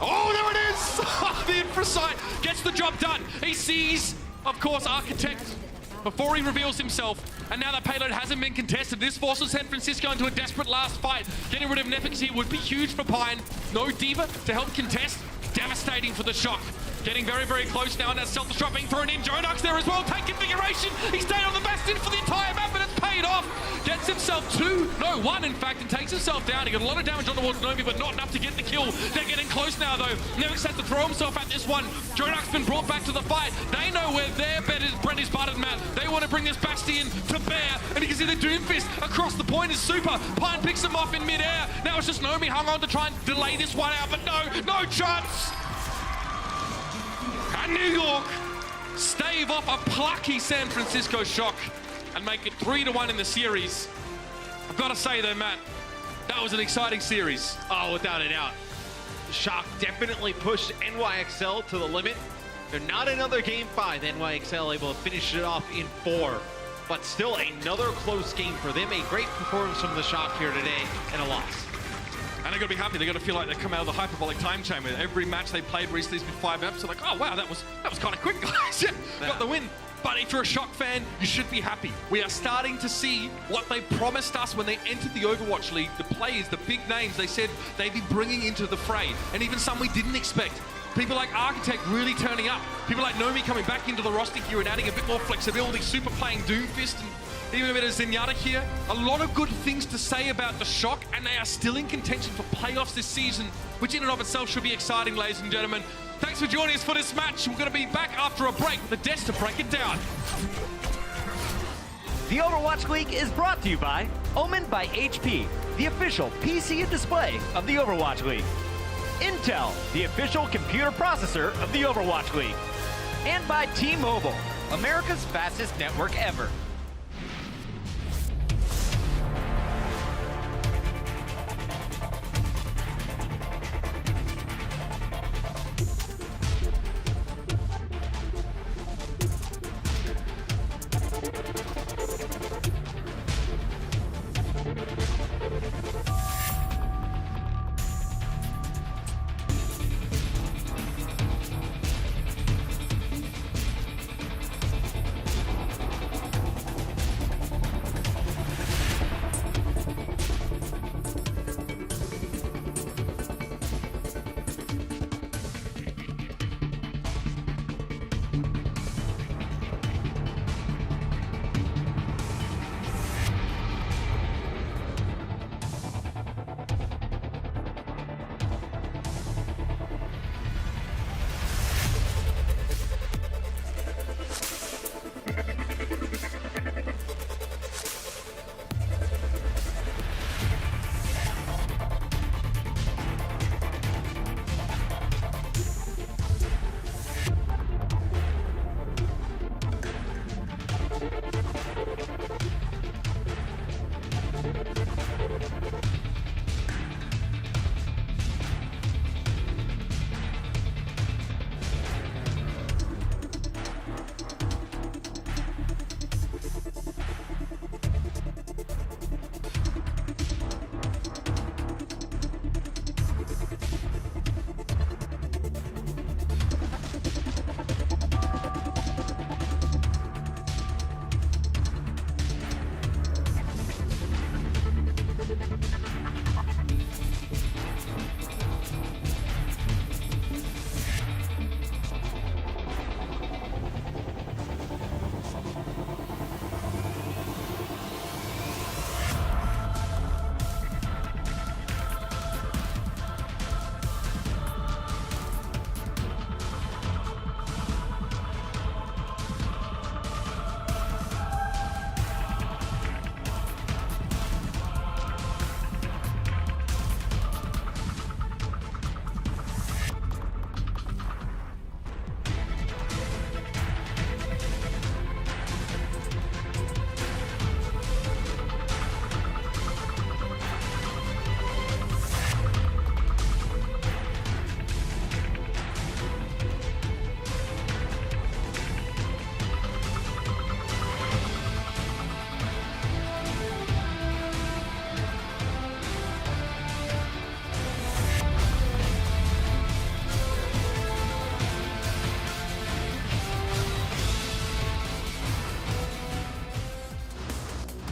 Oh, there it is! The infra sight gets the job done. He sees, of course, Architect before he reveals himself. And now the payload hasn't been contested. This forces San Francisco into a desperate last fight. Getting rid of Nefix here would be huge for Pine. No D.Va to help contest. Devastating for the shock. Getting very, very close now, and that self-destruct being thrown in. Jonak's there as well. Tank configuration. He stayed on the Bastion for the entire map, and it's paid off. Gets himself one, in fact, and takes himself down. He got a lot of damage on towards Nomi, but not enough to get the kill. They're getting close now, though. Nevix has to throw himself at this one. Jonak's been brought back to the fight. They know where their bread is buttered, Matt. They want to bring this Bastion to bear, and you can see the Doomfist across the point is Super. Pine picks him off in midair. Now it's just Nomi hung on to try and delay this one out, but no chance. And New York stave off a plucky San Francisco Shock and make it 3-1 in the series. I've got to say though, Matt, that was an exciting series. Oh, without a doubt. Shock definitely pushed NYXL to the limit. They're not another Game 5. NYXL able to finish it off in 4. But still another close game for them. A great performance from the Shock here today and a loss. And they're going to be happy. They're going to feel like they come out of the hyperbolic time chamber. Every match they played recently has been 5 maps. They're like, oh, wow, that was kind of quick, guys. Yeah, got the win. But if you're a Shock fan, you should be happy. We are starting to see what they promised us when they entered the Overwatch League. The players, the big names, they said they'd be bringing into the fray. And even some we didn't expect. People like Architect really turning up. People like Nomi coming back into the roster here and adding a bit more flexibility. Super playing Doomfist and even a bit of Zenyatta here. A lot of good things to say about the Shock, and they are still in contention for playoffs this season, which in and of itself should be exciting, ladies and gentlemen. Thanks for joining us for this match. We're going to be back after a break with the Des to break it down. The Overwatch League is brought to you by Omen by HP, the official PC and display of the Overwatch League. Intel, the official computer processor of the Overwatch League. And by T-Mobile, America's fastest network ever.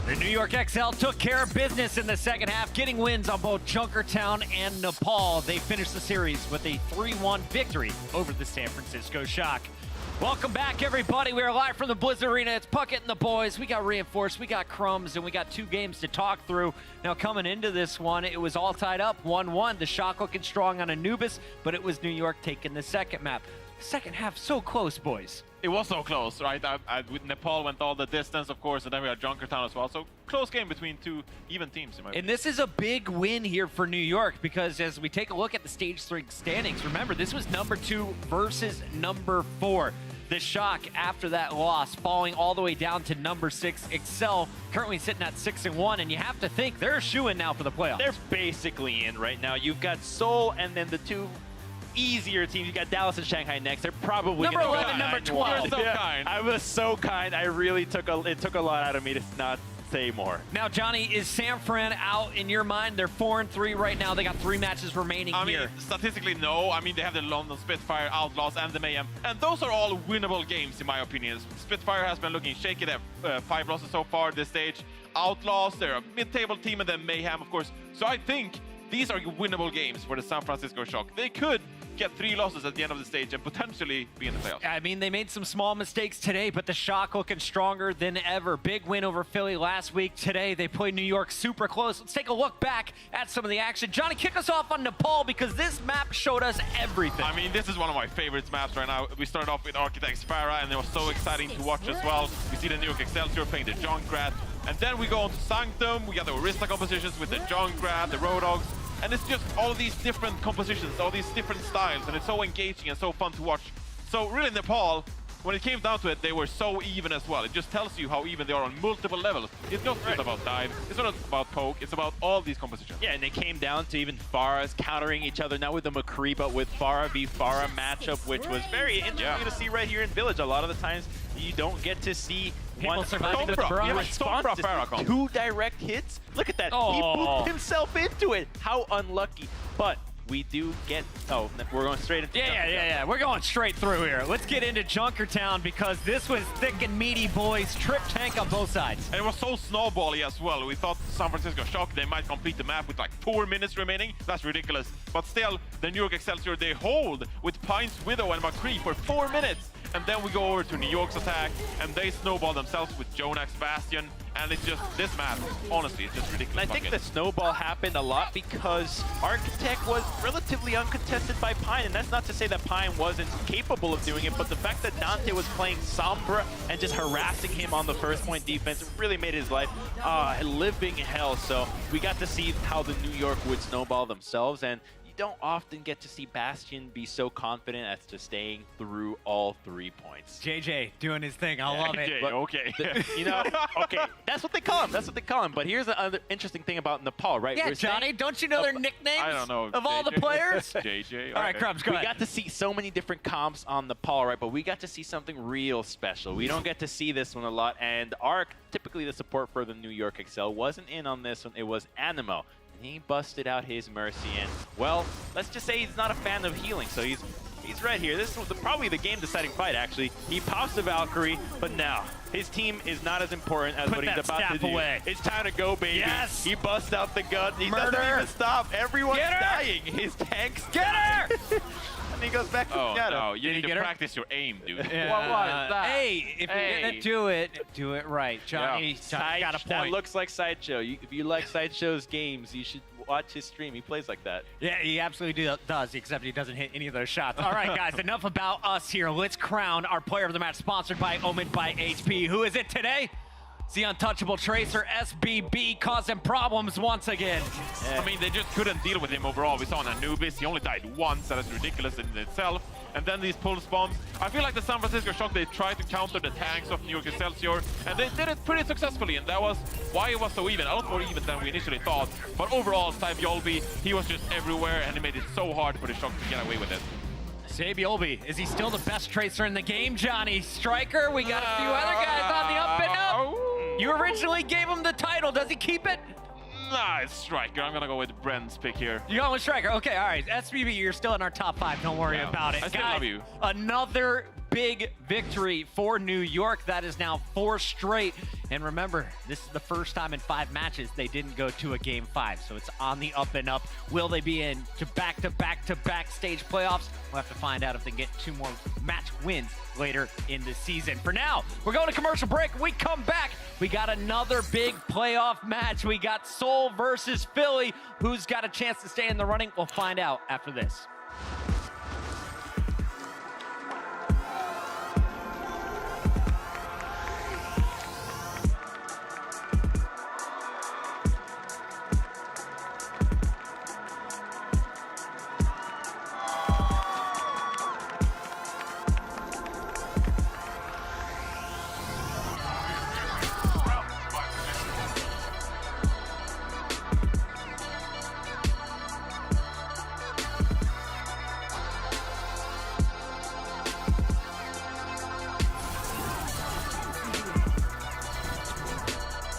The New York XL took care of business in the second half, getting wins on both Junkertown and Nepal. They finished the series with a 3-1 victory over the San Francisco Shock. Welcome back, everybody. We are live from the Blizzard Arena. It's Puckett and the boys. We got Reinforced, we got Crumbs, and we got 2 games to talk through. Now, coming into this one, it was all tied up, 1-1. The Shock looking strong on Anubis, but it was New York taking the second map. Second half, so close, boys. It was so close, right? With Nepal went all the distance, of course, and then we had Junkertown as well. So close game between 2 even teams, in my opinion. And this is a big win here for New York because as we take a look at the Stage 3 standings, remember, this was number 2 versus number 4. The Shock, after that loss, falling all the way down to number 6. Excel currently sitting at 6-1, and you have to think they're a shoo-in now for the playoffs. They're basically in right now. You've got Seoul and then the two easier teams. You got Dallas and Shanghai next. They're probably number 11, number 12. You're so kind. I was so kind. I really took a lot out of me to not say more. Now, Johnny, is San Fran out in your mind? They're 4-3 right now. They got 3 matches remaining here. I mean, statistically, no. I mean, they have the London Spitfire, Outlaws, and the Mayhem, and those are all winnable games, in my opinion. Spitfire has been looking shaky. They have 5 losses so far this stage. Outlaws, they're a mid-table team, and then Mayhem, of course. So I think these are winnable games for the San Francisco Shock. They could get 3 losses at the end of the stage and potentially be in the playoffs. I mean, they made some small mistakes today, but the Shock looking stronger than ever. Big win over Philly last week. Today, they played New York super close. Let's take a look back at some of the action. Johnny, kick us off on Nepal because this map showed us everything. I mean, this is one of my favorite maps right now. We started off with Architects Farah, and it was so exciting to watch as well. We see the New York Excelsior playing the Junkrat, and then we go on to Sanctum. We got the Orisa compositions with the Junkrat, the Road Dogs. And it's just all of these different compositions, all these different styles, and it's so engaging and so fun to watch. So really, Nepal, when it came down to it, they were so even as well. It just tells you how even they are on multiple levels. It's not just about dive, it's not about poke, it's about all these compositions. Yeah, and they came down to even Farah's countering each other, not with the McCree, but with Farah v Farah matchup, which was very interesting to see right here in Village. A lot of the times, you don't get to see one surviving the response to 2 direct hits. Look at that. He moved himself into it. How unlucky. But we do get... Oh, we're going straight into... Yeah. We're going straight through here. Let's get into Junkertown because this was thick and meaty, boys. Trip tank on both sides. And it was so snowbally as well. We thought San Francisco Shock, they might complete the map with like 4 minutes remaining. That's ridiculous. But still, the New York Excelsior, they hold with Pine's Widow and McCree for 4 minutes. And then we go over to New York's attack, and they snowball themselves with Jonax Bastion. And it's just, this map, honestly, it's just ridiculous. And I think the snowball happened a lot because Architect was relatively uncontested by Pine, and that's not to say that Pine wasn't capable of doing it, but the fact that Dante was playing Sombra and just harassing him on the first point defense really made his life a living hell. So we got to see how the New York would snowball themselves, and you don't often get to see Bastion be so confident as to staying through all 3 points. JJ doing his thing. I love it. But, okay. You know, okay, that's what they call him. That's what they call him. But here's the other interesting thing about Nepal, right? Yeah, Johnny, don't you know their nicknames? I don't know. Of all the players? JJ. All right, Crumbs, go ahead. We got to see so many different comps on Nepal, right? But we got to see something real special. We don't get to see this one a lot. And Arc, typically the support for the New York Excel, wasn't in on this one. It was Animo. He busted out his Mercy, and well, let's just say he's not a fan of healing, so he's right here. This was probably the game-deciding fight, actually. He pops the Valkyrie, but now his team is not as important as what he's about to do. Away. It's time to go, baby. Yes. He busts out the gun. He doesn't even stop. Everyone's dying. His tanks. Get her! And he goes back to Oh, Piano. no, you need to practice your aim, dude. Hey, if you're gonna do it right. Johnny, Johnny got a point. That looks like Sideshow. If you like Sideshow's games, you should watch his stream. He plays like that. Yeah, he absolutely does, except he doesn't hit any of those shots. All right, guys, enough about us here. Let's crown our player of the match, sponsored by Omen by HP. Who is it today? It's the untouchable Tracer, SBB, causing problems once again. I mean, they just couldn't deal with him overall. We saw on Anubis, he only died once. That is ridiculous in itself. And then these pulse bombs. I feel like the San Francisco Shock, they tried to counter the tanks of New York Excelsior, and they did it pretty successfully, and that was why it was so even. A lot more even than we initially thought. But overall, Sabiolbi, he was just everywhere, and he made it so hard for the Shock to get away with it. Sabiolbi, is he still the best Tracer in the game, Johnny? Striker, we got a few other guys on the up and up. You originally gave him the title. Does he keep it? Nah, it's Striker. I'm gonna go with Brent's pick here. You're going with Striker. Okay, all right. SBB, you're still in our top 5. Don't worry about it. I still Guys, love you. Another big victory for New York. That is now 4 straight. And remember, this is the first time in 5 matches they didn't go to a game 5. So it's on the up and up. Will they be in to back-to-back-to-back stage playoffs? We'll have to find out if they get 2 more match wins later in the season. For now, we're going to commercial break. When we come back, we got another big playoff match. We got Seoul versus Philly. Who's got a chance to stay in the running? We'll find out after this.